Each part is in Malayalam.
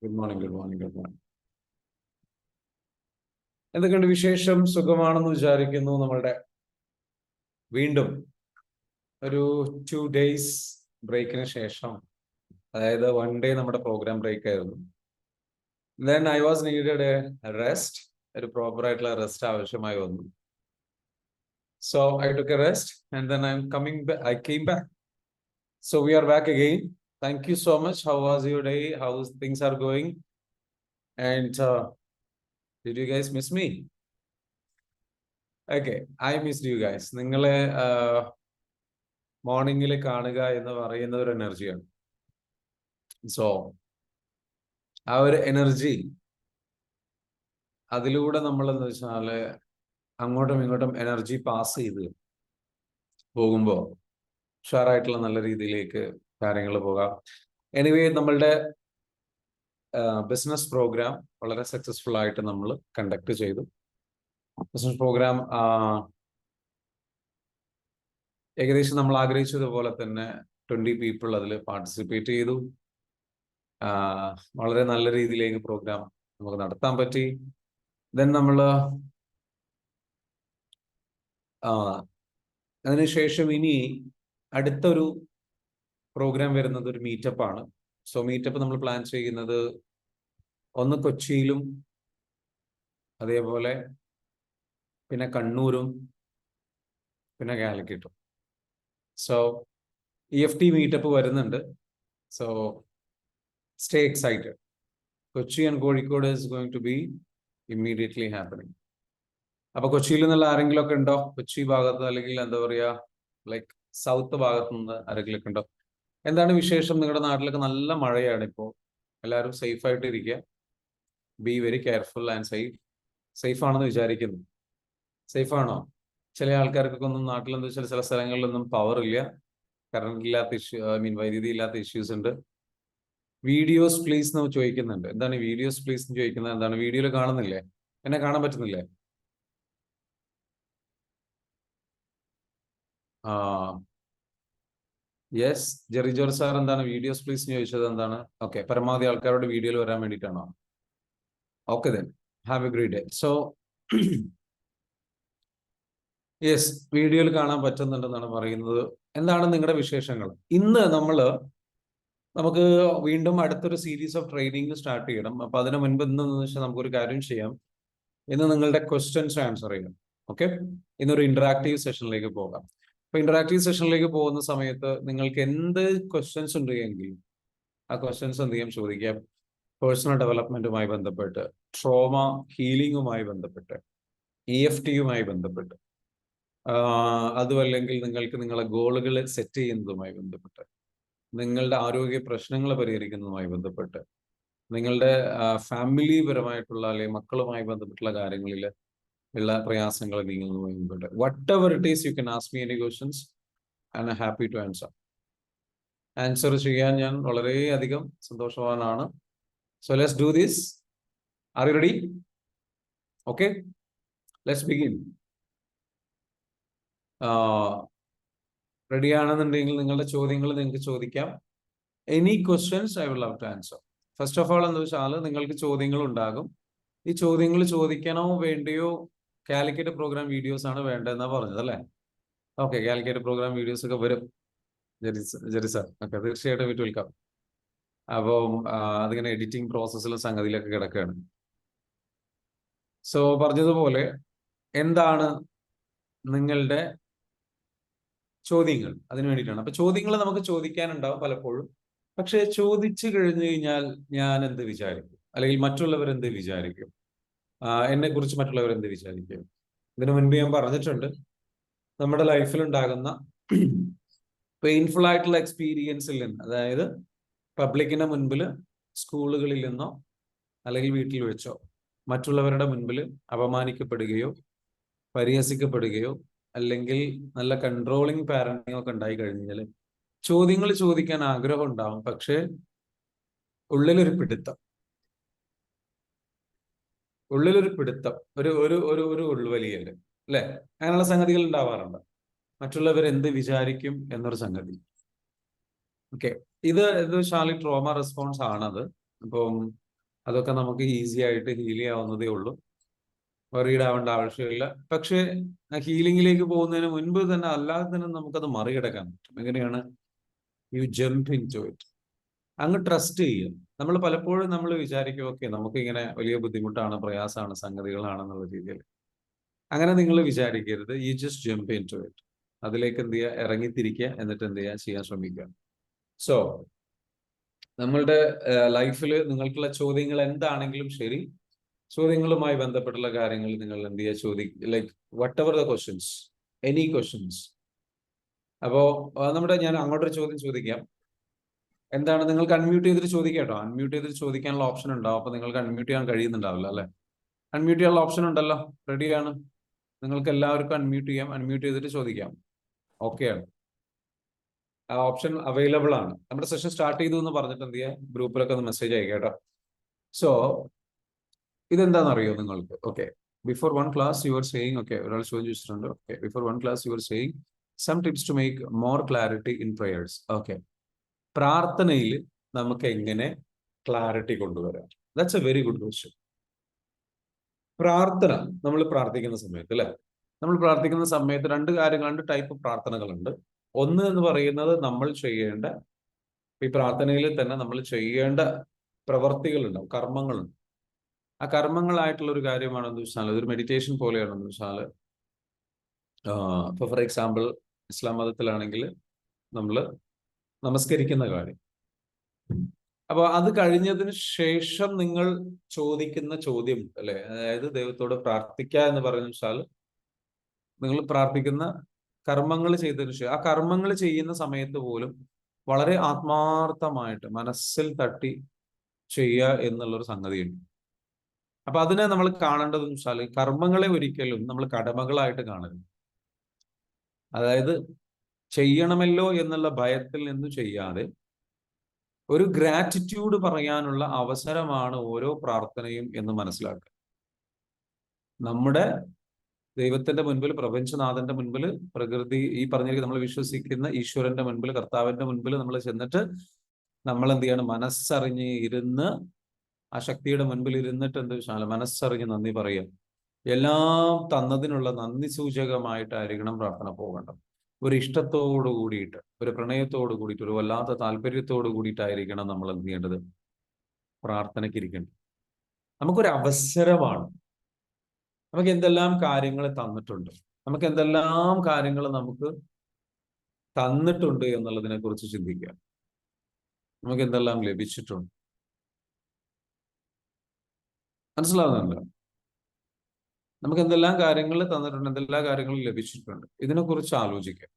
Good morning, good morning, good morning. എന്തൊക്കെയുണ്ട് വിശേഷം? സുഖമാണെന്ന് വിചാരിക്കുന്നു. നമ്മളുടെ വീണ്ടും ഒരു 2 days ബ്രേക്കിന് ശേഷം, അതായത് 1 day നമ്മുടെ പ്രോഗ്രാം ബ്രേക്ക് ആയിരുന്നു. Then I was needed A rest, ഒരു പ്രോപ്പർ ആയിട്ടുള്ള റെസ്റ്റ് ആവശ്യമായി വന്നു. So I took A rest and then I came back. So we are back again. Thank you so much. How was your day? How things are going? And did you guys miss me? Okay, I missed you guys. നിങ്ങളെ മോർണിംഗിൽ കാണുക എന്ന് പറയുന്ന ഒരു എനർജിയാണ്. സോ ആ ഒരു എനർജി അതിലൂടെ നമ്മൾ എന്ന് വെച്ചാല് അങ്ങോട്ടും ഇങ്ങോട്ടും എനർജി പാസ് ചെയ്ത് പോകുമ്പോൾ ഉഷാറായിട്ടുള്ള നല്ല രീതിയിലേക്ക് കാര്യങ്ങൾ പോകാം. എനിവേ, നമ്മളുടെ ബിസിനസ് പ്രോഗ്രാം വളരെ സക്സസ്ഫുൾ ആയിട്ട് നമ്മൾ കണ്ടക്ട് ചെയ്തു. ബിസിനസ് പ്രോഗ്രാം ഏകദേശം നമ്മൾ ആഗ്രഹിച്ചതുപോലെ തന്നെ 20 people അതിൽ പാർട്ടിസിപ്പേറ്റ് ചെയ്തു. വളരെ നല്ല രീതിയിലേക്ക് പ്രോഗ്രാം നമുക്ക് നടത്താൻ പറ്റി. ദെൻ നമ്മൾ അതിനുശേഷം ഇനി അടുത്തൊരു പ്രോഗ്രാം വരുന്നത് ഒരു മീറ്റപ്പ് ആണ്. സോ മീറ്റപ്പ് നമ്മൾ പ്ലാൻ ചെയ്യുന്നത് ഒന്ന് കൊച്ചിയിലും അതേപോലെ പിന്നെ കണ്ണൂരും പിന്നെ കാലിക്കറ്റും. സോ EFT മീറ്റപ്പ് വരുന്നുണ്ട്. So stay excited. Kochi and Kozhikode is going to be immediately happening. അപ്പൊ കൊച്ചിയിൽ നിന്നുള്ള ആരെങ്കിലും ഒക്കെ ഉണ്ടോ? കൊച്ചി ഭാഗത്ത് അല്ലെങ്കിൽ എന്താ പറയാ, ലൈക്ക് സൗത്ത് ഭാഗത്ത് നിന്ന് ആരെങ്കിലും ഒക്കെ ഉണ്ടോ? എന്താണ് വിശേഷം? നിങ്ങളുടെ നാട്ടിലൊക്കെ നല്ല മഴയാണ് ഇപ്പോൾ. എല്ലാവരും സേഫ് ആയിട്ട് ഇരിക്കുക. Be very careful and safe ആണെന്ന് വിചാരിക്കുന്നു. സേഫ് ആണോ? ചില ആൾക്കാർക്കൊക്കെ ഒന്നും നാട്ടിലെന്താ വെച്ചാൽ ചില സ്ഥലങ്ങളിലൊന്നും പവർ ഇല്ല, കറണ്ട് ഇല്ലാത്ത ഇഷ്യൂ, വൈദ്യുതി ഇല്ലാത്ത ഇഷ്യൂസ് ഉണ്ട്. വീഡിയോസ് പ്ലീസ് എന്ന് ചോദിക്കുന്നുണ്ട്. എന്താണ് വീഡിയോസ് പ്ലീസ് എന്ന് ചോദിക്കുന്നത്? എന്താണ് വീഡിയോയിൽ കാണുന്നില്ലേ? എന്നെ കാണാൻ പറ്റുന്നില്ലേ? യെസ്, ജെറി ജോർജ് സാർ എന്താണ് വീഡിയോസ് പ്ലീസ് എന്ന് ചോദിച്ചത്? എന്താണ്? ഓക്കെ, പരമാവധി ആൾക്കാരോട് വീഡിയോയിൽ വരാൻ വേണ്ടിയിട്ടാണോ? Okay, then have A great day. So yes, വീഡിയോയിൽ കാണാൻ പറ്റുന്നുണ്ടെന്നാണ് പറയുന്നത്. എന്താണ് നിങ്ങളുടെ വിശേഷങ്ങൾ? ഇന്ന് നമുക്ക് വീണ്ടും അടുത്തൊരു സീരീസ് ഓഫ് ട്രെയിനിങ് സ്റ്റാർട്ട് ചെയ്യണം. അപ്പൊ അതിന് മുൻപ് ഇന്ന് വെച്ചാൽ നമുക്കൊരു കാര്യം ചെയ്യാം. ഇന്ന് നിങ്ങളുടെ ക്വസ്റ്റ്യൻസ് ആൻസർ ചെയ്യണം. ഓക്കെ, ഇന്നൊരു ഇന്ററാക്റ്റീവ് സെഷനിലേക്ക് പോകാം. അപ്പൊ ഇന്ററാക്റ്റീവ് സെഷനിലേക്ക് പോകുന്ന സമയത്ത് നിങ്ങൾക്ക് എന്ത് ക്വസ്റ്റ്യൻസ് ഉണ്ട് എങ്കിൽ ആ ക്വസ്റ്റ്യൻസ് എന്ത് ചെയ്യാം ചോദിക്കാം. പേഴ്സണൽ ഡെവലപ്മെന്റുമായി ബന്ധപ്പെട്ട്, ട്രോമ ഹീലിംഗുമായി ബന്ധപ്പെട്ട്, EFTയുമായി ബന്ധപ്പെട്ട്, അതുമല്ലെങ്കിൽ നിങ്ങൾക്ക് നിങ്ങളെ ഗോളുകൾ സെറ്റ് ചെയ്യുന്നതുമായി ബന്ധപ്പെട്ട്, നിങ്ങളുടെ ആരോഗ്യ പ്രശ്നങ്ങൾ പരിഹരിക്കുന്നതുമായി ബന്ധപ്പെട്ട്, നിങ്ങളുടെ ഫാമിലി പരമായിട്ടുള്ള അല്ലെങ്കിൽ മക്കളുമായി ബന്ധപ്പെട്ടുള്ള കാര്യങ്ങളിൽ ഉള്ള പ്രയാസങ്ങൾ നീങ്ങുന്നതുമായി ബന്ധപ്പെട്ട്, whatever it is you can ask me any questions and I happy to answer ചെയ്യാൻ ഞാൻ വളരെയധികം സന്തോഷവാനാണ്. So let's do this. Are you ready? Okay, let's begin. Ready ആണെന്നുണ്ടെങ്കിൽ നിങ്ങളുടെ ചോദ്യങ്ങൾ നിങ്ങൾക്ക് ചോദിക്കാം. Any questions I will love to answer. First of all എന്താ വെച്ചാൽ നിങ്ങൾക്ക് ചോദ്യങ്ങൾ ഉണ്ടാകും. ഈ ചോദ്യങ്ങൾ ചോദിക്കണോ വേണ്ടയോ? കാലിക്കറ്റ് പ്രോഗ്രാം വീഡിയോസ് ആണ് വേണ്ടതെന്നാ പറഞ്ഞത് അല്ലേ? ഓക്കെ, കാലിക്കറ്റ് പ്രോഗ്രാം വീഡിയോസ് ഒക്കെ വരും. ജെറി സാർ, ഓക്കെ, തീർച്ചയായിട്ടും ഇറ്റ് വിൽ കം. അപ്പം അതിങ്ങനെ എഡിറ്റിംഗ് പ്രോസസ്സിലും സംഗതിയിലൊക്കെ കിടക്കുകയാണ്. സോ പറഞ്ഞതുപോലെ എന്താണ് നിങ്ങളുടെ ചോദ്യങ്ങൾ? അതിനു വേണ്ടിയിട്ടാണ്. അപ്പൊ ചോദ്യങ്ങൾ നമുക്ക് ചോദിക്കാനുണ്ടാവും പലപ്പോഴും. പക്ഷെ ചോദിച്ചു കഴിഞ്ഞു കഴിഞ്ഞാൽ ഞാൻ എന്ത് വിചാരിക്കും, അല്ലെങ്കിൽ മറ്റുള്ളവർ എന്ത് വിചാരിക്കും, എന്നെ കുറിച്ച് മറ്റുള്ളവർ എന്ത് വിചാരിക്കും? ഇതിനു മുൻപ് ഞാൻ പറഞ്ഞിട്ടുണ്ട്, നമ്മുടെ ലൈഫിൽ ഉണ്ടാകുന്ന പെയിൻഫുൾ ആയിട്ടുള്ള എക്സ്പീരിയൻസിൽ നിന്ന്, അതായത് പബ്ലിക്കിന്റെ മുൻപിൽ, സ്കൂളുകളിൽ നിന്നോ അല്ലെങ്കിൽ വീട്ടിൽ വെച്ചോ മറ്റുള്ളവരുടെ മുൻപിൽ അപമാനിക്കപ്പെടുകയോ പരിഹസിക്കപ്പെടുകയോ അല്ലെങ്കിൽ നല്ല കൺട്രോളിങ് പാരന്റിങ് ഒക്കെ ഉണ്ടായി കഴിഞ്ഞാൽ ചോദ്യങ്ങൾ ചോദിക്കാൻ ആഗ്രഹം ഉണ്ടാവും. പക്ഷെ ഉള്ളിലൊരു പിടുത്തം, ഒരു ഒരു ഒരു ഒരു ഉൾവലിയല്, അല്ലെ? അങ്ങനെയുള്ള സംഗതികൾ ഉണ്ടാവാറുണ്ട്. മറ്റുള്ളവർ എന്ത് വിചാരിക്കും എന്നൊരു സംഗതി. ഓക്കെ, ഇത് ഷാലി ട്രോമ റെസ്പോൺസ് ആണത്. അപ്പം അതൊക്കെ നമുക്ക് ഈസി ആയിട്ട് ഹീൽ ചെയ്യാവുന്നതേ ഉള്ളൂ. വറീഡ് ആവേണ്ട ആവശ്യമില്ല. പക്ഷേ ഹീലിംഗിലേക്ക് പോകുന്നതിന് മുൻപ് തന്നെ അല്ലാതെ തന്നെ നമുക്കത് മറികടക്കാൻ പറ്റും. എങ്ങനെയാണ്? You jump into it. അങ്ങ് ട്രസ്റ്റ് ചെയ്യുക. നമ്മൾ പലപ്പോഴും നമ്മൾ വിചാരിക്കും, ഓക്കെ നമുക്ക് ഇങ്ങനെ വലിയ ബുദ്ധിമുട്ടാണ്, പ്രയാസമാണ്, സംഗതികളാണെന്നുള്ള രീതിയിൽ. അങ്ങനെ നിങ്ങൾ വിചാരിക്കരുത്. You just jump into it. അതിലേക്ക് എന്ത് ചെയ്യുക? ഇറങ്ങിത്തിരിക്കുക. എന്നിട്ട് എന്ത് ചെയ്യുക? ചെയ്യാൻ ശ്രമിക്കുക. സോ നമ്മളുടെ ലൈഫിൽ നിങ്ങൾക്കുള്ള ചോദ്യങ്ങൾ എന്താണെങ്കിലും ശരി, ചോദ്യങ്ങളുമായി ബന്ധപ്പെട്ടുള്ള കാര്യങ്ങൾ നിങ്ങൾ എന്ത് ചെയ്യുക? Like what ever the questions, any questions. അപ്പോ ഞാൻ അങ്ങോട്ടൊരു ചോദ്യം ചോദിക്കാം. എന്താണ്? നിങ്ങൾക്ക് അൺമ്യൂട്ട് ചെയ്തിട്ട് ചോദിക്കാം കേട്ടോ. അൺമ്യൂട്ട് ചെയ്തിട്ട് ചോദിക്കാനുള്ള ഓപ്ഷൻ ഉണ്ടാവും. അപ്പൊ നിങ്ങൾക്ക് അൺമ്യൂട്ട് ചെയ്യാൻ കഴിയുന്നുണ്ടാവില്ല അല്ലെ? അൺമ്യൂട്ട് ചെയ്യാനുള്ള ഓപ്ഷൻ ഉണ്ടല്ലോ. റെഡിയാണ്? നിങ്ങൾക്ക് എല്ലാവർക്കും അൺമ്യൂട്ട് ചെയ്യാം. അൺമ്യൂട്ട് ചെയ്തിട്ട് ചോദിക്കാം. ഓക്കെ ആണ്. ആ ഓപ്ഷൻ അവൈലബിൾ ആണ്. നമ്മുടെ സെഷൻ സ്റ്റാർട്ട് ചെയ്തു എന്ന് പറഞ്ഞിട്ട് എന്ത് ചെയ്യുക? ഗ്രൂപ്പിലൊക്കെ ഒന്ന് മെസ്സേജ് അയക്കാം കേട്ടോ. സോ ഇതെന്താണെന്നറിയോ നിങ്ങൾക്ക്? Okay, before one class you are saying, okay ഒരാൾ ചോദിച്ചിട്ടുണ്ട്. Okay, before one class you are saying some tips to make more clarity in prayers. Okay, പ്രാർത്ഥനയിൽ നമുക്ക് എങ്ങനെ ക്ലാരിറ്റി കൊണ്ടുവരാം? That's a very good question. പ്രാർത്ഥന, നമ്മൾ പ്രാർത്ഥിക്കുന്ന സമയത്ത് അല്ലെ, നമ്മൾ പ്രാർത്ഥിക്കുന്ന സമയത്ത് രണ്ട് ടൈപ്പ് പ്രാർത്ഥനകളുണ്ട്. ഒന്ന് എന്ന് പറയുന്നത് നമ്മൾ ചെയ്യേണ്ട, ഈ പ്രാർത്ഥനയിൽ തന്നെ നമ്മൾ ചെയ്യേണ്ട പ്രവർത്തികളുണ്ടാവും, കർമ്മങ്ങളുണ്ട്. ആ കർമ്മങ്ങളായിട്ടുള്ള ഒരു കാര്യമാണെന്ന് വെച്ചാൽ അതൊരു മെഡിറ്റേഷൻ പോലെയാണെന്ന് വെച്ചാൽ, ഇപ്പൊ ഫോർ എക്സാമ്പിൾ ഇസ്ലാം മതത്തിലാണെങ്കിൽ നമ്മൾ നമസ്കരിക്കുന്ന കാര്യം. അപ്പൊ അത് കഴിഞ്ഞതിന് ശേഷം നിങ്ങൾ ചോദിക്കുന്ന ചോദ്യം അല്ലെ, അതായത് ദൈവത്തോട് പ്രാർത്ഥിക്കുക എന്ന് പറയുന്ന വെച്ചാൽ നിങ്ങൾ പ്രാർത്ഥിക്കുന്ന കർമ്മങ്ങൾ ചെയ്തതിനു ശേഷം, ആ കർമ്മങ്ങൾ ചെയ്യുന്ന സമയത്ത് പോലും വളരെ ആത്മാർത്ഥമായിട്ട് മനസ്സിൽ തട്ടി ചെയ്യുക എന്നുള്ളൊരു സംഗതിയുണ്ട്. അപ്പൊ അതിനെ നമ്മൾ കാണേണ്ടതെന്ന് വെച്ചാൽ കർമ്മങ്ങളെ ഒരിക്കലും നമ്മൾ കടമകളായിട്ട് കാണരുത്. അതായത് ചെയ്യണമല്ലോ എന്നുള്ള ഭയത്തിൽ നിന്ന് ചെയ്യാതെ ഒരു ഗ്രാറ്റിറ്റ്യൂഡ് പറയാനുള്ള അവസരമാണ് ഓരോ പ്രാർത്ഥനയും എന്ന് മനസ്സിലാക്കുക. നമ്മുടെ ദൈവത്തിന്റെ മുൻപിൽ, പ്രപഞ്ചനാഥന്റെ മുൻപിൽ, പ്രകൃതി, ഈ പറഞ്ഞിരിക്കുന്ന നമ്മൾ വിശ്വസിക്കുന്ന ഈശ്വരന്റെ മുൻപിൽ, കർത്താവിന്റെ മുൻപിൽ നമ്മൾ ചെന്നിട്ട് നമ്മൾ എന്ത് ചെയ്യണം? മനസ്സറിഞ്ഞ് ഇരുന്ന്, ആ ശക്തിയുടെ മുൻപിൽ ഇരുന്നിട്ട് എന്ത് വെച്ചാൽ മനസ്സറിഞ്ഞ് നന്ദി പറയുക. എല്ലാം തന്നതിനുള്ള നന്ദി സൂചകമായിട്ടായിരിക്കണം പ്രാർത്ഥന പോകേണ്ടത്. ഒരു ഇഷ്ടത്തോടു കൂടിയിട്ട്, ഒരു പ്രണയത്തോടു കൂടിയിട്ട്, ഒരു വല്ലാത്ത താല്പര്യത്തോടു കൂടിയിട്ടായിരിക്കണം നമ്മൾ എന്ത് ചെയ്യേണ്ടത്? പ്രാർത്ഥനയ്ക്ക് ഇരിക്കേണ്ടത്. നമുക്കൊരു അവസരമാണ്. നമുക്ക് എന്തെല്ലാം കാര്യങ്ങൾ തന്നിട്ടുണ്ട്, നമുക്ക് എന്തെല്ലാം കാര്യങ്ങൾ നമുക്ക് തന്നിട്ടുണ്ട് എന്നുള്ളതിനെ കുറിച്ച് ചിന്തിക്കുക. നമുക്ക് എന്തെല്ലാം ലഭിച്ചിട്ടുണ്ട്, മനസ്സിലാവുന്നുണ്ടോ? നമുക്ക് എന്തെല്ലാം കാര്യങ്ങൾ തന്നിട്ടുണ്ട്, എന്തെല്ലാം കാര്യങ്ങൾ ലഭിച്ചിട്ടുണ്ട്, ഇതിനെക്കുറിച്ച് ആലോചിക്കുക.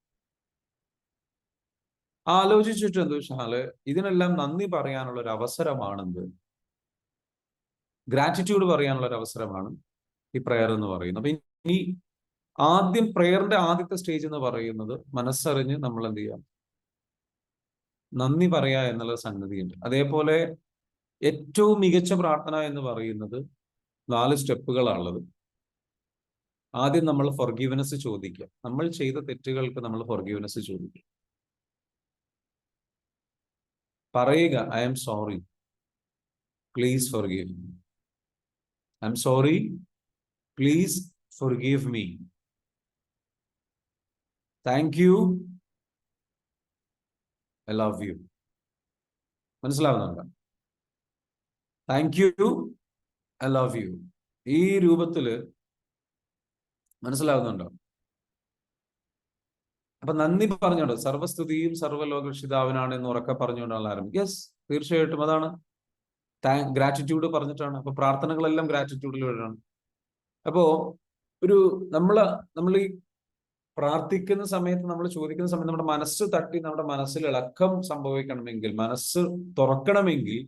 ആലോചിച്ചിട്ട് എന്താ വെച്ചാല് ഇതിനെല്ലാം നന്ദി പറയാനുള്ള ഒരു അവസരമാണെന്ത്? ഗ്രാറ്റിറ്റ്യൂഡ് പറയാനുള്ള ഒരു അവസരമാണ് ഈ പ്രെയർ എന്ന് പറയുന്നത്. അപ്പൊ ഇനി ആദ്യം പ്രെയറിന്റെ ആദ്യത്തെ സ്റ്റേജ് എന്ന് പറയുന്നത് മനസ്സറിഞ്ഞ് നമ്മൾ എന്ത് ചെയ്യാം? നന്ദി പറയാ എന്നുള്ള സംഗതിയുണ്ട്. അതേപോലെ ഏറ്റവും മികച്ച പ്രാർത്ഥന എന്ന് പറയുന്നത് 4 സ്റ്റെപ്പുകളാണുള്ളത്. ആദ്യം നമ്മൾ ഫോർഗീവ്നെസ് ചോദിക്കുക. നമ്മൾ ചെയ്ത തെറ്റുകൾക്ക് നമ്മൾ ഫോർഗീവ്നെസ് ചോദിക്കുക. പറയുക, I am sorry, please forgive me. I am sorry, please forgive me. Thank you, I love you. മനസ്സിലാവുന്നുണ്ടോ? Thank you, I love you. ഈ രൂപത്തില് മനസ്സിലാവുന്നുണ്ടോ? അപ്പൊ നന്ദി പറഞ്ഞോണ്ട്, സർവസ്തുതിയും സർവ്വലോകരക്ഷിതാവിനാണ് എന്ന് ഉറക്കെ പറഞ്ഞുകൊണ്ടാണ് ആരംഭിക്കുക. യെസ്, തീർച്ചയായിട്ടും അതാണ് ഗ്രാറ്റിറ്റ്യൂഡ് പറഞ്ഞിട്ടാണ്. അപ്പൊ പ്രാർത്ഥനകളെല്ലാം ഗ്രാറ്റിറ്റ്യൂഡിലൂടെയാണ്. അപ്പോ ഒരു നമ്മൾ ഈ പ്രാർത്ഥിക്കുന്ന സമയത്ത്, നമ്മൾ ചോദിക്കുന്ന സമയത്ത് നമ്മുടെ മനസ്സ് തട്ടി, നമ്മുടെ മനസ്സിൽ ഇളക്കം സംഭവിക്കണമെങ്കിൽ, മനസ്സ് തുറക്കണമെങ്കിൽ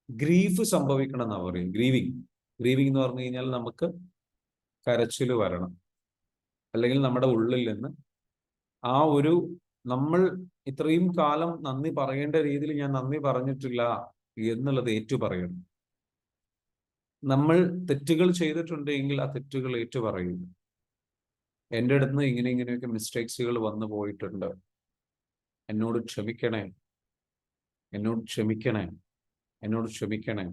ഗ്രീഫ് സംഭവിക്കണം എന്നാ പറയും. ഗ്രീവിങ് എന്ന് പറഞ്ഞു കഴിഞ്ഞാൽ നമുക്ക് കരച്ചിൽ വരണം. അല്ലെങ്കിൽ നമ്മുടെ ഉള്ളിൽ നിന്ന് ആ ഒരു, നമ്മൾ ഇത്രയും കാലം നന്ദി പറയേണ്ട രീതിയിൽ ഞാൻ നന്ദി പറഞ്ഞിട്ടില്ല എന്നുള്ളത് ഏറ്റു പറയണം. നമ്മൾ തെറ്റുകൾ ചെയ്തിട്ടുണ്ടെങ്കിൽ ആ തെറ്റുകൾ ഏറ്റു പറയുന്നു. എൻ്റെ അടുത്ത് നിന്ന് ഇങ്ങനെയൊക്കെ മിസ്റ്റേക്സുകൾ വന്നു പോയിട്ടുണ്ട്, എന്നോട് ക്ഷമിക്കണേ, എന്നോട് ക്ഷമിക്കണേ, എന്നോട് ക്ഷമിക്കണേ.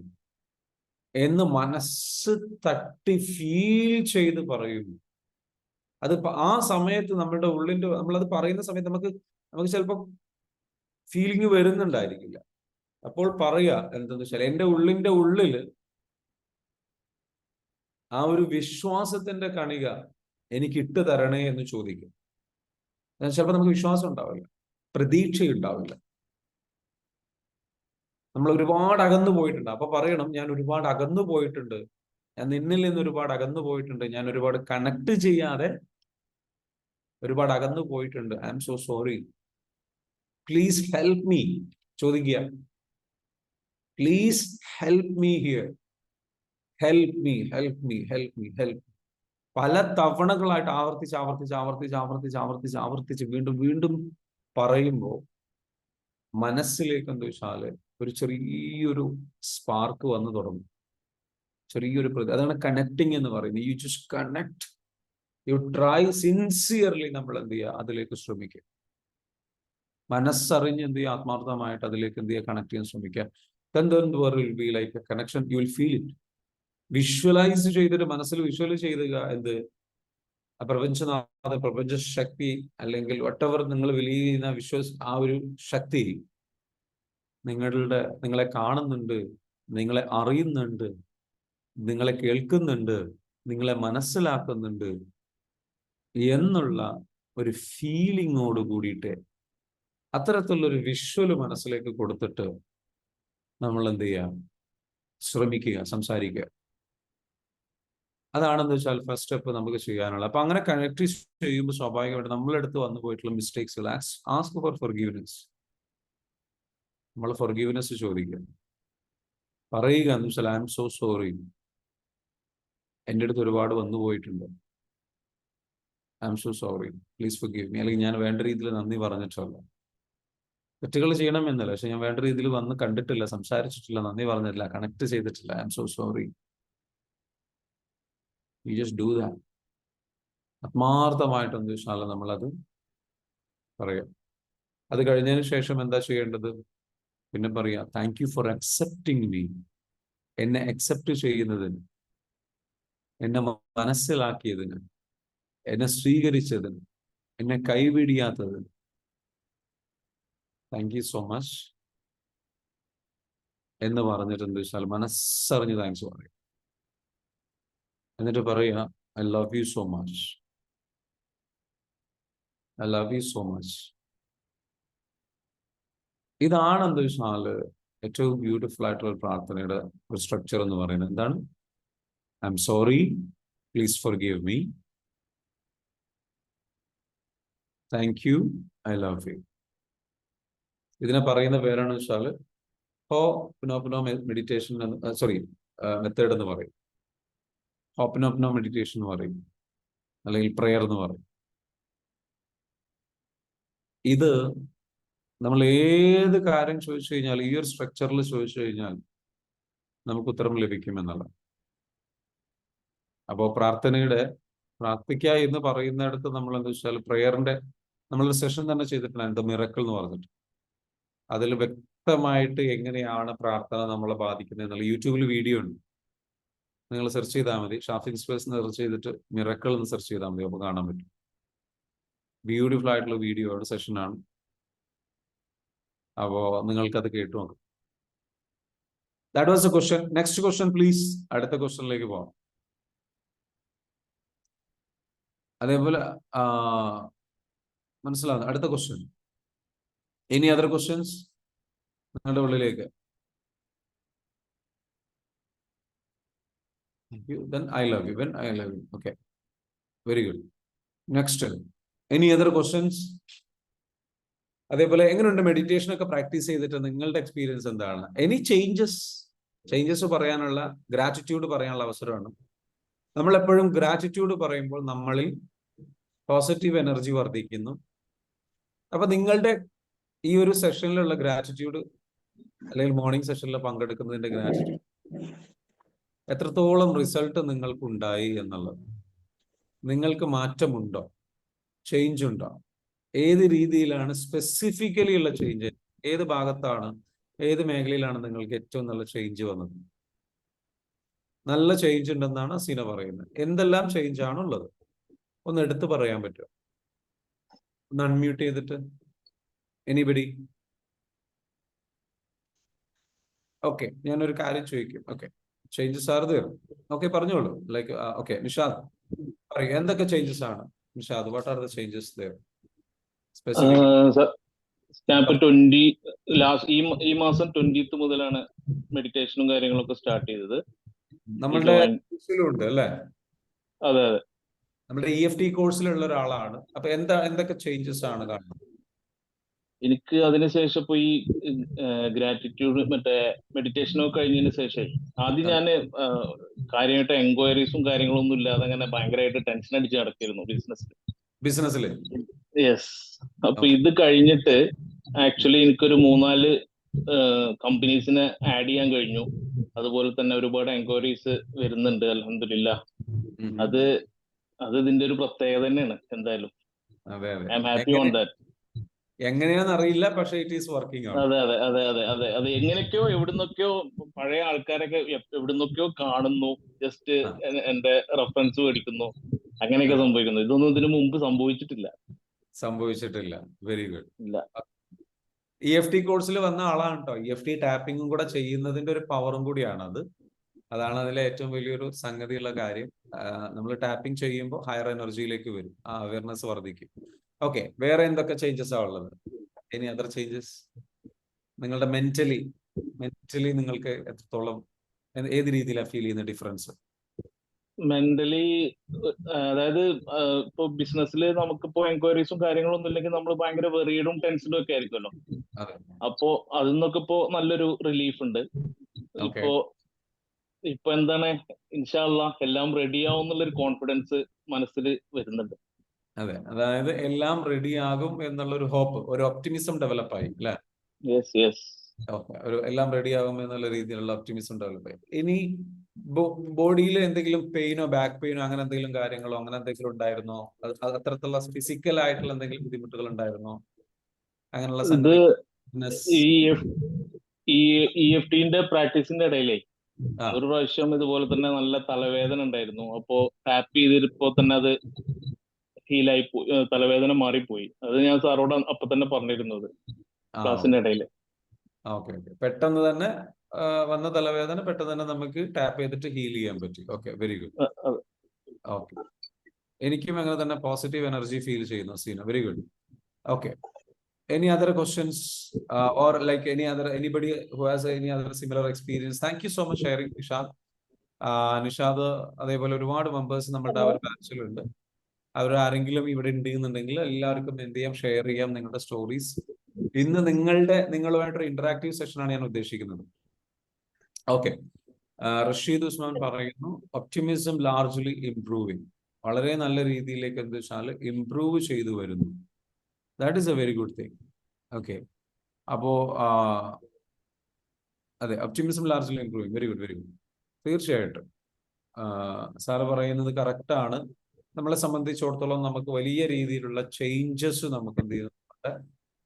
എന്ന് മനസ്സ് തട്ടി ഫീൽ ചെയ്ത് പറയുന്നു. അത് ആ സമയത്ത് നമ്മളുടെ നമ്മളത് പറയുന്ന സമയത്ത് നമുക്ക് ചിലപ്പോൾ ഫീലിംഗ് വരുന്നുണ്ടായിരിക്കില്ല. അപ്പോൾ പറയുക എന്തെന്ന് വെച്ചാൽ, എൻ്റെ ഉള്ളിന്റെ ഉള്ളിൽ ആ ഒരു വിശ്വാസത്തിന്റെ കണിക എനിക്ക് ഇട്ട് തരണേ എന്ന് ചോദിക്കും. ചിലപ്പോൾ നമുക്ക് വിശ്വാസം ഉണ്ടാവില്ല, പ്രതീക്ഷയുണ്ടാവില്ല, നമ്മൾ ഒരുപാട് അകന്നു പോയിട്ടുണ്ട്. അപ്പൊ പറയണം, ഞാൻ ഒരുപാട് അകന്നു പോയിട്ടുണ്ട്, ഞാൻ നിന്നിൽ നിന്ന് ഒരുപാട് അകന്നു പോയിട്ടുണ്ട്, ഞാൻ ഒരുപാട് കണക്ട് ചെയ്യാതെ ഒരുപാട് അകന്നു പോയിട്ടുണ്ട്. I am so sorry, please help me. ചോദിക്കുക, please help me here, help me, help me, help me, help. പല തവണകളായിട്ട് ആവർത്തിച്ച് വീണ്ടും വീണ്ടും പറയുമ്പോൾ മനസ്സിലേക്ക് എന്താ വെച്ചാല് ഒരു ചെറിയൊരു സ്പാർക്ക് വന്നു തുടങ്ങും, ചെറിയൊരു അതാണ് കണക്ടിങ് എന്ന് പറയുന്നത്. You just connect, you try sincerely. നമ്മൾ എന്ത് ചെയ്യുക, അതിലേക്ക് ശ്രമിക്കുക, മനസ്സറിഞ്ഞ് എന്ത് ചെയ്യുക, ആത്മാർത്ഥമായിട്ട് അതിലേക്ക് എന്ത് ചെയ്യുക, കണക്ട് ചെയ്യാൻ ശ്രമിക്കുക. Will be like A connection, you will feel it. Visualise ചെയ്തിട്ട്, മനസ്സിൽ വിഷ്വലൈസ് ചെയ്തുക, എന്ത് പ്രപഞ്ചനാഥ, പ്രപഞ്ച ശക്തി, അല്ലെങ്കിൽ വട്ടവർ നിങ്ങൾ വിലയിരുന്ന ആ ഒരു ശക്തി നിങ്ങളെ കാണുന്നുണ്ട്, നിങ്ങളെ അറിയുന്നുണ്ട്, നിങ്ങളെ കേൾക്കുന്നുണ്ട്, നിങ്ങളെ മനസ്സിലാക്കുന്നുണ്ട് എന്നുള്ള ഒരു ഫീലിങ്ങോട് കൂടിയിട്ട് അത്തരത്തിലുള്ളൊരു വിഷ്വല് മനസ്സിലേക്ക് കൊടുത്തിട്ട് നമ്മൾ എന്ത് ചെയ്യുക, ശ്രമിക്കുക, സംസാരിക്കുക. അതാണെന്ന് വെച്ചാൽ ഫസ്റ്റ് സ്റ്റെപ്പ് നമുക്ക് ചെയ്യാനുള്ളത്. അപ്പൊ അങ്ങനെ കണക്ട് ചെയ്യുമ്പോൾ സ്വാഭാവികമായിട്ട് നമ്മളെടുത്ത് വന്നു പോയിട്ടുള്ള മിസ്റ്റേക്സ്, ആസ്ക് ഫോർ ഫൊർഗീവ്നെസ്. നമ്മൾ ഫൊർഗീവ്നെസ് ചോദിക്കുക, പറയുക എന്ന് വെച്ചാൽ ഐ എം സോ സോറി, എൻ്റെ അടുത്ത് ഒരുപാട് വന്നു പോയിട്ടുണ്ട്, I am so sorry, please forgive me. അല്ലെങ്കിൽ ഞാൻ വേണ്ട രീതിയിൽ നന്ദി പറഞ്ഞിട്ടല്ല, തെറ്റുകൾ ചെയ്യണമെന്നല്ല, പക്ഷെ ഞാൻ വേണ്ട രീതിയിൽ വന്ന് കണ്ടിട്ടില്ല, സംസാരിച്ചിട്ടില്ല, നന്ദി പറഞ്ഞിട്ടില്ല, കണക്ട് ചെയ്തിട്ടില്ല, I am so sorry. You just do that. ആത്മാർത്ഥമായിട്ടെന്ന് വെച്ചാൽ നമ്മളത് പറയാം. അത് കഴിഞ്ഞതിന് ശേഷം എന്താ ചെയ്യേണ്ടത്, പിന്നെ പറയാം, thank you four accepting me. എന്നെ അക്സെപ്റ്റ് ചെയ്യുന്നതിന്, എന്നെ മനസ്സിലാക്കിയതിന്, എന്നെ സ്വീകരിച്ചതിന്, എന്നെ കൈവിടിയാത്തതിന് താങ്ക് യു സോ മച്ച് എന്ന് പറഞ്ഞിട്ട് എന്ത് വെച്ചാൽ മനസ്സറിഞ്ഞ് താങ്ക്സ് പറയും. എന്നിട്ട് പറയുക, I love you so much, I love you so much. ഇതാണ് എന്ത് വെച്ചാൽ ഏറ്റവും ബ്യൂട്ടിഫുൾ ആയിട്ടുള്ള പ്രാർത്ഥനയുടെ ഒരു സ്ട്രക്ചർ എന്ന് പറയുന്നത്. എന്താണ്? I am sorry, please forgive me, thank you, I love U. ഇതിനെ പറയുന്ന പേരാണ് വെച്ചാൽ ഹോപ്നോപ്നോ മെഡിറ്റേഷൻ, മെത്തേഡ് എന്ന് പറയും. ഹോപ്നോപ്നോ മെഡിറ്റേഷൻ എന്ന് പറയും, അല്ലെങ്കിൽ പ്രെയർ എന്ന് പറയും. ഇത് നമ്മൾ ഏത് കാര്യം ചോദിച്ചു കഴിഞ്ഞാൽ, ഈ ഒരു സ്ട്രക്ചറിൽ ചോദിച്ചു കഴിഞ്ഞാൽ നമുക്ക് ഉത്തരം ലഭിക്കുമെന്നുള്ള. അപ്പോൾ പ്രാർത്ഥിക്കുക എന്ന് പറയുന്നിടത്ത് നമ്മൾ എന്താ വെച്ചാൽ പ്രെയറിന്റെ നമ്മളൊരു സെഷൻ തന്നെ ചെയ്തിട്ടുണ്ട്, ദ മിറക്കിൾ എന്ന് പറഞ്ഞിട്ട്. അതിൽ വ്യക്തമായിട്ട് എങ്ങനെയാണ് പ്രാർത്ഥന നമ്മളെ ബാധിക്കുന്നത് എന്നുള്ള യൂട്യൂബിൽ വീഡിയോ ഉണ്ട്. നിങ്ങൾ സെർച്ച് ചെയ്താൽ മതി, ഷാഫിൻ സ്പേസ് എന്ന് സെർച്ച് ചെയ്തിട്ട് മിറക്കിൾ എന്ന് സെർച്ച് ചെയ്താൽ മതി, അപ്പോൾ കാണാൻ പറ്റും. ബ്യൂട്ടിഫുൾ ആയിട്ടുള്ള വീഡിയോ ആണ്, സെഷനാണ്. അപ്പോൾ നിങ്ങൾക്കത് കേട്ടു നോക്കാം. That was A question. Next question please. അടുത്ത ക്വസ്റ്റ്യനിലേക്ക് പോകാം. അതേപോലെ മനസ്സിലാവുന്നു. അടുത്ത ക്വസ്റ്റ്യൻ, എനി അതർ ക്വസ്റ്റ്യൻസ് നിങ്ങളുടെ ഉള്ളിലേക്ക്? Then I love you. When I love you. Okay. Very good. Next. Any other questions? അതേപോലെ എങ്ങനെയുണ്ട് മെഡിറ്റേഷൻ ഒക്കെ പ്രാക്ടീസ് ചെയ്തിട്ട് നിങ്ങളുടെ എക്സ്പീരിയൻസ് എന്താണ്? എനി ചേഞ്ചസ് പറയാനുള്ള, ഗ്രാറ്റിറ്റ്യൂഡ് പറയാനുള്ള അവസരമാണ്. നമ്മൾ എപ്പോഴും ഗ്രാറ്റിറ്റ്യൂഡ് പറയുമ്പോൾ നമ്മളിൽ പോസിറ്റീവ് എനർജി വർദ്ധിക്കുന്നു. അപ്പൊ നിങ്ങളുടെ ഈ ഒരു സെഷനിലുള്ള ഗ്രാറ്റിറ്റ്യൂഡ്, അല്ലെങ്കിൽ മോർണിംഗ് സെഷനിൽ പങ്കെടുക്കുന്നതിന്റെ ഗ്രാറ്റിറ്റ്യൂഡ്, എത്രത്തോളം റിസൾട്ട് നിങ്ങൾക്കുണ്ടായി എന്നുള്ളത്, നിങ്ങൾക്ക് മാറ്റമുണ്ടോ, ചേഞ്ച് ഉണ്ടോ, ഏത് രീതിയിലാണ് സ്പെസിഫിക്കലി ഉള്ള ചേഞ്ച്, ഏത് ഭാഗത്താണ്, ഏത് മേഖലയിലാണ് നിങ്ങൾക്ക് ഏറ്റവും നല്ല ചേഞ്ച് വന്നത്? നല്ല ചേഞ്ച് ഉണ്ടെന്നാണ് അസീന പറയുന്നത്. എന്തെല്ലാം ചേഞ്ച് ആണുള്ളത് ഒന്ന് എടുത്തു പറയാൻ പറ്റുമോ? ഒന്ന് അൺമ്യൂട്ട് ചെയ്തിട്ട് എനിബഡി. ഓക്കെ, ഞാനൊരു കാര്യം ചോദിക്കും. Okay, changes are there. Okay, പറഞ്ഞോളൂ. ലൈക്ക് ഓക്കെ, നിഷാദ് പറയൂ, എന്തൊക്കെ ചേഞ്ചസ് ആണ് Nishad? What are the changes there specific? ഞാനിപ്പോ ഈ മാസം 20th മുതലാണ് മെഡിറ്റേഷനും കാര്യങ്ങളൊക്കെ സ്റ്റാർട്ട് ചെയ്തത്. നമ്മളുടെ കോഴ്സിലുണ്ട് അല്ലേ? അതെ അതെ, നമ്മുടെ EFT കോഴ്സിലുള്ള ഒരാളാണ്. അപ്പൊ എന്തൊക്കെ ചേഞ്ചസ് ആണ് കാണുന്നത്? എനിക്ക് അതിനുശേഷം ഇപ്പൊ ഈ ഗ്രാറ്റിറ്റ്യൂഡ് മറ്റേ മെഡിറ്റേഷനൊക്കെ കഴിഞ്ഞതിന് ശേഷം ആദ്യം ഞാൻ കാര്യമായിട്ട് എൻക്വയറീസും കാര്യങ്ങളൊന്നും ഇല്ലാതെ അങ്ങനെ ഭയങ്കരമായിട്ട് ടെൻഷൻ അടിച്ച് നടത്തിയിരുന്നു ബിസിനസ്സിൽ. യെസ്. അപ്പൊ ഇത് കഴിഞ്ഞിട്ട് ആക്ച്വലി എനിക്കൊരു 3-4 കമ്പനീസിനെ ആഡ് ചെയ്യാൻ കഴിഞ്ഞു. അതുപോലെ തന്നെ ഒരുപാട് എൻക്വയറീസ് വരുന്നുണ്ട്, അൽഹംദുലില്ലാഹ്. അത് ഇതിന്റെ ഒരു പ്രത്യേകത തന്നെയാണ്. എന്തായാലും I am happy on that. എങ്ങനെയാണെന്ന് അറിയില്ല, പക്ഷേ ഇറ്റ് ഈസ് വർക്കിംഗ് ഔട്ട്. അതെ അതെ അതെ അതെ അതെ അത് എങ്ങനെയൊക്കെയോ എവിടുന്നൊക്കെയോ പഴയ ആൾക്കാരൊക്കെ എവിടുന്നൊക്കെയോ കാണുന്നു, ജസ്റ്റ് എന്റെ റെഫറൻസ് മേടിക്കുന്നു, അങ്ങനെയൊക്കെ സംഭവിക്കുന്നു. ഇതൊന്നും ഇതിനു മുമ്പ് സംഭവിച്ചിട്ടില്ല. Very good. ഇല്ല. EFT കോഴ്സിൽ വന്ന ആളാണ് കേട്ടോ. EFT ടാപ്പിംഗും കൂടെ ചെയ്യുന്നതിന്റെ ഒരു പവറും കൂടിയാണ് അത്. അതാണ് അതിലെ ഏറ്റവും വലിയൊരു സംഗതിയുള്ള കാര്യം. നമ്മൾ ടാപ്പിംഗ് ചെയ്യുമ്പോൾ ഹയർ എനർജിയിലേക്ക് വരും, ആ അവയർനെസ് വർദ്ധിക്കും. ഓക്കെ, വേറെ എന്തൊക്കെ ചേഞ്ചസ് ആ ഉള്ളത്? Any other changes? നിങ്ങളുടെ മെന്റലി നിങ്ങൾക്ക് എത്രത്തോളം, ഏത് രീതിയിലാണ് ഫീൽ ചെയ്യുന്ന ഡിഫറൻസ്? മെന്റലി അതായത് ഇപ്പൊ ബിസിനസ്സിൽ നമുക്കിപ്പോ എൻക്വയറീസും കാര്യങ്ങളൊന്നും ഇല്ലെങ്കിൽ നമ്മൾ ഭയങ്കര വെറിയഡും ടെൻഷനും ഒക്കെ ആയിരിക്കുമല്ലോ. അപ്പോ അതിൽ നിന്നൊക്കെ ഇപ്പോ നല്ലൊരു റിലീഫ് ഉണ്ട്. ഇപ്പൊ എന്താണ്, ഇൻഷാ അല്ലാഹ് എല്ലാം റെഡിയാവും എന്നുള്ളൊരു കോൺഫിഡൻസ് മനസ്സിൽ വരുന്നുണ്ട്. അതെ, അതായത് എല്ലാം റെഡി ആകും എന്നുള്ളൊരു ഹോപ്പ്, ഒരു ഒപ്റ്റിമിസം ഡെവലപ്പ് ആയി അല്ലെ? Yes yes. എല്ലാം റെഡി ആകും എന്നുള്ള രീതിയിലുള്ള ഒപ്റ്റിമിസം ഡെവലപ്പ് ആയി. ഇനി ബോഡിയിൽ എന്തെങ്കിലും പെയിനോ ബാക്ക് പെയിനോ അങ്ങനെ എന്തെങ്കിലും കാര്യങ്ങളോ അങ്ങനെ എന്തെങ്കിലും ഉണ്ടായിരുന്നോ? അത്തരത്തിലുള്ള ഫിസിക്കൽ ആയിട്ടുള്ള എന്തെങ്കിലും ബുദ്ധിമുട്ടുകൾ ഉണ്ടായിരുന്നോ? അങ്ങനെയുള്ള സംഗതി ഈ EFTന്റെ പ്രാക്ടീസിന്റെ ഇടയിലേ ഒരു പ്രാവശ്യം ഇതുപോലെ തന്നെ നല്ല തലവേദന ഉണ്ടായിരുന്നു. അപ്പോ ടാപ്പ് ചെയ്തിപ്പോ തന്നെ അത് ഹീലായി പോയി, തലവേദന മാറിപ്പോയി. അത് ഞാൻ സാറോട് അപ്പൊ തന്നെ പറഞ്ഞിരുന്നത് ക്ലാസ്സിന്റെ ഇടയിൽ. പെട്ടെന്ന് തന്നെ വന്ന തലവേദന പെട്ടെന്ന് തന്നെ നമുക്ക് ടാപ്പ് ചെയ്തിട്ട് ഹീൽ ചെയ്യാൻ പറ്റി. Okay, very good. ഓക്കെ, എനിക്കും അങ്ങനെ തന്നെ പോസിറ്റീവ് എനർജി ഫീൽ ചെയ്യുന്നു Seena. Very good. Okay, any other questions or like anybody who has any other similar experience? Thank you so much sharing, Nishad. അതേപോലെ ഒരുപാട് മെമ്പേഴ്സ് നമ്മുടെ ഒരു ബാച്ചിലുണ്ട്. അവർ ആരെങ്കിലും ഇവിടെ ഉണ്ടെന്നുണ്ടെങ്കിൽ എല്ലാവർക്കും എന്ത് ചെയ്യാം, ഷെയർ ചെയ്യാം നിങ്ങളുടെ സ്റ്റോറീസ്. ഇന്ന് നിങ്ങളുമായിട്ടൊരു ഇന്ററാക്റ്റീവ് സെഷനാണ് ഞാൻ ഉദ്ദേശിക്കുന്നത്. ഓക്കെ, റഷീദ് ഉസ്മാൻ പറയുന്നു ഒപ്റ്റിമിസം ലാർജ്ലി ഇംപ്രൂവിങ്. വളരെ നല്ല രീതിയിലേക്ക് എന്താ വെച്ചാൽ ഇംപ്രൂവ് ചെയ്തു വരുന്നു. That is A very good thing. Okay, അപ്പോ അതെ, optimism largely improving. Very good, very good. തീർച്ചയായിട്ടും സാറ് പറയുന്നത് കറക്റ്റ് ആണ്. നമ്മളെ സംബന്ധിച്ചിടത്തോളം നമുക്ക് വലിയ രീതിയിലുള്ള ചേഞ്ചസ് നമുക്ക് എന്ത് ചെയ്യുന്നു, നമ്മുടെ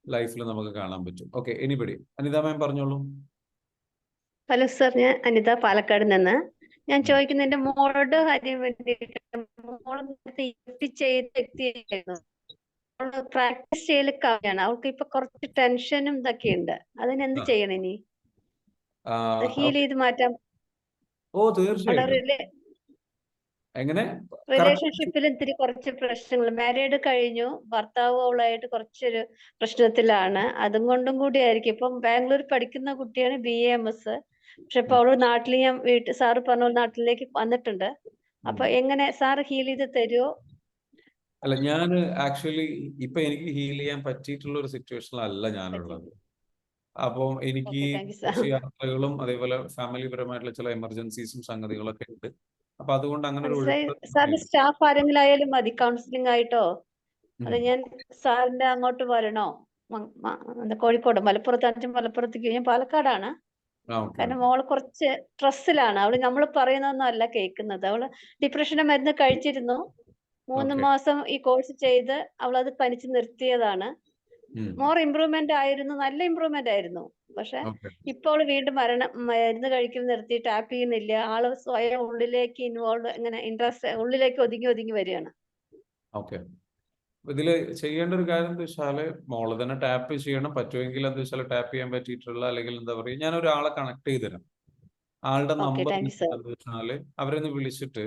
ലൈഫിൽ നമുക്ക് കാണാൻ പറ്റും. Okay, anybody? അനിത മാം പറഞ്ഞോളൂ. ഹലോ സർ, ഞാൻ അനിത, പാലക്കാട് നിന്ന്. ഞാൻ ചോദിക്കുന്ന എന്റെ മോളുടെ കാര്യം വേണ്ടിയിട്ട്. മോള് ചെയ്ത വ്യക്തിയായിരുന്നു, പ്രാക്ടീസ് ചെയ്യൽ കമ്മിയാണ്. അവൾക്ക് ഇപ്പൊ കുറച്ച് ടെൻഷനും ഇതൊക്കെ ഉണ്ട്. അതിനെന്ത് ചെയ്യണം ഇനി? ഹീൽ ചെയ്ത് മാറ്റാം. തീർച്ചയായിട്ടും. എങ്ങനെ റിലേഷൻഷിപ്പിൽ ഇത്തിരി കുറച്ച് പ്രശ്നങ്ങൾ, മാരീഡ് കഴിഞ്ഞു, ഭർത്താവ് അവളായിട്ട് കുറച്ചൊരു പ്രശ്നത്തിലാണ്. അതും കൊണ്ടും കൂടി ആയിരിക്കും. ഇപ്പം ബാംഗ്ലൂർ പഠിക്കുന്ന കുട്ടിയാണ്, BAMS. പക്ഷെ ഇപ്പൊ അവള് നാട്ടിൽ, ഞാൻ സാറ് പറഞ്ഞ നാട്ടിലേക്ക് വന്നിട്ടുണ്ട്. അപ്പൊ എങ്ങനെ സാറ് ഹീൽ ചെയ്ത് തരുമോ? അല്ല, ഞാൻ ആക്ച്വലി ഇപ്പൊ എനിക്ക് ഹീൽ ചെയ്യാൻ പറ്റിയിട്ടുള്ള ഒരു സിറ്റുവേഷനിലല്ല ഞാനുള്ളത്. അപ്പം എനിക്ക് കുറച്ച് യാത്രകളും അതേപോലെ ഫാമിലി പരമായിട്ടുള്ള ചില എമർജൻസീസും സംഗതികളൊക്കെ ഉണ്ട്. അപ്പൊ അതുകൊണ്ട് അങ്ങനെ ഒരു സാറിന്റെ സ്റ്റാഫ് ആരെങ്കിലും ആയാലും മതി, കൗൺസിലിംഗ് ആയിട്ടോ. അത് ഞാൻ സാറിന്റെ അങ്ങോട്ട് വരണോ? കോഴിക്കോട്, മലപ്പുറത്തേക്ക്. ഞാൻ പാലക്കാടാണ്. കാരണം മോള് കുറച്ച് സ്ട്രെസ്സിലാണ്. അവള് നമ്മൾ പറയുന്നൊന്നും അല്ല കേൾക്കുന്നത്. അവള് ഡിപ്രഷന്റെ മരുന്ന് കഴിച്ചിരുന്നു. 3 മാസം ഈ കോഴ്സ് ചെയ്ത് അവളത് പനിച്ച് നിർത്തിയതാണ്. മോർ ഇമ്പ്രൂവ്മെന്റ് ആയിരുന്നു, നല്ല ഇമ്പ്രൂവ്മെന്റ് ആയിരുന്നു. പക്ഷെ ഓക്കെ ഇപ്പോൾ വീണ്ടും മരുന്ന് കഴിക്കൽ നിർത്തി, ടാപ്പ് ചെയ്യുന്നില്ല. ആള് സ്വയം ഉള്ളിലേക്ക് ഇൻവോൾവ്, ഇങ്ങനെ ഇൻട്രസ്റ്റ് ഉള്ളിലേക്ക് ഒതുങ്ങി ഒതുങ്ങി വരികയാണ്. ഓക്കെ. ഇതില് ചെയ്യേണ്ട ഒരു കാര്യം എന്താ വെച്ചാല് മോള് തന്നെ ടാപ്പ് ചെയ്യണം. പറ്റുമെങ്കിൽ എന്താ വെച്ചാൽ ടാപ്പ് ചെയ്യാൻ പറ്റിയിട്ടുള്ള, അല്ലെങ്കിൽ എന്താ പറയുക, ഞാൻ ഒരാളെ കണക്ട് ചെയ്ത് തരാം. ആളുടെ okay, number thank you sir. എന്താ വെച്ചാല് അവരൊന്ന് വിളിച്ചിട്ട്,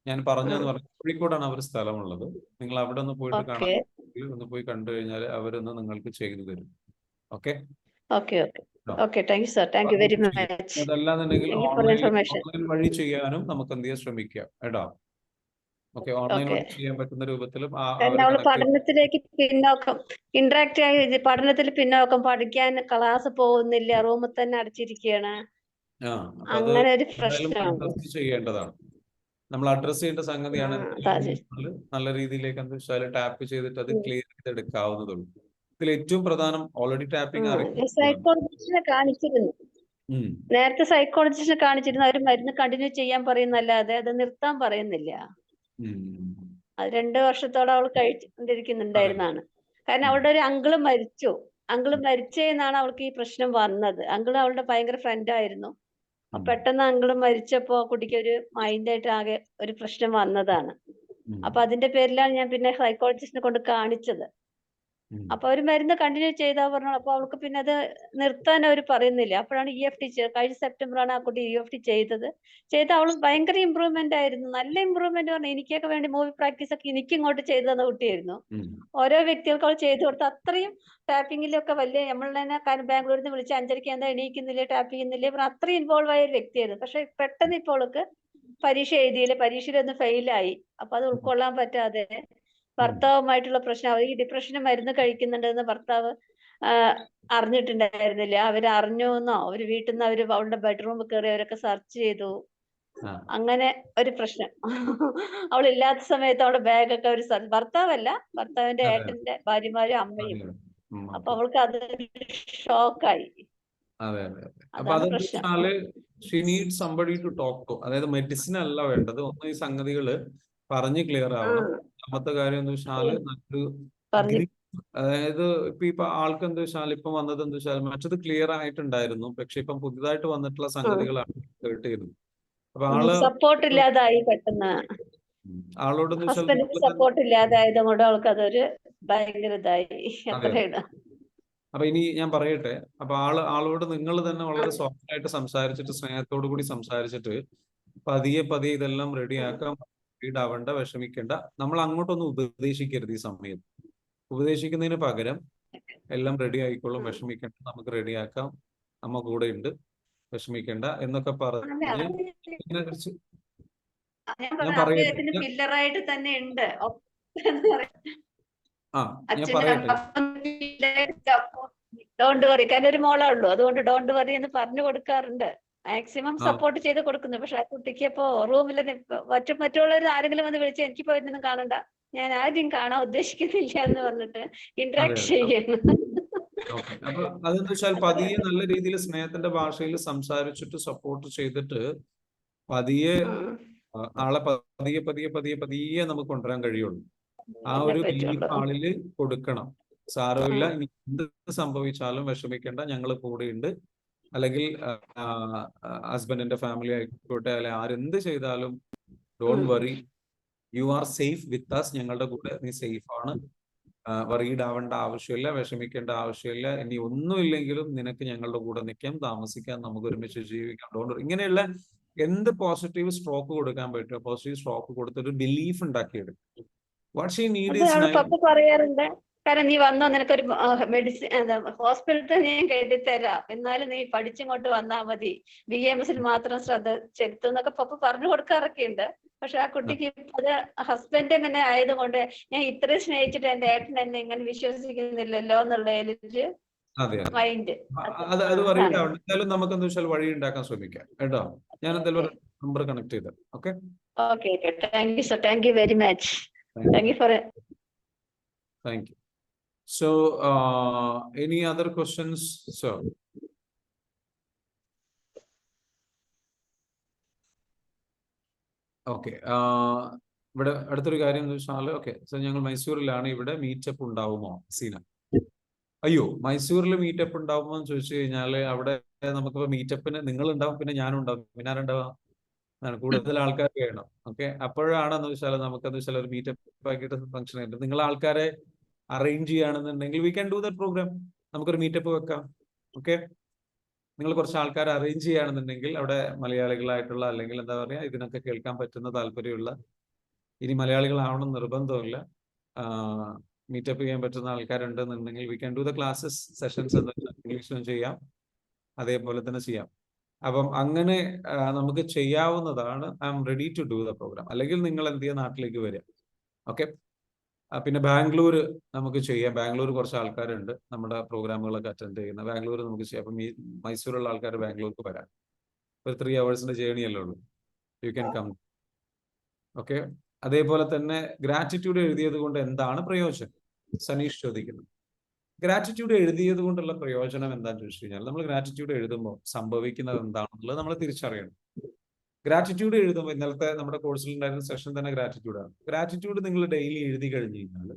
ഞാൻ പറഞ്ഞെന്ന് പറഞ്ഞു കോഴിക്കോടാണ് അവർ സ്ഥലമുള്ളത്. നിങ്ങൾ അവിടെ ഒന്ന് പോയിട്ട് ഓക്കെ കാണാൻ ഒന്ന് പോയി കണ്ടു കഴിഞ്ഞാൽ അവരൊന്ന് നിങ്ങൾക്ക് ചെയ്തു തരും. Okay, okay okay okay, thank you sir, thank you very much. അതല്ലാന്നുണ്ടെങ്കിൽ thank you for information. Online വഴി ചെയ്യാനും നമുക്ക് എന്ത് ചെയ്യാൻ ശ്രമിക്കാം കേട്ടോ. Okay, online okay. വഴി ചെയ്യാൻ പറ്റുന്ന രൂപത്തിലും കാരണം അവള് പഠനത്തിലേക്ക് പിന്നോക്കം, ഇന്ററാക്ട് ആയി പഠനത്തിൽ പിന്നോക്കം, പഠിക്കാൻ ക്ലാസ് പോകുന്നില്ല, റൂമിൽ തന്നെ അടച്ചിരിക്കുകയാണ്. അപ്പൊ അത് അങ്ങനെ ഒരു എന്തായാലും പ്രശ്നമാണ്. അഡ്രസ് ചെയ്യേണ്ടതാണ്. നമ്മൾ അഡ്രസ് ചെയ്യേണ്ട സംഗതിയാണ്. നല്ല രീതിയിലേക്ക് എന്താ വെച്ചാൽ ടാപ്പ് ചെയ്തിട്ട് അത് ക്ലിയർ ചെയ്തെടുക്കാവുന്നതുള്ളൂ. ഇതിൽ ഏറ്റവും പ്രധാനം ഓൾറെഡി ടാപ്പിംഗ് അറിയാം. സൈക്കോളജിസ്റ്റിനെ കാണിച്ചിരുന്നു, നേരത്തെ സൈക്കോളജിസ്റ്റിനെ കാണിച്ചിരുന്നു. അവർ മരുന്ന് കണ്ടിന്യൂ ചെയ്യാൻ പറയുന്നല്ലാതെ അത് നിർത്താൻ പറയുന്നില്ല. അത് 2 വർഷത്തോളം അവൾ കഴിച്ചുകൊണ്ടിരിക്കുന്നുണ്ടായിരുന്നാണ്. കാരണം അവളുടെ ഒരു അങ്കിള് മരിച്ചു. അങ്കിള് മരിച്ചെന്നാണ് അവൾക്ക് ഈ പ്രശ്നം വന്നത്. അങ്കിള് അവളുടെ ഭയങ്കര ഫ്രണ്ട് ആയിരുന്നു. പെട്ടെന്ന് അങ്കിള് മരിച്ചപ്പോ കുട്ടിക്ക് ഒരു മൈൻഡായിട്ട് ആകെ ഒരു പ്രശ്നം വന്നതാണ്. അപ്പൊ അതിന്റെ പേരിലാണ് ഞാൻ പിന്നെ സൈക്കോളജിസ്റ്റിനെ കൊണ്ട് കാണിച്ചത്. അപ്പൊ അവര് മരുന്ന് കണ്ടിന്യൂ ചെയ്താ പറഞ്ഞു. അപ്പൊ അവൾക്ക് പിന്നെ അത് നിർത്താൻ അവർ പറയുന്നില്ല. അപ്പോഴാണ് EFT കഴിഞ്ഞ സെപ്റ്റംബറാണ് ആ കുട്ടി EFT ചെയ്ത് അവൾ ഭയങ്കര ഇമ്പ്രൂവ്മെന്റ് ആയിരുന്നു. നല്ല ഇമ്പ്രൂവ്മെന്റ് പറഞ്ഞു. എനിക്കൊക്കെ വേണ്ടി മൂവി പ്രാക്ടീസ് ഒക്കെ എനിക്ക് ഇങ്ങോട്ട് ചെയ്തു തന്ന കുട്ടിയായിരുന്നു. ഓരോ വ്യക്തികൾക്ക് അവൾ ചെയ്തു കൊടുത്ത അത്രയും ടാപ്പിങ്ങിലൊക്കെ വലിയ, നമ്മൾ തന്നെ ബാംഗ്ലൂരിൽ നിന്ന് വിളിച്ച് 5:30 എന്താ എണീക്കുന്നില്ലേ, ടാപ്പ് ചെയ്യുന്നില്ലേ പറഞ്ഞ അത്രയും ഇൻവോൾവ് ആയ ഒരു വ്യക്തിയായിരുന്നു. പക്ഷെ പെട്ടെന്ന് ഇപ്പോൾ അവൾക്ക് പരീക്ഷ എഴുതിയില്ല, പരീക്ഷയിലൊന്ന് ഫെയിലായി. അപ്പൊ അത് ഉൾക്കൊള്ളാൻ പറ്റാതെ ഭർത്താവുമായിട്ടുള്ള പ്രശ്നം, അവർ ഈ ഡിപ്രഷന് മരുന്ന് കഴിക്കുന്നുണ്ടെന്ന് ഭർത്താവ് അറിഞ്ഞിട്ടുണ്ടായിരുന്നില്ല. അവരറിഞ്ഞുവെന്നോ, അവര് വീട്ടിൽ നിന്ന് അവളുടെ ബെഡ്റൂമിൽ കയറി അവരൊക്കെ സെർച്ച് ചെയ്തു. അങ്ങനെ ഒരു പ്രശ്നം. അവളില്ലാത്ത സമയത്ത് അവളുടെ ബാഗൊക്കെ അവർ ഭർത്താവല്ല, ഭർത്താവിന്റെ ഏട്ടന്റെ ഭാര്യമാരും അമ്മയും. അപ്പൊ അവൾക്ക് അത് ഷോക്കായി. അതെ അതെ അതെ. അപ്പൊ അതെന്താ വെച്ചാല് she need somebody to talk to. അതായത് മെഡിസിൻ അല്ല വേണ്ടത്. ഒന്ന് ഈ സംഗതികള് പറഞ്ഞ് ക്ലിയർ ആവണം. രണ്ടാമത്തെ കാര്യം എന്താ വെച്ചാല് നല്ലൊരു അതായത് ഇപ്പൊ ആൾക്ക് എന്താ വെച്ചാൽ ഇപ്പൊ വന്നത് എന്താ വെച്ചാൽ മറ്റത് ക്ലിയർ ആയിട്ടുണ്ടായിരുന്നു. പക്ഷെ ഇപ്പം പുതിയതായിട്ട് വന്നിട്ടുള്ള സംഗതികളാണ് കേട്ട് ചെയ്തത്. അപ്പൊ സപ്പോർട്ട് ഇല്ലാതായി പെട്ടെന്ന്. ആളോട് ഹസ്ബൻഡിന്റെ സപ്പോർട്ട് ഇല്ലാതായത് കൊണ്ട് അവൾക്ക് അതൊരു ഭയങ്കര ഇതായി. അത്രയാണ്. അപ്പൊ ഇനി ഞാൻ പറയട്ടെ. അപ്പൊ ആളോട് നിങ്ങൾ തന്നെ വളരെ സോഫ്റ്റ് ആയിട്ട് സംസാരിച്ചിട്ട്, സ്നേഹത്തോടു കൂടി സംസാരിച്ചിട്ട് പതിയെ പതിയെ ഇതെല്ലാം റെഡിയാക്കാം. ആവണ്ട, വിഷമിക്കേണ്ട. നമ്മൾ അങ്ങോട്ടൊന്നും ഉപദേശിക്കരുത് ഈ സമയത്ത്. ഉപദേശിക്കുന്നതിന് പകരം എല്ലാം റെഡി ആയിക്കോളും, വിഷമിക്കേണ്ട, നമുക്ക് റെഡിയാക്കാം, അമ്മ കൂടെ ഉണ്ട്, വിഷമിക്കേണ്ട എന്നൊക്കെ പറഞ്ഞ് ഞാൻ പറയട്ടെ. പില്ലറായിട്ട് തന്നെ ഉണ്ട്. ഡോണ്ട് വറി, കാരണം ഒരു മോളേ ഉള്ളൂ, അതുകൊണ്ട് ഡോണ്ട് വറി എന്ന് പറഞ്ഞു കൊടുക്കാറുണ്ട്. മാക്സിമം സപ്പോർട്ട് ചെയ്ത് കൊടുക്കുന്നു. പക്ഷെ ആ കുട്ടിക്ക് ഇപ്പോ റൂമിൽ മറ്റുള്ളവർ ആരെങ്കിലും വന്ന് വിളിച്ചാൽ എനിക്ക് പോയിരുന്നൊന്നും കാണണ്ട, ഞാൻ ആദ്യം കാണാൻ ഉദ്ദേശിക്കുന്നില്ല എന്ന് പറഞ്ഞിട്ട് ഇന്ററാക്ട് ചെയ്യുന്നു. അപ്പൊ അതെന്താ വെച്ചാൽ പതിയെ നല്ല രീതിയിൽ സ്നേഹത്തിന്റെ ഭാഷയിൽ സംസാരിച്ചിട്ട് സപ്പോർട്ട് ചെയ്തിട്ട് പതിയെ ആളെ പതിയെ പതിയെ പതിയെ പതിയെ നമുക്ക് കൊണ്ടുവരാൻ കഴിയുള്ളൂ. ആ ഒരു റിലീഫ് ആളില് കൊടുക്കണം. സാരമില്ല, ഇനി എന്ത് സംഭവിച്ചാലും വിഷമിക്കേണ്ട, ഞങ്ങൾ കൂടെയുണ്ട്. അല്ലെങ്കിൽ ഹസ്ബൻഡിന്റെ ഫാമിലി ആയിക്കോട്ടെ, അല്ലെ ആരെന്ത് ചെയ്താലും don't worry, you are safe with us. ഞങ്ങളുടെ കൂടെ നീ സേഫ് ആണ്. വറീഡ് ആവേണ്ട ആവശ്യമില്ല, വിഷമിക്കേണ്ട ആവശ്യമില്ല. ഇനി ഒന്നുമില്ലെങ്കിലും നിനക്ക് ഞങ്ങളുടെ കൂടെ നിൽക്കാം, താമസിക്കാം, നമുക്ക് ഒരുമിച്ച് ജീവിക്കാം. ഡോണ്ട്. ഇങ്ങനെയുള്ള എന്ത് പോസിറ്റീവ് സ്ട്രോക്ക് കൊടുക്കാൻ പറ്റുമോ പോസിറ്റീവ് സ്ട്രോക്ക് കൊടുത്തൊരു ബിലീഫ് ഉണ്ടാക്കിയെടുക്കും. വാട്ട് ഷീ നീഡ് ഈസ് പറയാറുണ്ട്, കാരണം നീ വന്നോ, നിനക്കൊരു മെഡിസിൻ ഹോസ്പിറ്റലിൽ ഞാൻ കരുതിത്തരാം, എന്നാലും നീ പഠിച്ചിങ്ങോട്ട് വന്നാൽ മതി, BAMS മാത്രം ശ്രദ്ധ ചെലുത്തും എന്നൊക്കെ പപ്പ പറഞ്ഞു കൊടുക്കാറൊക്കെ ഉണ്ട്. പക്ഷെ ആ കുട്ടിക്ക് അത് ഹസ്ബൻഡ് ഇങ്ങനെ ആയതുകൊണ്ട്, ഞാൻ ഇത്രയും സ്നേഹിച്ചിട്ട് എന്റെ ഏട്ടൻ എന്നെ ഇങ്ങനെ വിശ്വസിക്കുന്നില്ലല്ലോ എന്നുള്ളതിൽ മൈൻഡ്. അത് എന്തായാലും നമുക്ക് എന്താ വെച്ചാൽ വഴി ഉണ്ടാക്കാൻ ശ്രമിക്കാം കേട്ടോ. ഞാൻ എന്തായാലും ഒരു നമ്പർ കണക്ട് ചെയ്തത്. Okay okay okay, thank you sir, thank you very much, thank you four. Thank you. So, any other questions, sir? Okay. ഇവിടെ അടുത്തൊരു കാര്യം എന്ന് വെച്ചാൽ, ഓക്കെ, സോ ഞങ്ങൾ മൈസൂരിലാണ്. ഇവിടെ മീറ്റപ്പ് ഉണ്ടാവുമോ സീന? അയ്യോ, മൈസൂരിൽ മീറ്റപ്പ് ഉണ്ടാവുമോ എന്ന് ചോദിച്ചു കഴിഞ്ഞാൽ അവിടെ നമുക്കിപ്പോ മീറ്റപ്പിന് നിങ്ങൾ ഉണ്ടാവും, പിന്നെ ഞാനും ഉണ്ടാവും, പിന്നെ ആരുണ്ടാവുക, കൂടുതൽ ആൾക്കാർ വേണം. ഓക്കെ, അപ്പോഴാണെന്ന് വെച്ചാൽ നമുക്കെന്ന് വെച്ചാൽ ഒരു മീറ്റപ്പ് ആക്കിയിട്ട് ഫംഗ്ഷൻ ആയിട്ട് നിങ്ങൾ ആൾക്കാരെ അറേഞ്ച് ചെയ്യുകയാണെന്നുണ്ടെങ്കിൽ we can do that program. നമുക്കൊരു മീറ്റപ്പ് വെക്കാം. ഓക്കെ, നിങ്ങൾ കുറച്ച് ആൾക്കാരെ അറേഞ്ച് ചെയ്യുകയാണെന്നുണ്ടെങ്കിൽ അവിടെ മലയാളികളായിട്ടുള്ള അല്ലെങ്കിൽ എന്താ പറയുക ഇതിനൊക്കെ കേൾക്കാൻ പറ്റുന്ന താല്പര്യമുള്ള, ഇനി മലയാളികളാവണം നിർബന്ധമില്ല, മീറ്റപ്പ് ചെയ്യാൻ പറ്റുന്ന ആൾക്കാരുണ്ടെന്നുണ്ടെങ്കിൽ we can do the classes sessions എന്ന് വെച്ചാൽ ഇംഗ്ലീഷിലും ചെയ്യാം, അതേപോലെ തന്നെ ചെയ്യാം. അപ്പം അങ്ങനെ നമുക്ക് ചെയ്യാവുന്നതാണ്. I am ready to do the program. അല്ലെങ്കിൽ നിങ്ങൾ എന്ത് ചെയ്യുക, നാട്ടിലേക്ക് വരിക. ഓക്കെ, പിന്നെ ബാംഗ്ലൂർ നമുക്ക് ചെയ്യാം. ബാംഗ്ലൂർ കുറച്ച് ആൾക്കാരുണ്ട് നമ്മുടെ പ്രോഗ്രാമുകളൊക്കെ അറ്റൻഡ് ചെയ്യുന്ന. ബാംഗ്ലൂർ നമുക്ക് ചെയ്യാം. അപ്പം ഈ മൈസൂരുള്ള ആൾക്കാർ ബാംഗ്ലൂർക്ക് വരാം. ഒരു 3 hours ജേർണി അല്ലേ ഉള്ളൂ. You can come. ഓക്കെ, അതേപോലെ തന്നെ ഗ്രാറ്റിറ്റ്യൂഡ് എഴുതിയത് കൊണ്ട് എന്താണ് പ്രയോജനം, സനീഷ് ചോദിക്കുന്നു. ഗ്രാറ്റിറ്റ്യൂഡ് എഴുതിയത് കൊണ്ടുള്ള പ്രയോജനം എന്താണെന്ന് ചോദിച്ചു കഴിഞ്ഞാൽ, നമ്മൾ ഗ്രാറ്റിറ്റ്യൂഡ് എഴുതുമ്പോൾ സംഭവിക്കുന്നത് എന്താണെന്നുള്ളത് നമ്മൾ തിരിച്ചറിയണം. ഗ്രാറ്റിറ്റ്യൂഡ് എഴുതുമ്പോൾ, ഇന്നലത്തെ നമ്മുടെ കോഴ്സിൽ ഉണ്ടായിരുന്ന സെഷൻ തന്നെ ഗ്രാറ്റിറ്റ്യൂഡാണ്. ഗ്രാറ്റിറ്റ്യൂഡ് നിങ്ങൾ ഡെയിലി എഴുതി കഴിഞ്ഞു കഴിഞ്ഞാൽ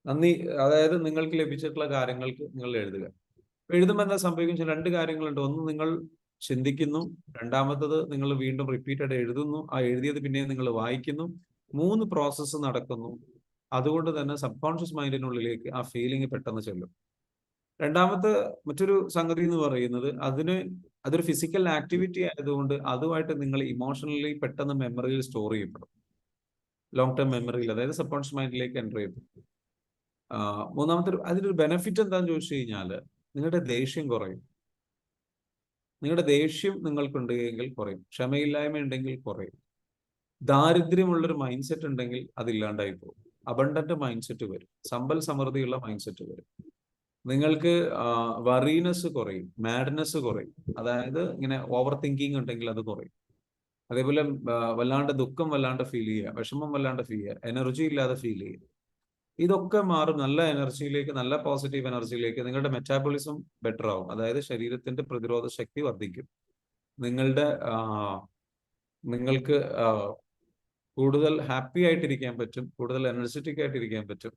നന്ദി, അതായത് നിങ്ങൾക്ക് ലഭിച്ചിട്ടുള്ള കാര്യങ്ങൾക്ക് നിങ്ങൾ എഴുതുക. എഴുതുമ്പോൾ എന്താ സംഭവിക്കുന്നത്, 2 കാര്യങ്ങളുണ്ട്. ഒന്ന്, നിങ്ങൾ ചിന്തിക്കുന്നു. രണ്ടാമത്തത്, നിങ്ങൾ വീണ്ടും റിപ്പീറ്റഡ് എഴുതുന്നു. ആ എഴുതിയത് പിന്നെ നിങ്ങൾ വായിക്കുന്നു. 3 പ്രോസസ്സ് നടക്കുന്നു. അതുകൊണ്ട് തന്നെ സബ് കോൺഷ്യസ് മൈൻഡിനുള്ളിലേക്ക് ആ ഫീലിംഗ് പെട്ടെന്ന് ചെല്ലും. രണ്ടാമത്തെ മറ്റൊരു സംഗതി എന്ന് പറയുന്നത്, അതൊരു ഫിസിക്കൽ ആക്ടിവിറ്റി ആയതുകൊണ്ട് അതുമായിട്ട് നിങ്ങൾ ഇമോഷണലി പെട്ടെന്ന് മെമ്മറിയിൽ സ്റ്റോർ ചെയ്യപ്പെടും. ലോങ് ടേം മെമ്മറിയിൽ, അതായത് സബ് കോൺഷ്യസ് മൈൻഡിലേക്ക് എൻ്റർ ചെയ്യപ്പെടും. മൂന്നാമത്തെ അതിനൊരു ബെനിഫിറ്റ് എന്താണെന്ന് ചോദിച്ചു കഴിഞ്ഞാൽ, നിങ്ങളുടെ ദേഷ്യം കുറയും. നിങ്ങളുടെ ദേഷ്യം നിങ്ങൾക്കുണ്ടെങ്കിൽ കുറയും. ക്ഷമയില്ലായ്മ ഉണ്ടെങ്കിൽ കുറയും. ദാരിദ്ര്യമുള്ളൊരു മൈൻഡ് സെറ്റ് ഉണ്ടെങ്കിൽ അതില്ലാണ്ടായി പോകും. അബണ്ടന്റ് മൈൻഡ് സെറ്റ് വരും. സമ്പൽ സമൃദ്ധിയുള്ള മൈൻഡ് സെറ്റ് വരും. നിങ്ങൾക്ക് വറീനെസ് കുറയും, മാഡ്നെസ് കുറയും. അതായത് ഇങ്ങനെ ഓവർ തിങ്കിങ് ഉണ്ടെങ്കിൽ അത് കുറയും. അതേപോലെ വല്ലാണ്ട് ദുഃഖം വല്ലാണ്ട് ഫീൽ ചെയ്യുക, വിഷമം വല്ലാണ്ട് ഫീൽ ചെയ്യുക, എനർജി ഇല്ലാതെ ഫീൽ ചെയ്യുക, ഇതൊക്കെ മാറും. നല്ല എനർജിയിലേക്ക്, നല്ല പോസിറ്റീവ് എനർജിയിലേക്ക്. നിങ്ങളുടെ മെറ്റാബോളിസം ബെറ്റർ ആവും. അതായത് ശരീരത്തിന്റെ പ്രതിരോധ ശക്തി വർദ്ധിക്കും. നിങ്ങൾക്ക് കൂടുതൽ ഹാപ്പി ആയിട്ടിരിക്കാൻ പറ്റും, കൂടുതൽ എനർജറ്റിക് ആയിട്ടിരിക്കാൻ പറ്റും,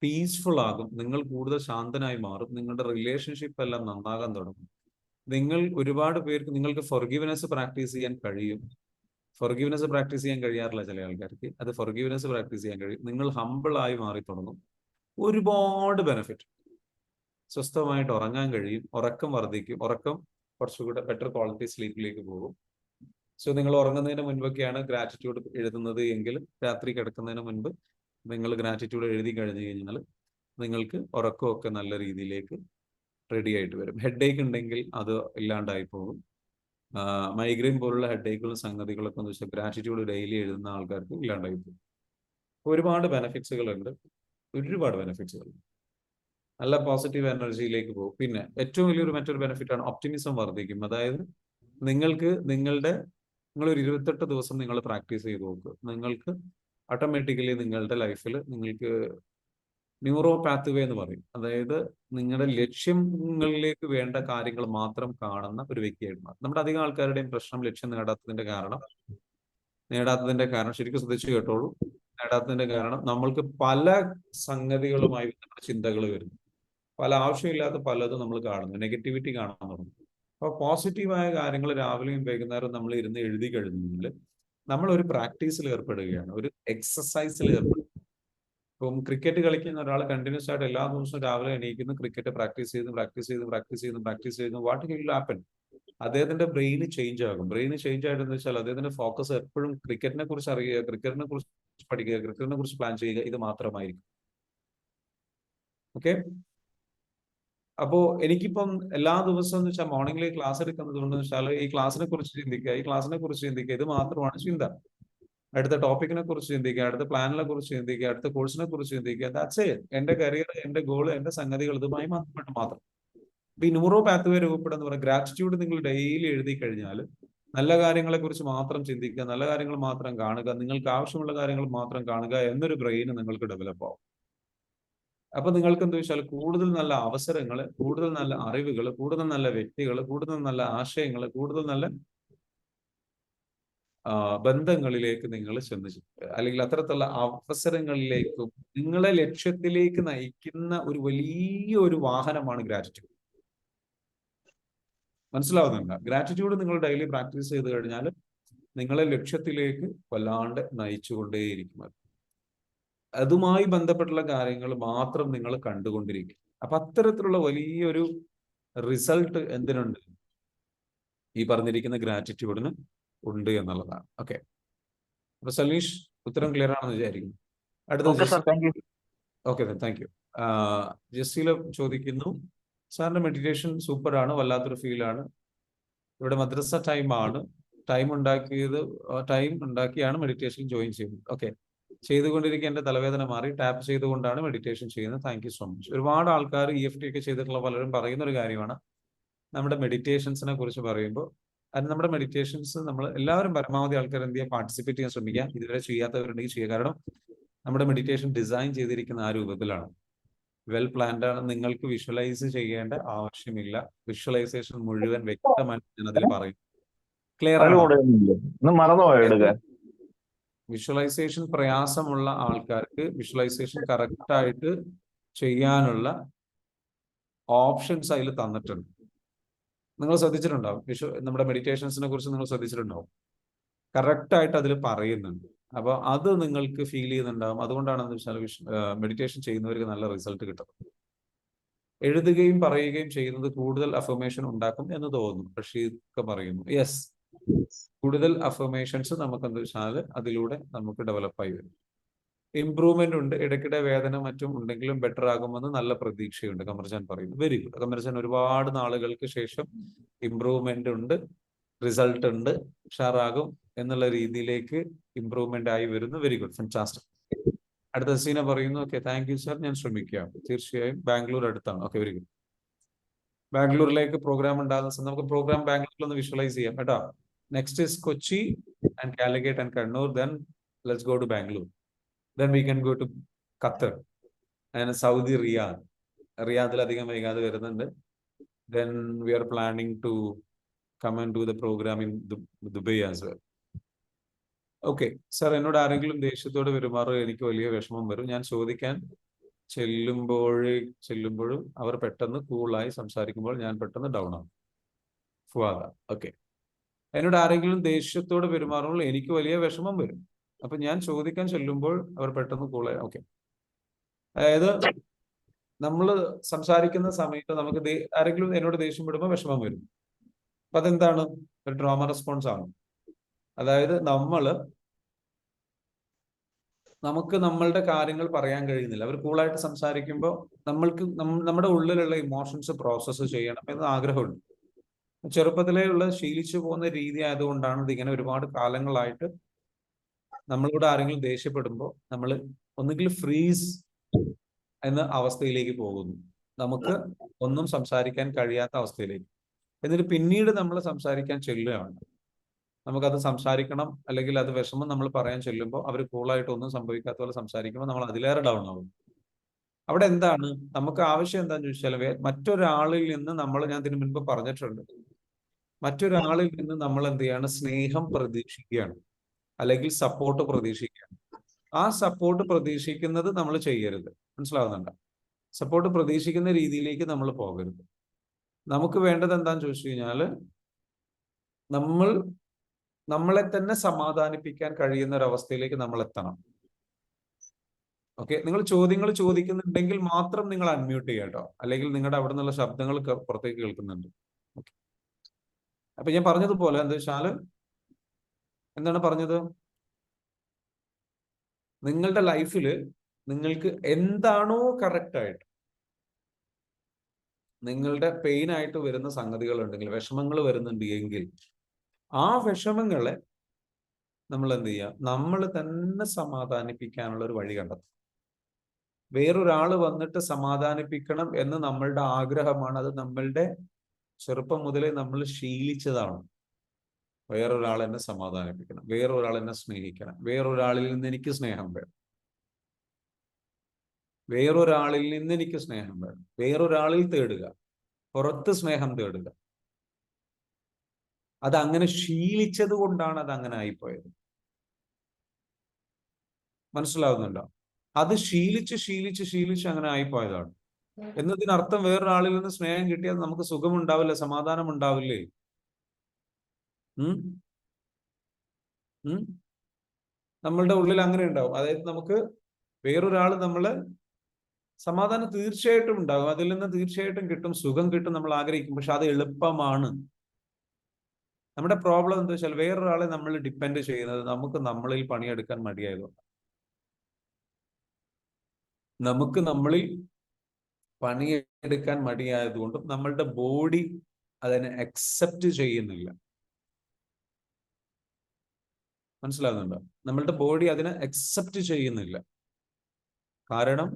പീസ്ഫുൾ ആകും. നിങ്ങൾ കൂടുതൽ ശാന്തനായി മാറും. നിങ്ങളുടെ റിലേഷൻഷിപ്പ് എല്ലാം നന്നാകാൻ തുടങ്ങും. ഒരുപാട് പേർക്ക് നിങ്ങൾക്ക് ഫൊർഗിവ്നെസ് പ്രാക്ടീസ് ചെയ്യാൻ കഴിയും. ഫൊർഗിവ്നെസ് പ്രാക്ടീസ് ചെയ്യാൻ കഴിയാറില്ല ചില ആൾക്കാർക്ക്. അത് ഫൊർഗിവ്നെസ് പ്രാക്ടീസ് ചെയ്യാൻ കഴിയും. നിങ്ങൾ ഹംബിൾ ആയി മാറി തുടങ്ങും. ഒരുപാട് ബെനിഫിറ്റ്. സ്വസ്ഥമായിട്ട് ഉറങ്ങാൻ കഴിയും. ഉറക്കം വർദ്ധിക്കും. ഉറക്കം കുറച്ചുകൂടെ ബെറ്റർ ക്വാളിറ്റി സ്ലീപ്പിലേക്ക് പോകും. സോ നിങ്ങൾ ഉറങ്ങുന്നതിന് മുൻപൊക്കെയാണ് ഗ്രാറ്റിറ്റ്യൂഡ് എഴുതുന്നത് എങ്കിൽ, രാത്രി കിടക്കുന്നതിന് മുൻപ് നിങ്ങൾ ഗ്രാറ്റിറ്റ്യൂഡ് എഴുതി കഴിഞ്ഞു കഴിഞ്ഞാൽ നിങ്ങൾക്ക് ഉറക്കമൊക്കെ നല്ല രീതിയിലേക്ക് റെഡി ആയിട്ട് വരും. ഹെഡ് ഏക്ക് ഉണ്ടെങ്കിൽ അത് ഇല്ലാണ്ടായി പോകും. മൈഗ്രെയിൻ പോലുള്ള ഹെഡ് ഏക്കുകളും സംഗതികളൊക്കെ എന്ന് വെച്ചാൽ ഗ്രാറ്റിറ്റ്യൂഡ് ഡെയിലി എഴുതുന്ന ആൾക്കാർക്ക് ഇല്ലാണ്ടായി പോകും. ഒരുപാട് ബെനിഫിറ്റ്സുകളുണ്ട്. ഒരുപാട് ബെനിഫിറ്റ്സുകൾ. നല്ല പോസിറ്റീവ് എനർജിയിലേക്ക് പോകും. പിന്നെ ഏറ്റവും വലിയൊരു മറ്റൊരു ബെനിഫിറ്റാണ് ഒപ്റ്റിമിസം വർദ്ധിക്കും. അതായത് നിങ്ങളൊരു 28 ദിവസം നിങ്ങൾ പ്രാക്ടീസ് ചെയ്ത് നോക്കുക. നിങ്ങൾക്ക് ഓട്ടോമാറ്റിക്കലി നിങ്ങളുടെ ലൈഫിൽ നിങ്ങൾക്ക് ന്യൂറോ പാത്വേ എന്ന് പറയും. അതായത് നിങ്ങളുടെ ലക്ഷ്യങ്ങളിലേക്ക് വേണ്ട കാര്യങ്ങൾ മാത്രം കാണുന്ന ഒരു വ്യക്തിയായിട്ട് മാറും. നമ്മുടെ അധികം ആൾക്കാരുടെയും പ്രശ്നം ലക്ഷ്യം നേടാത്തതിന്റെ കാരണം ശരിക്കും ശ്രദ്ധിച്ചു കേട്ടോളൂ. നേടാത്തതിന്റെ കാരണം നമ്മൾക്ക് പല സംഗതികളുമായി ചിന്തകൾ വരുന്നു. പല ആവശ്യമില്ലാത്ത പലതും നമ്മൾ കാണുന്നു. നെഗറ്റിവിറ്റി കാണാൻ തുടങ്ങും. അപ്പോൾ പോസിറ്റീവായ കാര്യങ്ങൾ രാവിലെയും വൈകുന്നേരം നമ്മൾ ഇരുന്ന് എഴുതി കഴിഞ്ഞാൽ നമ്മൾ ഒരു പ്രാക്ടീസിൽ ഏർപ്പെടുകയാണ്, ഒരു എക്സസൈസിൽ ഏർപ്പെടുക. ഇപ്പം ക്രിക്കറ്റ് കളിക്കുന്ന ഒരാൾ കണ്ടിന്യൂസ് ആയിട്ട് എല്ലാ ദിവസവും രാവിലെ എണീക്കുന്നു, ക്രിക്കറ്റ് പ്രാക്ടീസ് ചെയ്യുന്നു. What will happen? അദ്ദേഹത്തിന്റെ ബ്രെയിന് ചേഞ്ച് ആകും. ബ്രെയിന് ചേഞ്ച് ആയിട്ടെന്ന് വെച്ചാൽ അദ്ദേഹത്തിന്റെ ഫോക്കസ് എപ്പോഴും ക്രിക്കറ്റിനെ കുറിച്ച് അറിയുക, ക്രിക്കറ്റിനെ കുറിച്ച് പഠിക്കുക, ക്രിക്കറ്റിനെ കുറിച്ച് പ്ലാൻ ചെയ്യുക, ഇത് മാത്രമായിരിക്കും. ഓക്കെ, അപ്പോ എനിക്കിപ്പം എല്ലാ ദിവസവും എന്ന് വെച്ചാൽ മോർണിംഗിൽ ക്ലാസ് എടുക്കുന്നത് കൊണ്ട് വെച്ചാൽ ഈ ക്ലാസ്സിനെ കുറിച്ച് ചിന്തിക്കുക, ഇത് മാത്രമാണ് ചിന്ത. അടുത്ത ടോപ്പിക്കിനെ കുറിച്ച് ചിന്തിക്കുക, അടുത്ത പ്ലാനിനെ കുറിച്ച് ചിന്തിക്കുക, അടുത്ത കോഴ്സിനെ കുറിച്ച് ചിന്തിക്കുക. That's it. എന്റെ കരിയർ, എന്റെ ഗോൾ, എന്റെ സംഗതികൾ ഇതുമായി ബന്ധപ്പെട്ട് മാത്രം. ഈ ന്യൂറോ പാത്വേ രൂപപ്പെടുന്ന പറയുക ഗ്രാറ്റിറ്റ്യൂഡ് നിങ്ങൾ ഡെയിലി എഴുതി കഴിഞ്ഞാൽ നല്ല കാര്യങ്ങളെ കുറിച്ച് മാത്രം ചിന്തിക്കുക, നല്ല കാര്യങ്ങൾ മാത്രം കാണുക, നിങ്ങൾക്ക് ആവശ്യമുള്ള കാര്യങ്ങൾ മാത്രം കാണുക എന്നൊരു ബ്രെയിൻ നിങ്ങൾക്ക് ഡെവലപ്പ് ആവും. അപ്പൊ നിങ്ങൾക്ക് എന്താ വെച്ചാൽ കൂടുതൽ നല്ല അവസരങ്ങൾ, കൂടുതൽ നല്ല അറിവുകൾ, കൂടുതൽ നല്ല വ്യക്തികൾ, കൂടുതൽ നല്ല ആശയങ്ങൾ, കൂടുതൽ നല്ല ബന്ധങ്ങളിലേക്ക് നിങ്ങൾ അല്ലെങ്കിൽ അത്തരത്തിലുള്ള അവസരങ്ങളിലേക്കും നിങ്ങളെ ലക്ഷ്യത്തിലേക്ക് നയിക്കുന്ന ഒരു വലിയൊരു വാഹനമാണ് ഗ്രാറ്റിറ്റ്യൂഡ്. മനസ്സിലാവുന്നുണ്ടോ? ഗ്രാറ്റിറ്റ്യൂഡ് നിങ്ങൾ ഡെയിലി പ്രാക്ടീസ് ചെയ്ത് കഴിഞ്ഞാൽ നിങ്ങളെ ലക്ഷ്യത്തിലേക്ക് വല്ലാണ്ട് നയിച്ചുകൊണ്ടേയിരിക്കും. അതുമായി ബന്ധപ്പെട്ടുള്ള കാര്യങ്ങൾ മാത്രം നിങ്ങൾ കണ്ടുകൊണ്ടിരിക്കും. അപ്പൊ അത്തരത്തിലുള്ള വലിയൊരു റിസൾട്ട് എന്തിനുണ്ട്? ഈ പറഞ്ഞിരിക്കുന്ന ഗ്രാറ്റിറ്റ്യൂഡിന് ഉണ്ട് എന്നുള്ളതാണ്. ഓക്കെ, അപ്പൊ സലീഷ് ഉത്തരം ക്ലിയർ ആണെന്ന് വിചാരിക്കുന്നു. Okay, thank U. ജസീല ചോദിക്കുന്നു, സാറിന്റെ മെഡിറ്റേഷൻ സൂപ്പർ ആണ്, വല്ലാത്തൊരു ഫീലാണ്. ഇവിടെ മദ്രസ ടൈം ഉണ്ടാക്കിയാണ് മെഡിറ്റേഷൻ ജോയിൻ ചെയ്യുന്നത്. ഓക്കെ, ചെയ്തുകൊണ്ടിരിക്കുക എന്റെ തലവേദന മാറി, ടാപ്പ് ചെയ്തുകൊണ്ടാണ് മെഡിറ്റേഷൻ ചെയ്യുന്നത്. Thank you so much. ഒരുപാട് ആൾക്കാർ EFT ഒക്കെ ചെയ്തിട്ടുള്ള പലരും പറയുന്ന ഒരു കാര്യമാണ് നമ്മുടെ മെഡിറ്റേഷൻസിനെ കുറിച്ച് പറയുമ്പോൾ, അത് നമ്മുടെ മെഡിറ്റേഷൻസ് നമ്മൾ എല്ലാവരും പരമാവധി ആൾക്കാർ എന്ത് ചെയ്യുക, പാർട്ടിസിപ്പേറ്റ് ചെയ്യാൻ ശ്രമിക്കുക. ഇതുവരെ ചെയ്യാത്തവരുണ്ടെങ്കിൽ ചെയ്യുക. കാരണം നമ്മുടെ മെഡിറ്റേഷൻ ഡിസൈൻ ചെയ്തിരിക്കുന്ന ആ രൂപത്തിലാണ്, വെൽ പ്ലാൻഡ് ആണ്. നിങ്ങൾക്ക് വിഷ്വലൈസ് ചെയ്യേണ്ട ആവശ്യമില്ല. വിഷ്വലൈസേഷൻ മുഴുവൻ വ്യക്തമായിട്ട് ഞാൻ അതിൽ പറയും. ക്ലിയർ ആണ്? വിഷ്വലൈസേഷൻ പ്രയാസമുള്ള ആൾക്കാർക്ക് വിഷ്വലൈസേഷൻ കറക്റ്റ് ആയിട്ട് ചെയ്യാനുള്ള ഓപ്ഷൻസ് അതിൽ തന്നിട്ടുണ്ട്. നിങ്ങൾ ശ്രദ്ധിച്ചിട്ടുണ്ടാവും, നമ്മുടെ മെഡിറ്റേഷൻസിനെ കുറിച്ച് നിങ്ങൾ ശ്രദ്ധിച്ചിട്ടുണ്ടാവും. കറക്റ്റ് ആയിട്ട് അതിൽ പറയുന്നുണ്ട്. അപ്പൊ അത് നിങ്ങൾക്ക് ഫീൽ ചെയ്യുന്നുണ്ടാവും. അതുകൊണ്ടാണെന്ന് വെച്ചാൽ മെഡിറ്റേഷൻ ചെയ്യുന്നവർക്ക് നല്ല റിസൾട്ട് കിട്ടും. എഴുതുകയും പറയുകയും ചെയ്യുന്നത് കൂടുതൽ അഫർമേഷൻ ഉണ്ടാക്കും എന്ന് തോന്നുന്നു. റഷീദ് പറയുന്നു, യെസ്, കൂടുതൽ അഫർമേഷൻസ് നമുക്ക് എന്താ വെച്ചാൽ അതിലൂടെ നമുക്ക് ഡെവലപ്പായി വരും. ഇംപ്രൂവ്മെന്റ് ഉണ്ട്, ഇടയ്ക്കിടെ വേദന മറ്റും ഉണ്ടെങ്കിലും ബെറ്റർ ആകുമെന്ന് നല്ല പ്രതീക്ഷയുണ്ട്, കമർജാൻ പറയുന്നു. വെരി ഗുഡ് കമർജാൻ, ഒരുപാട് നാളുകൾക്ക് ശേഷം ഇംപ്രൂവ്മെന്റ് ഉണ്ട്, റിസൾട്ട് ഉണ്ട്, ഉഷാറാകും എന്നുള്ള രീതിയിലേക്ക് ഇംപ്രൂവ്മെന്റ് ആയി വരുന്നു. Very good, fantastic. അടുത്ത സീന പറയുന്നു, ഓക്കെ താങ്ക് യു സർ, ഞാൻ ശ്രമിക്കാം. തീർച്ചയായും ബാംഗ്ലൂർ അടുത്താണ്. Okay, very good. ബാംഗ്ലൂരിലേക്ക് പ്രോഗ്രാം ഉണ്ടാകുന്ന നമുക്ക് പ്രോഗ്രാം ബാംഗ്ലൂരിൽ ഒന്ന് വിഷ്വലൈസ് ചെയ്യാം കേട്ടോ. Next is Kochi and Calicut and Kannur. Then let's go to Bangalore. Then we can go to Qatar and Saudi Riyadh. റിയാദിൽ അധികം വൈകാതെ വരുന്നുണ്ട്. Then we are planning to come and do the program in Dubai as well. Okay, sir, എന്നോട് ആരെങ്കിലും ദേഷ്യത്തോടെ പെരുമാറുക എനിക്ക് വലിയ വിഷമം വരും. ഞാൻ ചോദിക്കാൻ ചെല്ലുമ്പോഴും അവർ പെട്ടെന്ന് കൂളായി സംസാരിക്കുമ്പോൾ ഞാൻ പെട്ടെന്ന് ഡൗൺ ആവും. ഫുവാദ, ഓക്കെ. എന്നോട് ആരെങ്കിലും ദേഷ്യത്തോടെ പെരുമാറുമ്പോൾ എനിക്ക് വലിയ വിഷമം വരും. അപ്പൊ ഞാൻ ചോദിക്കാൻ ചെല്ലുമ്പോൾ അവർ പെട്ടെന്ന് കൂളായി. ഓക്കെ, അതായത് നമ്മൾ സംസാരിക്കുന്ന സമയത്ത് നമുക്ക് ആരെങ്കിലും എന്നോട് ദേഷ്യം വിടുമ്പോൾ വിഷമം വരും. അപ്പൊ അതെന്താണ്? ഒരു ട്രോമ റെസ്പോൺസ് ആണ്. അതായത് നമുക്ക് നമ്മളുടെ കാര്യങ്ങൾ പറയാൻ കഴിയുന്നില്ല. അവർ കൂളായിട്ട് സംസാരിക്കുമ്പോൾ നമ്മുടെ ഉള്ളിലുള്ള ഇമോഷൻസ് പ്രോസസ്സ് ചെയ്യണം എന്ന് ആഗ്രഹമുണ്ട്. ചെറുപ്പത്തിലേ ശീലിച്ചു പോകുന്ന രീതി ആയതുകൊണ്ടാണ് ഇതിങ്ങനെ ഒരുപാട് കാലങ്ങളായിട്ട് നമ്മളോട് ആരെങ്കിലും ദേഷ്യപ്പെടുമ്പോൾ നമ്മൾ ഒന്നുകിൽ ഫ്രീസ് എന്ന അവസ്ഥയിലേക്ക് പോകുന്നു, നമുക്ക് ഒന്നും സംസാരിക്കാൻ കഴിയാത്ത അവസ്ഥയിലേക്ക്. എന്നിട്ട് പിന്നീട് നമ്മൾ സംസാരിക്കാൻ ചെല്ലുകയാണ്. നമുക്കത് സംസാരിക്കണം അല്ലെങ്കിൽ അത് വിഷമം നമ്മൾ പറയാൻ ചെല്ലുമ്പോൾ അവർ കൂളായിട്ട് ഒന്നും സംഭവിക്കാത്ത പോലെ സംസാരിക്കുമ്പോൾ നമ്മൾ അതിലേറെ ഡൗൺ ആവും. അവിടെ എന്താണ് നമുക്ക് ആവശ്യം? എന്താണെന്ന് ചോദിച്ചാൽ മറ്റൊരാളിൽ നിന്ന് ഞാൻ ഇതിനു മുൻപ് പറഞ്ഞിട്ടുണ്ട്, മറ്റൊരാളിൽ നിന്ന് നമ്മൾ എന്ത് ചെയ്യാണ്? സ്നേഹം പ്രതീക്ഷിക്കുകയാണ് അല്ലെങ്കിൽ സപ്പോർട്ട് പ്രതീക്ഷിക്കുകയാണ്. ആ സപ്പോർട്ട് പ്രതീക്ഷിക്കുന്നത് നമ്മൾ ചെയ്യരുത്. മനസ്സിലാവുന്നുണ്ടോ? സപ്പോർട്ട് പ്രതീക്ഷിക്കുന്ന രീതിയിലേക്ക് നമ്മൾ പോകരുത്. നമുക്ക് വേണ്ടത് എന്താന്ന് ചോദിച്ചു കഴിഞ്ഞാൽ നമ്മളെ തന്നെ സമാധാനിപ്പിക്കാൻ കഴിയുന്ന ഒരവസ്ഥയിലേക്ക് നമ്മൾ എത്തണം. ഓക്കെ, നിങ്ങൾ ചോദ്യങ്ങൾ ചോദിക്കുന്നുണ്ടെങ്കിൽ മാത്രം നിങ്ങൾ അൺമ്യൂട്ട് ചെയ്യുക കേട്ടോ, അല്ലെങ്കിൽ നിങ്ങളുടെ അവിടെ നിന്നുള്ള ശബ്ദങ്ങൾ പുറത്തേക്ക് കേൾക്കുന്നുണ്ട്. ഓക്കെ, അപ്പൊ ഞാൻ പറഞ്ഞതുപോലെ എന്താ വെച്ചാൽ എന്താണ് പറഞ്ഞത്? നിങ്ങളുടെ ലൈഫിൽ നിങ്ങൾക്ക് എന്താണോ കറക്റ്റ് ആയിട്ട് നിങ്ങളുടെ പെയിൻ ആയിട്ട് വരുന്ന സംഗതികൾ ഉണ്ടെങ്കിൽ, വിഷമങ്ങൾ വരുന്നുണ്ട് എങ്കിൽ ആ വിഷമങ്ങളെ നമ്മൾ എന്ത് ചെയ്യുക? നമ്മൾ തന്നെ സമാധാനിപ്പിക്കാനുള്ള ഒരു വഴി കണ്ടെത്തും. വേറൊരാൾ വന്നിട്ട് സമാധാനിപ്പിക്കണം എന്ന് നമ്മളുടെ ആഗ്രഹമാണ്. അത് നമ്മളുടെ ചെറുപ്പം മുതലേ നമ്മൾ ശീലിച്ചതാണ്. വേറൊരാൾ എന്നെ സമാധാനിപ്പിക്കണം, വേറൊരാൾ എന്നെ സ്നേഹിക്കണം, വേറൊരാളിൽ നിന്ന് എനിക്ക് സ്നേഹം വേണം, വേറൊരാളിൽ നിന്ന് എനിക്ക് സ്നേഹം വേണം, വേറൊരാളിൽ തേടുക, പുറത്ത് സ്നേഹം തേടുക. അത് അങ്ങനെ ശീലിച്ചത് കൊണ്ടാണ് അത് അങ്ങനെ ആയിപ്പോയത്. മനസ്സിലാവുന്നുണ്ടോ? അത് ശീലിച്ച് അങ്ങനെ ആയിപ്പോയതാണ്. എന്നതിനർത്ഥം വേറൊരാളിൽ നിന്ന് സ്നേഹം കിട്ടിയാൽ നമുക്ക് സുഖമുണ്ടാവില്ല, സമാധാനം ഉണ്ടാവില്ലേ? നമ്മളുടെ ഉള്ളിൽ അങ്ങനെ ഉണ്ടാവും. അതായത് നമുക്ക് വേറൊരാൾ നമ്മള് സമാധാനം തീർച്ചയായിട്ടും ഉണ്ടാകും, അതിൽ നിന്ന് തീർച്ചയായിട്ടും കിട്ടും, സുഖം കിട്ടും, നമ്മൾ ആഗ്രഹിക്കും. പക്ഷെ അത് എളുപ്പമാണ്. നമ്മുടെ പ്രോബ്ലം എന്താ വെച്ചാൽ വേറൊരാളെ നമ്മൾ ഡിപ്പെൻഡ് ചെയ്യുന്നത് നമുക്ക് നമ്മളിൽ പണിയെടുക്കാൻ മടിയായതുകൊണ്ട്. നമുക്ക് നമ്മളിൽ പണിയെടുക്കാൻ മടിയായതുകൊണ്ടും നമ്മളുടെ ബോഡി അതിനെ അക്സെപ്റ്റ് ചെയ്യുന്നില്ല. മനസ്സിലാകുന്നുണ്ടോ? നമ്മളുടെ ബോഡി അതിനെ അക്സെപ്റ്റ് ചെയ്യുന്നില്ല. കാരണം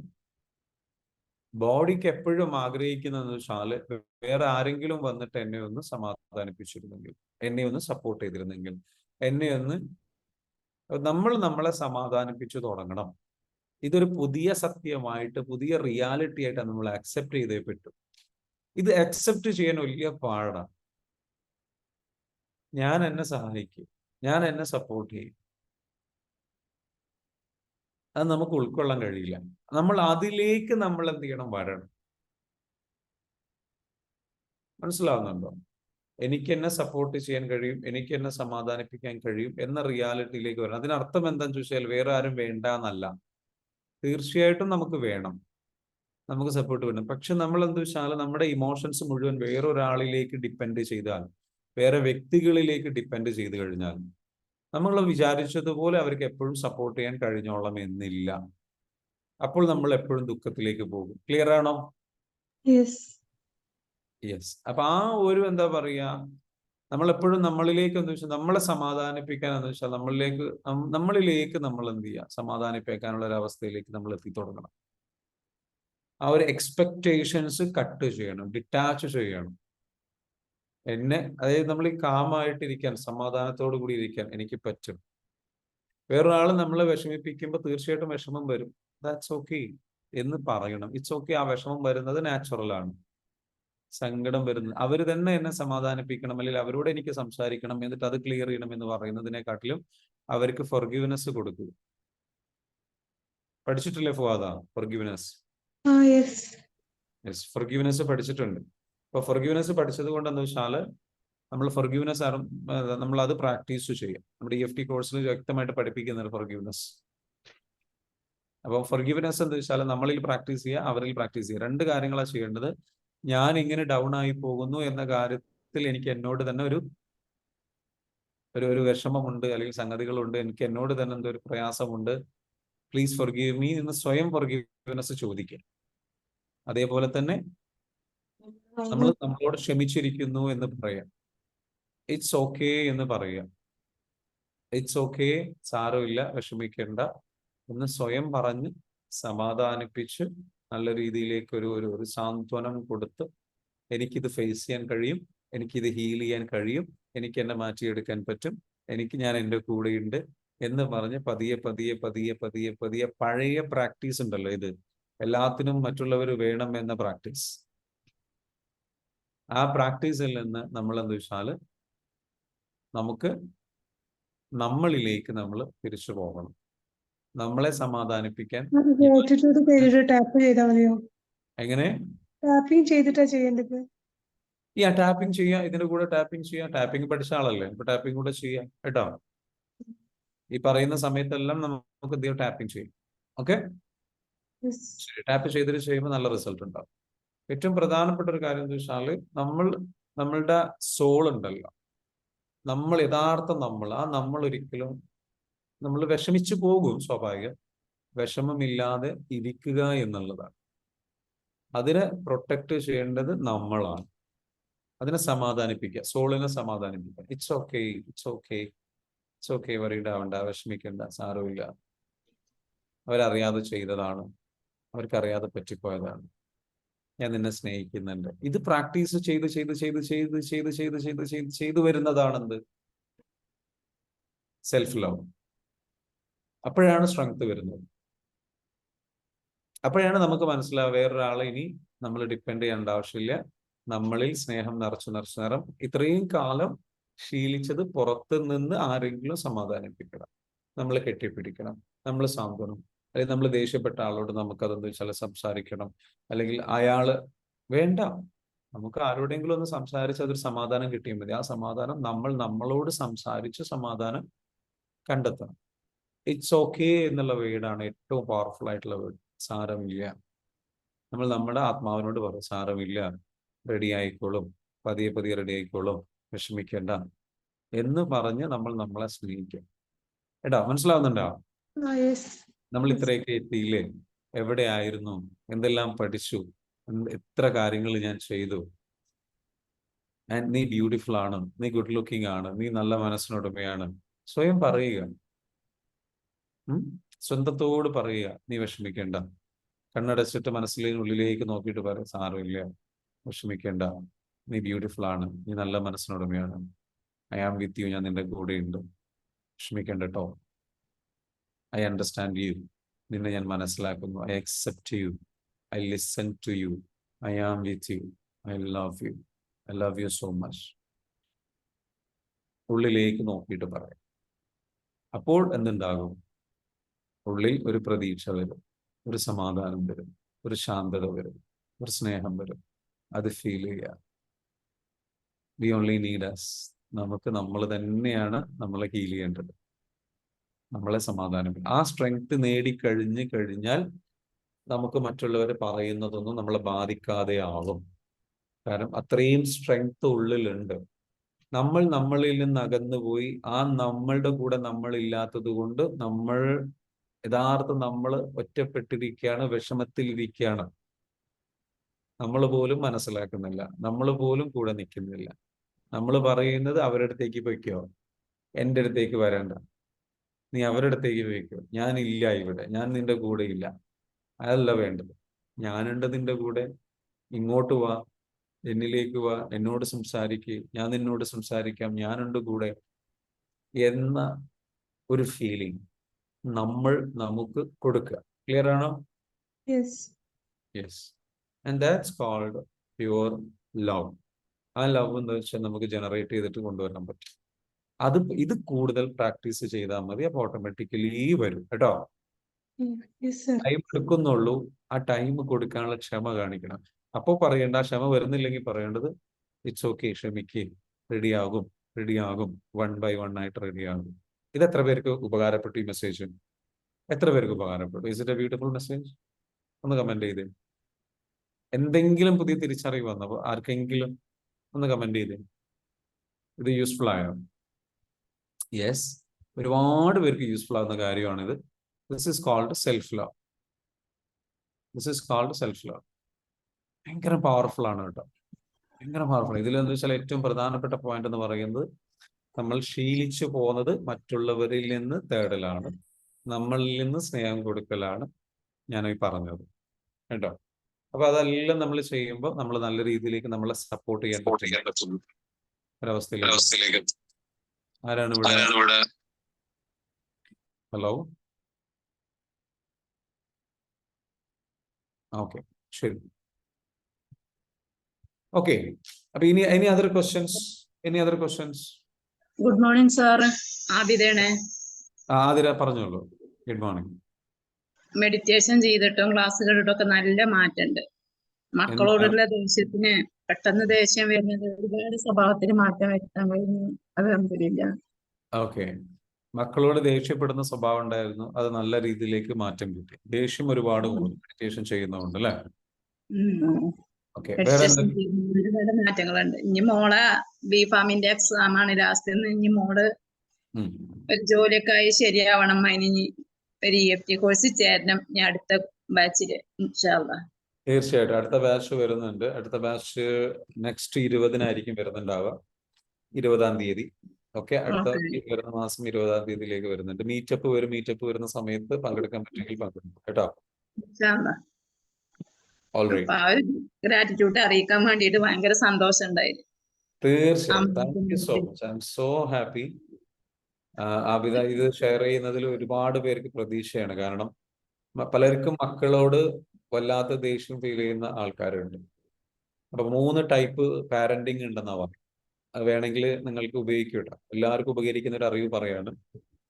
ബോഡിക്ക് എപ്പോഴും ആഗ്രഹിക്കുന്നതെന്ന് വെച്ചാൽ വേറെ ആരെങ്കിലും വന്നിട്ട് എന്നെ ഒന്ന് സമാധാനിപ്പിച്ചിരുന്നെങ്കിൽ, എന്നെ ഒന്ന് സപ്പോർട്ട് ചെയ്തിരുന്നെങ്കിൽ, നമ്മൾ നമ്മളെ സമാധാനിപ്പിച്ചു തുടങ്ങണം. ഇതൊരു പുതിയ സത്യമായിട്ട്, പുതിയ റിയാലിറ്റി ആയിട്ട് നമ്മൾ അക്സെപ്റ്റ് ചെയ്തേ പറ്റും. ഇത് അക്സെപ്റ്റ് ചെയ്യാൻ വലിയ പാടാണ്. ഞാൻ എന്നെ സഹായിക്കും, ഞാൻ എന്നെ സപ്പോർട്ട് ചെയ്യും, അത് നമുക്ക് ഉൾക്കൊള്ളാൻ കഴിയില്ല. നമ്മൾ അതിലേക്ക് നമ്മൾ എന്ത് ചെയ്യണം? വരണം. മനസ്സിലാവുന്നുണ്ടോ? എനിക്ക് എന്നെ സപ്പോർട്ട് ചെയ്യാൻ കഴിയും, എനിക്ക് എന്നെ സമാധാനിപ്പിക്കാൻ കഴിയും എന്ന റിയാലിറ്റിയിലേക്ക് വരണം. അതിനർത്ഥം എന്താണെന്ന് ചോദിച്ചാൽ വേറെ ആരും വേണ്ട എന്നല്ല. തീർച്ചയായിട്ടും നമുക്ക് വേണം, നമുക്ക് സപ്പോർട്ട് വേണം. പക്ഷെ നമ്മൾ എന്ത് വെച്ചാൽ നമ്മുടെ ഇമോഷൻസ് മുഴുവൻ വേറൊരാളിലേക്ക് ഡിപ്പെൻഡ് ചെയ്താൽ, വേറെ വ്യക്തികളിലേക്ക് ഡിപ്പെൻഡ് ചെയ്ത് കഴിഞ്ഞാൽ നമ്മൾ വിചാരിച്ചതുപോലെ അവർക്ക് എപ്പോഴും സപ്പോർട്ട് ചെയ്യാൻ കഴിഞ്ഞോളം എന്നില്ല. അപ്പോൾ നമ്മൾ എപ്പോഴും ദുഃഖത്തിലേക്ക് പോകും. ക്ലിയർ ആണോ? യെസ്. അപ്പൊ ആ ഒരു എന്താ പറയാ, നമ്മളെപ്പോഴും നമ്മളിലേക്ക് എന്താ വെച്ചാൽ നമ്മളെ സമാധാനിപ്പിക്കാൻ എന്ന് വെച്ചാൽ നമ്മളിലേക്ക് നമ്മൾ എന്ത് ചെയ്യുക, സമാധാനിപ്പിക്കാനുള്ള ഒരു അവസ്ഥയിലേക്ക് നമ്മൾ എത്തിത്തുടങ്ങണം. ആ ഒരു എക്സ്പെക്ടേഷൻസ് കട്ട് ചെയ്യണം, ഡിറ്റാച്ച് ചെയ്യണം. അതായത് നമ്മൾ ഈ കാമായിട്ടിരിക്കാൻ, സമാധാനത്തോടു കൂടി ഇരിക്കാൻ എനിക്ക് പറ്റും. വേറൊരാൾ നമ്മളെ വിഷമിപ്പിക്കുമ്പോൾ തീർച്ചയായിട്ടും വിഷമം വരും. ദാറ്റ്സ് ഓക്കെ എന്ന് പറയണം. It's okay. ആ വിഷമം വരുന്നത് നാച്ചുറൽ ആണ്. സങ്കടം വരുന്നത് അവര് തന്നെ എന്നെ സമാധാനിപ്പിക്കണം, അല്ലെങ്കിൽ അവരോട് എനിക്ക് സംസാരിക്കണം, എന്നിട്ട് അത് ക്ലിയർ ചെയ്യണം എന്ന് പറയുന്നതിനെക്കാട്ടിലും അവർക്ക് ഫൊർഗിവ്നെസ് കൊടുക്കുക. പഠിച്ചിട്ടില്ലേ ഫുആദ ഫൊർഗിവ്നെസ്? യെസ്, ഫൊർഗിവ്നെസ് പഠിച്ചിട്ടുണ്ട്. അപ്പൊ ഫൊർഗിവ്നെസ് പഠിച്ചത് കൊണ്ട് എന്താ വെച്ചാൽ നമ്മൾ ഫൊർഗിവ്നെസ് നമ്മൾ അത് പ്രാക്ടീസ് ചെയ്യാം. നമ്മുടെ EFT കോഴ്സിൽ വ്യക്തമായിട്ട് പഠിപ്പിക്കുന്നത് ഫൊർഗിവ്നെസ്. അപ്പൊ ഫൊർഗിവ്നെസ് എന്താ വെച്ചാൽ നമ്മളിൽ പ്രാക്ടീസ് ചെയ്യുക, അവരിൽ പ്രാക്ടീസ് ചെയ്യുക. രണ്ട് കാര്യങ്ങളാണ് ചെയ്യേണ്ടത്. ഞാൻ ഇങ്ങനെ ഡൗൺ ആയി പോകുന്നു എന്ന കാര്യത്തിൽ എനിക്ക് എന്നോട് തന്നെ ഒരു വിഷമമുണ്ട്, അല്ലെങ്കിൽ സംഗതികളുണ്ട്, എനിക്ക് എന്നോട് തന്നെ എന്തോ ഒരു പ്രയാസമുണ്ട്, പ്ലീസ് ഫൊർഗീവ് മീ എന്ന് സ്വയം ഫൊർഗിവ്നെസ് ചോദിക്കുക. അതേപോലെ തന്നെ നമ്മൾ നമ്മളോട് ക്ഷമിച്ചിരിക്കുന്നു എന്ന് പറയാം. ഇറ്റ്സ് ഓക്കെ എന്ന് പറയുക. ഇറ്റ്സ് ഓക്കെ, സാരമില്ല, വിഷമിക്കേണ്ട എന്ന് സ്വയം പറഞ്ഞ് സമാധാനിപ്പിച്ച് നല്ല രീതിയിലേക്ക് ഒരു സാന്ത്വനം കൊടുത്ത് എനിക്കിത് ഫേസ് ചെയ്യാൻ കഴിയും, എനിക്കിത് ഹീൽ ചെയ്യാൻ കഴിയും, എനിക്ക് എന്നെ മാറ്റിയെടുക്കാൻ പറ്റും, ഞാൻ എൻ്റെ കൂടെയുണ്ട് എന്ന് പറഞ്ഞ് പതിയെ പതിയെ പതിയെ പതിയെ പതിയെ പഴയ പ്രാക്ടീസ് ഉണ്ടല്ലോ, ഇത് എല്ലാത്തിനും മറ്റുള്ളവർ വേണം എന്ന പ്രാക്ടീസ്, ആ പ്രാക്ടീസിൽ നിന്ന് നമ്മൾ എന്താ വെച്ചാൽ നമുക്ക് നമ്മളിലേക്ക് നമ്മൾ തിരിച്ചു പോകണം. നമ്മളെ സമാധാനിപ്പിക്കാൻ എങ്ങനെ ടാപ്പിംഗ് ചെയ്തിട്ടാ ചെയ്യേണ്ടത്? ടാപ്പിംഗ് ചെയ്യാം, ഇതിന്റെ കൂടെ ടാപ്പിംഗ് ചെയ്യാം. ടാപ്പിംഗ് പഠിച്ച ആളല്ലേ, ഇപ്പൊ ടാപ്പിംഗ് കൂടെ ചെയ്യാം കേട്ടോ. ഈ പറയുന്ന സമയത്തെല്ലാം നമുക്ക് എന്ത് ചെയ്യാം, ടാപ്പിംഗ് ചെയ്യും. ഓക്കെ, ടാപ്പ് ചെയ്തിട്ട് ചെയ്യുമ്പോൾ നല്ല റിസൾട്ട് ഉണ്ടാവും. ഏറ്റവും പ്രധാനപ്പെട്ട ഒരു കാര്യം എന്താ വെച്ചാൽ നമ്മളുടെ സോൾ ഉണ്ടല്ലോ, നമ്മൾ യഥാർത്ഥ നമ്മൾ ഒരിക്കലും നമ്മൾ വിഷമിച്ചു പോകും, സ്വാഭാവികം. വിഷമമില്ലാതെ ഇരിക്കുക എന്നുള്ളതാണ്. അതിനെ പ്രൊട്ടക്ട് ചെയ്യേണ്ടത് നമ്മളാണ്. അതിനെ സമാധാനിപ്പിക്കുക, സോളിനെ സമാധാനിപ്പിക്കുക. It's okay, it's okay, it's okay, worried ആവണ്ട, വിഷമിക്കണ്ട, സാരമില്ല, അവരറിയാതെ ചെയ്തതാണ്, അവർക്കറിയാതെ പറ്റിപ്പോയതാണ്, ഞാൻ നിന്നെ സ്നേഹിക്കുന്നുണ്ട്. ഇത് പ്രാക്ടീസ് ചെയ്ത് വരുന്നതാണെന്ത്? Self love. അപ്പോഴാണ് സ്ട്രെങ്ത് വരുന്നത്. അപ്പോഴാണ് നമുക്ക് മനസ്സിലാവുക വേറൊരാളെ ഇനി നമ്മൾ ഡിപ്പെൻഡ് ചെയ്യേണ്ട ആവശ്യമില്ല, നമ്മളിൽ സ്നേഹം നിറച്ച് ഇത്രയും കാലം ശീലിച്ചത് പുറത്ത് നിന്ന് ആരെങ്കിലും സമാധാനിപ്പിക്കണം, നമ്മൾ കെട്ടിപ്പിടിക്കണം, നമ്മൾ സാന്ത്വനം, അല്ലെങ്കിൽ നമ്മൾ ദേഷ്യപ്പെട്ട ആളോട് നമുക്കതെന്ത് വെച്ചാൽ സംസാരിക്കണം, അല്ലെങ്കിൽ അയാള് വേണ്ട, നമുക്ക് ആരോടെങ്കിലും ഒന്ന് സംസാരിച്ച് അതൊരു സമാധാനം കിട്ടിയാൽ മതി. ആ സമാധാനം നമ്മൾ നമ്മളോട് സംസാരിച്ച് സമാധാനം കണ്ടെത്തണം. ഇറ്റ്സ് ഓക്കെ എന്നുള്ള വേർഡാണ് ഏറ്റവും പവർഫുൾ ആയിട്ടുള്ള വേർഡ്. സാരമില്ല, നമ്മൾ നമ്മുടെ ആത്മാവിനോട് പറയും സാരമില്ല, റെഡി ആയിക്കോളും, പതിയെ പതിയെ റെഡി ആയിക്കോളും, വിഷമിക്കേണ്ട എന്ന് പറഞ്ഞ് നമ്മൾ നമ്മളെ സ്നേഹിക്കും. എടാ, മനസ്സിലാവുന്നുണ്ടോ? യെസ്. നമ്മൾ ഇത്രയൊക്കെ എത്തിയില്ലേ? എവിടെയായിരുന്നു? എന്തെല്ലാം പഠിച്ചു? എത്ര കാര്യങ്ങൾ ഞാൻ ചെയ്തു? നീ ബ്യൂട്ടിഫുൾ ആണ്, നീ ഗുഡ് ലുക്കിംഗ് ആണ്, നീ നല്ല മനസ്സിനുടമയാണ്. സ്വയം പറയുക, സ്വന്തത്തോട് പറയുക, നീ വിഷമിക്കേണ്ട. കണ്ണടച്ചിട്ട് ഉള്ളിലേക്ക് നോക്കിയിട്ട് പറയും സാരമില്ല, വിഷമിക്കേണ്ട, നീ ബ്യൂട്ടിഫുൾ ആണ്, നീ നല്ല മനസ്സിനുടമയാണ്, ഐ ആം വിത്ത് യു, ഞാൻ നിന്റെ കൂടെ ഉണ്ട്, വിഷമിക്കേണ്ട കേട്ടോ, ഐ അണ്ടർസ്റ്റാൻഡ് യു, നിന്നെ ഞാൻ മനസ്സിലാക്കുന്നു, I accept you, I listen to you, I am with you, I love you so much. ഉള്ളിലേക്ക് നോക്കിയിട്ട് പറയാം. അപ്പോൾ എന്തുണ്ടാകും? ഉള്ളിൽ ഒരു പ്രതീക്ഷ വരും, ഒരു സമാധാനം വരും, ഒരു ശാന്തത വരും, ഒരു സ്നേഹം വരും. അത് ഫീൽ ചെയ്യുക. We only need us. നമുക്ക് നമ്മൾ തന്നെയാണ് നമ്മളെ ഹീൽ ചെയ്യേണ്ടത്, നമ്മളെ സമാധാനം. ആ സ്ട്രെങ്ത് കഴിഞ്ഞാൽ നമുക്ക് മറ്റുള്ളവർ പറയുന്നതൊന്നും നമ്മളെ ബാധിക്കാതെ ആവും. കാരണം അത്രയും സ്ട്രെങ്ത് ഉള്ളിലുണ്ട്. നമ്മൾ നമ്മളിൽ നിന്ന് അകന്നുപോയി ആ നമ്മളുടെ കൂടെ നമ്മളില്ലാത്തത് കൊണ്ട് നമ്മൾ ഒറ്റപ്പെട്ടിരിക്കുകയാണ്, വിഷമത്തിലിരിക്കുകയാണ്. നമ്മൾ പോലും മനസ്സിലാക്കുന്നില്ല, നമ്മൾ പോലും കൂടെ നിൽക്കുന്നില്ല. നമ്മൾ പറയുന്നത് അവരുടെ അടുത്തേക്ക് പോയിക്കോ, എൻ്റെ അടുത്തേക്ക് വരണ്ട, നീ അവരുടെ അടുത്തേക്ക് പോയിക്കോ, ഞാനില്ല ഇവിടെ, ഞാൻ നിന്റെ കൂടെ ഇല്ല. അതല്ല വേണ്ടത്. ഞാനുണ്ട് നിന്റെ കൂടെ, ഇങ്ങോട്ട് വാ, എന്നിലേക്ക് വാ, എന്നോട് സംസാരിക്കുക, ഞാൻ നിന്നോട് സംസാരിക്കാം, ഞാനുണ്ട് കൂടെ എന്ന ഒരു ഫീലിംഗ് നമ്മൾ നമുക്ക് കൊടുക്കുക. ക്ലിയർ ആണോ? Yes. Yes. And that's called pure love. ആ ലവ് എന്ന് വെച്ചാൽ നമുക്ക് ജനറേറ്റ് ചെയ്തിട്ട് കൊണ്ടുവരാൻ പറ്റും. ഇത് കൂടുതൽ പ്രാക്ടീസ് ചെയ്താൽ മതി, അപ്പോൾ ഓട്ടോമാറ്റിക്കലി വരും കേട്ടോ. Yes sir. ടൈം എടുക്കുന്നുള്ളൂ. ആ ടൈം കൊടുക്കാനുള്ള ക്ഷമ കാണിക്കണം. അപ്പോൾ പറയേണ്ട, ആ ക്ഷമ വരുന്നില്ലെങ്കിൽ പറയേണ്ടത് ഇറ്റ്സ് ഓക്കെ, ക്ഷമിക്കുക, റെഡിയാകും, 1 by 1 ആയിട്ട് റെഡിയാകും. ഇത് എത്ര പേർക്ക് ഉപകാരപ്പെട്ടു? ഈ മെസ്സേജ് എത്ര പേർക്ക് ഉപകാരപ്പെട്ടു? Is it a beautiful message? ഒന്ന് കമന്റ് ചെയ്തേ. എന്തെങ്കിലും പുതിയ തിരിച്ചറിവ് വന്നപ്പോൾ ആർക്കെങ്കിലും ഒന്ന് കമന്റ് ചെയ്തേ. ഇത് യൂസ്ഫുൾ ആയോ? യെസ്, ഒരുപാട് പേർക്ക് യൂസ്ഫുൾ ആവുന്ന കാര്യമാണിത്. This is called self love. ഭയങ്കര പവർഫുൾ ആണ് കേട്ടോ, ഭയങ്കര പവർഫുൾ. ഇതിലെന്ന് വെച്ചാൽ ഏറ്റവും പ്രധാനപ്പെട്ട പോയിന്റ് എന്ന് പറയുന്നത്, നമ്മൾ ശീലിച്ചു പോകുന്നത് മറ്റുള്ളവരിൽ നിന്ന് തേടലാണ്, നമ്മളിൽ നിന്ന് സ്നേഹം കൊടുക്കലാണ് ഞാൻ ഈ പറഞ്ഞത് കേട്ടോ. അപ്പൊ അതെല്ലാം നമ്മൾ ചെയ്യുമ്പോൾ നമ്മൾ നല്ല രീതിയിലേക്ക് നമ്മളെ സപ്പോർട്ട് ചെയ്യാൻ പറ്റും ഒരവസ്ഥയിലേക്ക്. ആരാണ് ഇവിടെ? ഹലോ, ഓക്കെ, ശരി. ഓക്കെ, അപ്പൊ ഇനി other questions? Good morning sir, ആതിരയാണ്. ആതിര പറഞ്ഞോളൂ. Good morning. മെഡിറ്റേഷൻ ചെയ്തിട്ടും ക്ലാസ് കേട്ടിട്ടും ഒക്കെ നല്ല മാറ്റമുണ്ട്. മക്കളോടുള്ള ദേഷ്യത്തിന് പെട്ടെന്ന് ദേഷ്യം വരുന്നത് ഒരുപാട് സ്വഭാവത്തിന് മാറ്റം വരുത്താൻ കഴിഞ്ഞു. അൽഹംദുലില്ലാ. ഓക്കെ, മക്കളോട് ദേഷ്യപ്പെടുന്ന സ്വഭാവം ഉണ്ടായിരുന്നു, അത് നല്ല രീതിയിലേക്ക് മാറ്റം കിട്ടി. ദേഷ്യം ഒരുപാട് മെഡിറ്റേഷൻ ചെയ്യുന്നതുകൊണ്ട് അല്ലേ? ഓക്കെ, വേറെ ഒരുപാട് മാറ്റങ്ങളുണ്ട്. ഇനി മോളെ ബിഫാമിന്റെ എക്സാം ആണ് ലാസ്റ്റ്. ഇനി മോള് ഒരു ജോലിയൊക്കെ ആയി ശരിയാവണം. അതിന് ഒരു EFT കോഴ്സ് ചേരണം ഞാൻ അടുത്ത ബാച്ചില് ഇൻഷാ അല്ലാഹ്. തീർച്ചയായിട്ടും അടുത്ത ബാച്ച് വരുന്നുണ്ട്. അടുത്ത ബാച്ച് നെക്സ്റ്റ് 20-നായിരിക്കും വരുന്നുണ്ടാവുക, 20-ാം തീയതി. ഓക്കെ, അടുത്ത വരുന്ന മാസം 20-ാം തീയതിയിലേക്ക് വരുന്നുണ്ട്. മീറ്റപ്പ് വരുന്ന സമയത്ത് പങ്കെടുക്കാൻ പറ്റുമെങ്കിൽ പങ്കെടുക്കും കേട്ടോ. ഗ്രാറ്റിറ്റ്യൂഡ് അറിയിക്കാൻ വേണ്ടിയിട്ട് ഭയങ്കര സന്തോഷം ഉണ്ടായിരുന്നു. തീർച്ചയായും, thank you so much. I am so happy. Abida, ഇത് ഷെയർ ചെയ്യുന്നതിൽ ഒരുപാട് പേർക്ക് പ്രതീക്ഷയാണ്. കാരണം പലർക്കും മക്കളോട് വല്ലാത്ത ദേഷ്യം ഫീൽ ചെയ്യുന്ന ആൾക്കാരുണ്ട്. അപ്പൊ 3 ടൈപ്പ് പാരന്റിങ് ഉണ്ടെന്നാ പറയും. വേണമെങ്കിൽ നിങ്ങൾക്ക് ഉപയോഗിക്കൂട്ടോ. എല്ലാവർക്കും ഉപകരിക്കുന്ന ഒരു അറിവ് പറയാണ്.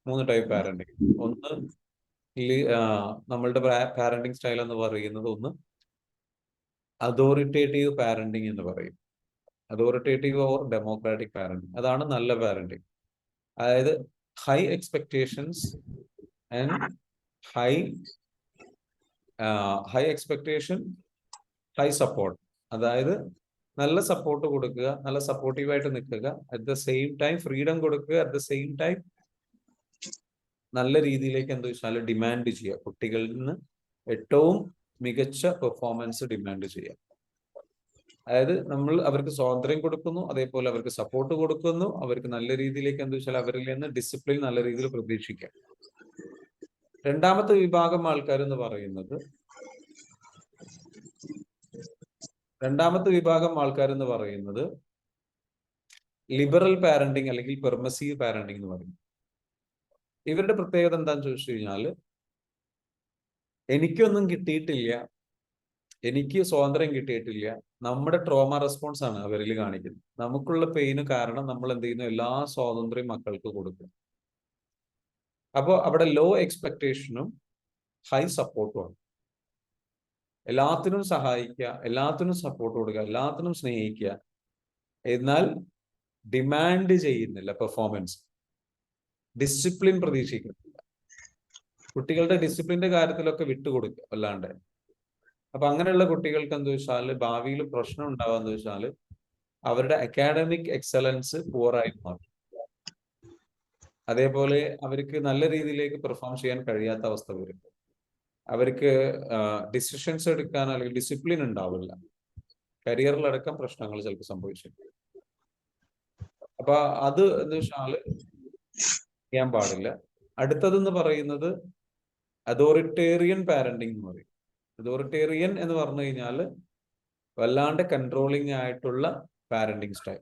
3 ടൈപ്പ് പാരന്റിങ്. ഒന്ന് നമ്മളുടെ പാരന്റിങ് സ്റ്റൈൽ എന്ന് പറയുന്നത്, ഒന്ന് അതോറിറ്റേറ്റീവ് പാരന്റിങ് എന്ന് പറയും. അതോറിറ്റേറ്റീവ് ഓർ ഡെമോക്രാറ്റിക് പാരന്റിങ്, അതാണ് നല്ല പാരന്റിങ്. അതായത് high expectations and high expectation, high support. അതായത് നല്ല സപ്പോർട്ട് കൊടുക്കുക, നല്ല സപ്പോർട്ടീവായിട്ട് നിൽക്കുക, at the same time freedom കൊടുക്കുക, അറ്റ് ദ സെയിം ടൈം നല്ല രീതിയിലേക്ക് എന്താ വെച്ചാൽ ഡിമാൻഡ് ചെയ്യുക. കുട്ടികളിൽ നിന്ന് ഏറ്റവും മികച്ച പെർഫോമൻസ് ഡിമാൻഡ് ചെയ്യുക. അതായത് നമ്മൾ അവർക്ക് സ്വാതന്ത്ര്യം കൊടുക്കുന്നു, അതേപോലെ അവർക്ക് സപ്പോർട്ട് കൊടുക്കുന്നു, അവർക്ക് നല്ല രീതിയിലേക്ക് എന്താ വെച്ചാൽ അവരിൽ നിന്ന് ഡിസിപ്ലിൻ നല്ല രീതിയിൽ പ്രതീക്ഷിക്കാം. രണ്ടാമത്തെ വിഭാഗം ആൾക്കാർ എന്ന് പറയുന്നത് ലിബറൽ പാരന്റിങ് അല്ലെങ്കിൽ പെർമസീവ് പാരന്റിങ് എന്ന് പറയും. ഇവരുടെ പ്രത്യേകത എന്താണെന്ന് ചോദിച്ചു കഴിഞ്ഞാൽ, എനിക്കൊന്നും കിട്ടിയിട്ടില്ല, എനിക്ക് സ്വാതന്ത്ര്യം കിട്ടിയിട്ടില്ല, നമ്മുടെ ട്രോമ റെസ്പോൺസ് ആണ് അവരിൽ കാണിക്കുന്നത്. നമുക്കുള്ള പെയിന് കാരണം നമ്മൾ എന്ത് ചെയ്യുന്നു, എല്ലാ സ്വാതന്ത്ര്യം മക്കൾക്ക് കൊടുക്കും. അപ്പോൾ അവിടെ ലോ എക്സ്പെക്ടേഷനും ഹൈ സപ്പോർട്ടുമാണ്. എല്ലാത്തിനും സഹായിക്കുക, എല്ലാത്തിനും സപ്പോർട്ട് കൊടുക്കുക, എല്ലാത്തിനും സ്നേഹിക്കുക, എന്നാൽ ഡിമാൻഡ് ചെയ്യുന്നില്ല പെർഫോമൻസ്. ഡിസിപ്ലിൻ പ്രതീക്ഷിക്കുന്നില്ല. കുട്ടികളുടെ ഡിസിപ്ലിന്റെ കാര്യത്തിലൊക്കെ വിട്ടുകൊടുക്കുക അല്ലാണ്ട്. അപ്പൊ അങ്ങനെയുള്ള കുട്ടികൾക്ക് എന്താ വെച്ചാൽ ഭാവിയിൽ പ്രശ്നം ഉണ്ടാവാന്ന് വെച്ചാൽ അവരുടെ അക്കാഡമിക് എക്സലൻസ് പുവറായി മാറും. അതേപോലെ അവർക്ക് നല്ല രീതിയിലേക്ക് പെർഫോം ചെയ്യാൻ കഴിയാത്ത അവസ്ഥ വരും. അവർക്ക് ഡിസിഷൻസ് എടുക്കാൻ അല്ലെങ്കിൽ ഡിസിപ്ലിൻ ഉണ്ടാവില്ല. കരിയറിലടക്കം പ്രശ്നങ്ങൾ ചിലപ്പോൾ സംഭവിച്ചിട്ടുണ്ട്. അപ്പൊ അത് എന്താ വെച്ചാൽ ചെയ്യാൻ പാടില്ല. അടുത്തതെന്ന് പറയുന്നത് അതോറിറ്റേറിയൻ പാരന്റിങ് എന്ന് പറയും. അതോറിറ്റേറിയൻ എന്ന് പറഞ്ഞു കഴിഞ്ഞാൽ വല്ലാണ്ട് കൺട്രോളിങ് ആയിട്ടുള്ള പാരന്റിങ് സ്റ്റൈൽ.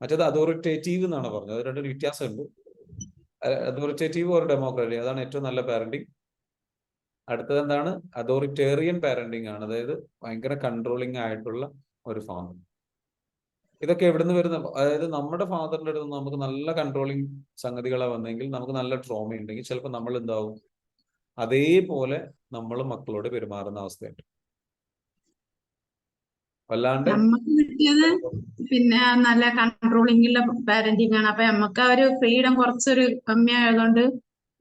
മറ്റേത് അതോറിറ്റേറ്റീവ് എന്നാണ് പറഞ്ഞത്. അത് രണ്ടൊരു വ്യത്യാസമുണ്ട്. അതോറിറ്റേറ്റീവ് ഓർ ഡെമോക്രാറ്റിക്, അതാണ് ഏറ്റവും നല്ല പാരന്റിങ്. അടുത്തത് എന്താണ്? അതോറിറ്റേറിയൻ പാരന്റിങ് ആണ്. അതായത് ഭയങ്കര കൺട്രോളിങ് ആയിട്ടുള്ള ഒരു ഫാദർ. ഇതൊക്കെ എവിടുന്ന് വരുന്ന, അതായത് നമ്മുടെ ഫാദറിന്റെ അടുത്ത് നമുക്ക് നല്ല കൺട്രോളിങ് സംഗതികളാണ് വന്നെങ്കിൽ, നമുക്ക് നല്ല ട്രോമ ഉണ്ടെങ്കിൽ ചിലപ്പോൾ നമ്മൾ എന്താവും, അതേപോലെ നമ്മൾ മക്കളോട് പെരുമാറുന്ന അവസ്ഥയുണ്ട്. അല്ലാണ്ട് നമുക്ക് കിട്ടിയത് പിന്നെ നല്ല കൺട്രോളിംഗുള്ള പാരന്റിങ് ആണ്. അപ്പൊ നമുക്ക് ആ ഒരു ഫ്രീഡം കുറച്ചൊരു കമ്മിയായതുകൊണ്ട്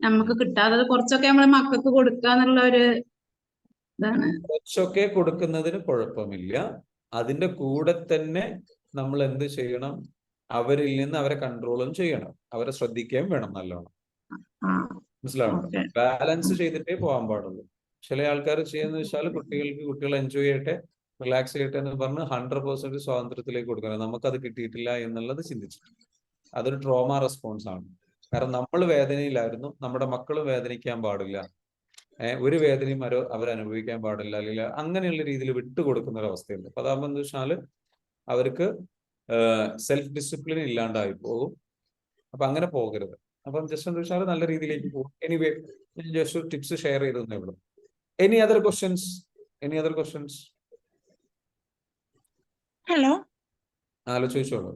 നമുക്ക് കിട്ടാത്തത് കുറച്ചൊക്കെ നമ്മളെ മക്കൾക്ക് കൊടുക്കാന്നുള്ള ഒരു ഇതാണ്. കുറച്ചൊക്കെ കൊടുക്കുന്നതിന് കുഴപ്പമില്ല. അതിന്റെ കൂടെ തന്നെ നമ്മൾ എന്ത് ചെയ്യണം, അവരിൽ നിന്ന് അവരെ കൺട്രോളും ചെയ്യണം, അവരെ ശ്രദ്ധിക്കുകയും വേണം നല്ലോണം. മനസ്സിലാവുന്നുണ്ടോ? ബാലൻസ് ചെയ്തിട്ടേ പോകാൻ പാടുള്ളൂ. ചില ആൾക്കാർ ചെയ്യുന്ന വെച്ചാൽ കുട്ടികൾ എൻജോയ് ചെയ്യട്ടെ, റിലാക്സ് ചെയ്യട്ടെ എന്ന് പറഞ്ഞ് 100% സ്വാതന്ത്ര്യത്തിലേക്ക് കൊടുക്കണം. നമുക്കത് കിട്ടിയിട്ടില്ല എന്നുള്ളത് ചിന്തിച്ചിട്ട് അതൊരു ട്രോമ റെസ്പോൺസ് ആണ്. കാരണം നമ്മൾ വേദനയിലായിരുന്നു, നമ്മുടെ മക്കളും വേദനിക്കാൻ പാടില്ല, ഒരു വേദനയും അവരനുഭവിക്കാൻ പാടില്ല, അല്ലെങ്കിൽ അങ്ങനെയുള്ള രീതിയിൽ വിട്ടുകൊടുക്കുന്ന ഒരു അവസ്ഥയുണ്ട്. അപ്പൊ അതാകുമ്പോൾ എന്താ വെച്ചാൽ അവർക്ക് സെൽഫ് ഡിസിപ്ലിൻ ഇല്ലാണ്ടായി പോകും. അപ്പൊ അങ്ങനെ പോകരുത്. അപ്പം ജസ്റ്റ് എന്താ വെച്ചാൽ നല്ല രീതിയിലേക്ക് പോകും. എനിവേ, ജസ്റ്റ് ടിപ്സ് ഷെയർ ചെയ്തേ ഉള്ളൂ. Any other questions? ഹലോ, ചോദിച്ചോളൂ.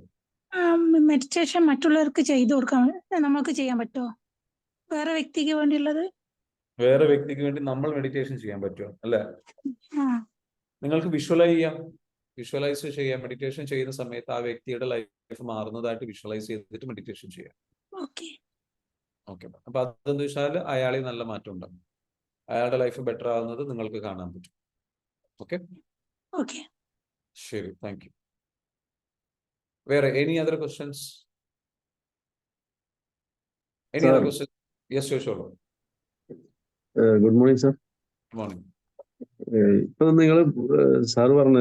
മെഡിറ്റേഷൻ മറ്റുള്ളവർക്ക് ചെയ്തു കൊടുക്കാൻ നമുക്ക് ചെയ്യാൻ പറ്റുമോ? വേറെ വ്യക്തിക്ക് വേണ്ടിയുള്ളത്? വേറെ വ്യക്തിക്ക് വേണ്ടി നമ്മൾ മെഡിറ്റേഷൻ ചെയ്യാൻ പറ്റുമോ? അല്ലെ, നിങ്ങൾക്ക് വിഷ്വലൈസ് ചെയ്യാം. മെഡിറ്റേഷൻ ചെയ്യുന്ന സമയത്ത് ആ വ്യക്തിയുടെ ലൈഫ് മാറുന്നതായിട്ട് വിഷ്വലൈസ് ചെയ്തിട്ട് മെഡിറ്റേഷൻ ചെയ്യാം. ഓക്കെ. അപ്പൊ അതെന്താ വെച്ചാൽ അയാളിൽ നല്ല മാറ്റം ഉണ്ടാകും. അയാളുടെ ലൈഫ് ബെറ്റർ ആവുന്നത് നിങ്ങൾക്ക് കാണാൻ പറ്റും. ഓക്കെ, ശരി, താങ്ക് യു. വേറെ എനി അതർ ക്വസ്റ്റ്യൻസ്? യെസ്, ചോദിച്ചോളൂ. Good morning sir. Good morning. ഇപ്പൊ നിങ്ങൾ സാറ് പറഞ്ഞ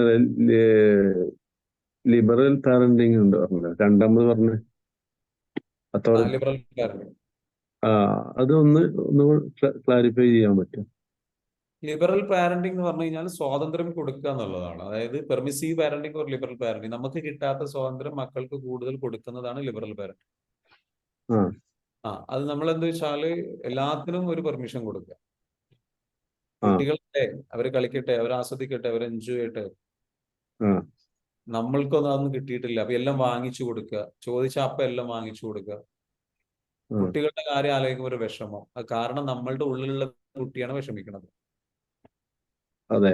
ലിബറൽ പാരന്റിങ് ഉണ്ട് പറഞ്ഞത്, രണ്ടാമത് പറഞ്ഞ അതൊന്ന് ക്ലാരിഫൈ ചെയ്യാൻ പറ്റും? ലിബറൽ പാരന്റിംഗ് എന്ന് പറഞ്ഞു കഴിഞ്ഞാൽ സ്വാതന്ത്ര്യം കൊടുക്കുക എന്നുള്ളതാണ്. അതായത് പെർമിസീവ് പാരന്റിംഗ് ഒരു ലിബറൽ പാരന്റിംഗ്, നമുക്ക് കിട്ടാത്ത സ്വാതന്ത്ര്യം മക്കൾക്ക് കൂടുതൽ കൊടുക്കുന്നതാണ് ലിബറൽ പാരന്റിംഗ്. അത് നമ്മൾ എന്താ വെച്ചാല് എല്ലാത്തിനും ഒരു പെർമിഷൻ കൊടുക്കുക. കുട്ടികളെ അവർ കളിക്കട്ടെ, അവർ ആസ്വദിക്കട്ടെ, അവർ എൻജോയ് ചെയ്യട്ടെ. നമ്മൾക്കൊന്നും അതൊന്നും കിട്ടിയിട്ടില്ല. അപ്പൊ എല്ലാം വാങ്ങിച്ചു കൊടുക്കുക, ചോദിച്ചാൽ അപ്പൊ എല്ലാം വാങ്ങിച്ചു കൊടുക്കുക. കുട്ടികളുടെ കാര്യം ആലോചിക്കുമ്പോൾ ഒരു വിഷമം. അത് കാരണം നമ്മളുടെ ഉള്ളിലുള്ള കുട്ടിയാണ് വിഷമിക്കുന്നത്. അതെ.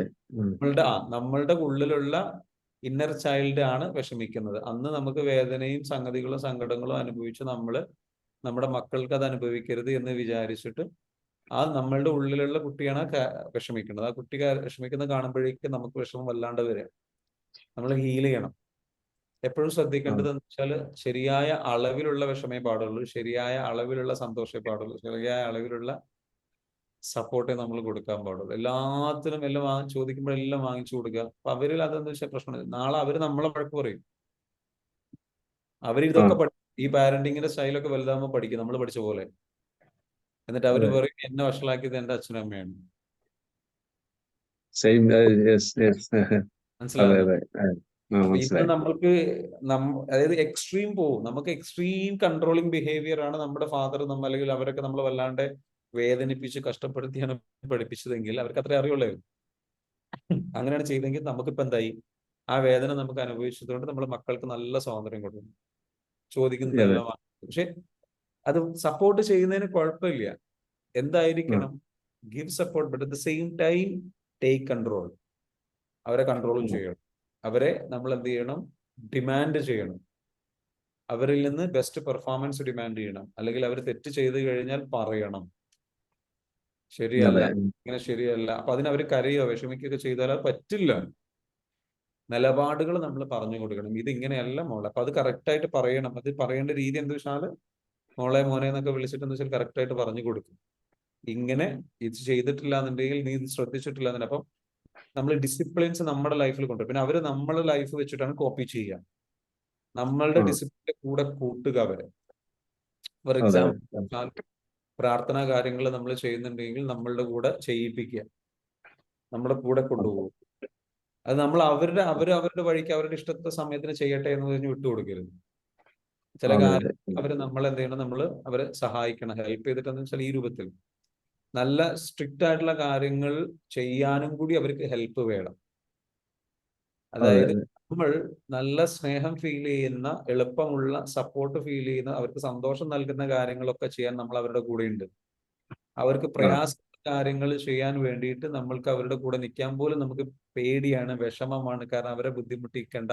നമ്മളുടെ ഉള്ളിലുള്ള ഇന്നർ ചൈൽഡ് ആണ് വിഷമിക്കുന്നത്. അന്ന് നമുക്ക് വേദനയും സംഗതികളും സങ്കടങ്ങളും അനുഭവിച്ച് നമ്മുടെ മക്കൾക്ക് അത് അനുഭവിക്കരുത് എന്ന് വിചാരിച്ചിട്ട് നമ്മളുടെ ഉള്ളിലുള്ള കുട്ടിയാണ് വിഷമിക്കുന്നത്. ആ കുട്ടി വിഷമിക്കുന്നത് കാണുമ്പോഴേക്കും നമുക്ക് വിഷമം വല്ലാണ്ട് വരിക. നമ്മൾ ഹീൽ ചെയ്യണം. എപ്പോഴും ശ്രദ്ധിക്കേണ്ടത് എന്ന് വെച്ചാൽ ശരിയായ അളവിലുള്ള വിഷമേ പാടുള്ളൂ, ശരിയായ അളവിലുള്ള സന്തോഷമേ പാടുള്ളൂ, ശരിയായ അളവിലുള്ള സപ്പോർട്ടേ നമ്മൾ കൊടുക്കാൻ പാടുള്ളൂ. എല്ലാത്തിനും എല്ലാം ചോദിക്കുമ്പോഴെല്ലാം വാങ്ങിച്ചു കൊടുക്കുക. അപ്പൊ അവരിൽ അതെന്ന് വെച്ചാൽ പ്രശ്നം. നാളെ അവര് നമ്മളെ വഴക്ക് പറയും. അവരിതൊക്കെ ഈ പാരന്റിങ്ങിന്റെ സ്റ്റൈലൊക്കെ വലുതാകുമ്പോൾ പഠിക്കും, നമ്മൾ പഠിച്ച പോലെ. എന്നിട്ട് അവര് പറയും എന്നെ വഷളാക്കിയത് എന്റെ അച്ഛനും അമ്മയാണ്. മനസ്സിലാവുന്നു? ഇന്ന് നമ്മൾക്ക് അതായത് എക്സ്ട്രീം പോവും. നമുക്ക് എക്സ്ട്രീം കൺട്രോളിങ് ബിഹേവിയർ ആണ് നമ്മുടെ ഫാദർ അല്ലെങ്കിൽ അവരൊക്കെ നമ്മൾ വല്ലാണ്ട് വേദനിപ്പിച്ച് കഷ്ടപ്പെടുത്തിയാണ് പഠിപ്പിച്ചതെങ്കിൽ അവർക്ക് അത്രേ അറിയുള്ളൂ. അങ്ങനെയാണ് ചെയ്തെങ്കിൽ നമുക്കിപ്പോ എന്തായി? ആ വേദന നമുക്ക് അനുഭവിച്ചതുകൊണ്ട് നമ്മുടെ മക്കൾക്ക് നല്ല സ്വാതന്ത്ര്യം കൊടുക്കുന്നു, ചോദിക്കുന്നതെല്ലാം. പക്ഷെ അത് സപ്പോർട്ട് ചെയ്യുന്നതിന് കുഴപ്പമില്ല. എന്തായിരിക്കണം? Give support, but at the same time take control. അവരെ കൺട്രോളും ചെയ്യണം. അവരെ നമ്മൾ എന്ത് ചെയ്യണം? ഡിമാൻഡ് ചെയ്യണം. അവരിൽ നിന്ന് ബെസ്റ്റ് പെർഫോമൻസ് ഡിമാൻഡ് ചെയ്യണം. അല്ലെങ്കിൽ അവർ തെറ്റ് ചെയ്ത് കഴിഞ്ഞാൽ പറയണം, ശരിയല്ല, ഇങ്ങനെ ശരിയല്ല. അപ്പൊ അതിനവർ കരയോ വിഷമിക്കുകയൊക്കെ ചെയ്താൽ അത് പറ്റില്ല. നിലപാടുകൾ നമ്മൾ പറഞ്ഞു കൊടുക്കണം. ഇത് ഇങ്ങനെയല്ല മോളെ. അപ്പൊ അത് കറക്റ്റായിട്ട് പറയണം. അത് പറയേണ്ട രീതി എന്താ വെച്ചാല് മോളെ മോനെ എന്നൊക്കെ വിളിച്ചിട്ട് എന്താ വെച്ചാൽ കറക്റ്റായിട്ട് പറഞ്ഞു കൊടുക്കും. ഇങ്ങനെ ഇത് ചെയ്തിട്ടില്ല എന്നുണ്ടെങ്കിൽ നീ ഇത് ശ്രദ്ധിച്ചിട്ടില്ല എന്നുണ്ടെങ്കിൽ അപ്പം നമ്മൾ ഡിസിപ്ലിൻസ് നമ്മുടെ ലൈഫിൽ കൊണ്ടുവരും. പിന്നെ അവര് നമ്മളെ ലൈഫ് വെച്ചിട്ടാണ് കോപ്പി ചെയ്യുക. നമ്മളുടെ ഡിസിപ്ലിന്റെ കൂടെ കൂട്ടുക അവരെ. ഫോർ എക്സാമ്പിൾ പ്രാർത്ഥനാ കാര്യങ്ങൾ നമ്മൾ ചെയ്യുന്നുണ്ടെങ്കിൽ നമ്മളുടെ കൂടെ ചെയ്യിപ്പിക്കുക, നമ്മുടെ കൂടെ കൊണ്ടുപോകും. അത് നമ്മൾ അവരുടെ വഴിക്ക് അവരുടെ ഇഷ്ടത്തെ സമയത്തിന് ചെയ്യട്ടെ എന്ന് പറഞ്ഞ് വിട്ടുകൊടുക്കരുത്. ചില കാര്യങ്ങൾ അവര് നമ്മളെന്ത് ചെയ്യണം? അവരെ സഹായിക്കണം, ഹെൽപ്പ് ചെയ്തിട്ടെന്ന് വെച്ചാൽ ഈ രൂപത്തിൽ നല്ല സ്ട്രിക്റ്റ് ആയിട്ടുള്ള കാര്യങ്ങൾ ചെയ്യാനും കൂടി അവർക്ക് ഹെൽപ്പ് വേണം. അതായത് നമ്മൾ നല്ല സ്നേഹം ഫീൽ ചെയ്യുന്ന, എളുപ്പമുള്ള സപ്പോർട്ട് ഫീൽ ചെയ്യുന്ന, അവർക്ക് സന്തോഷം നൽകുന്ന കാര്യങ്ങളൊക്കെ ചെയ്യാൻ നമ്മൾ അവരുടെ കൂടെ ഉണ്ട്. അവർക്ക് പ്രയാസ കാര്യങ്ങൾ ചെയ്യാൻ വേണ്ടിയിട്ട് നമ്മൾക്ക് അവരുടെ കൂടെ നിൽക്കാൻ പോലും നമുക്ക് പേടിയാണ്, വിഷമമാണ്. കാരണം അവരെ ബുദ്ധിമുട്ടിക്കണ്ട,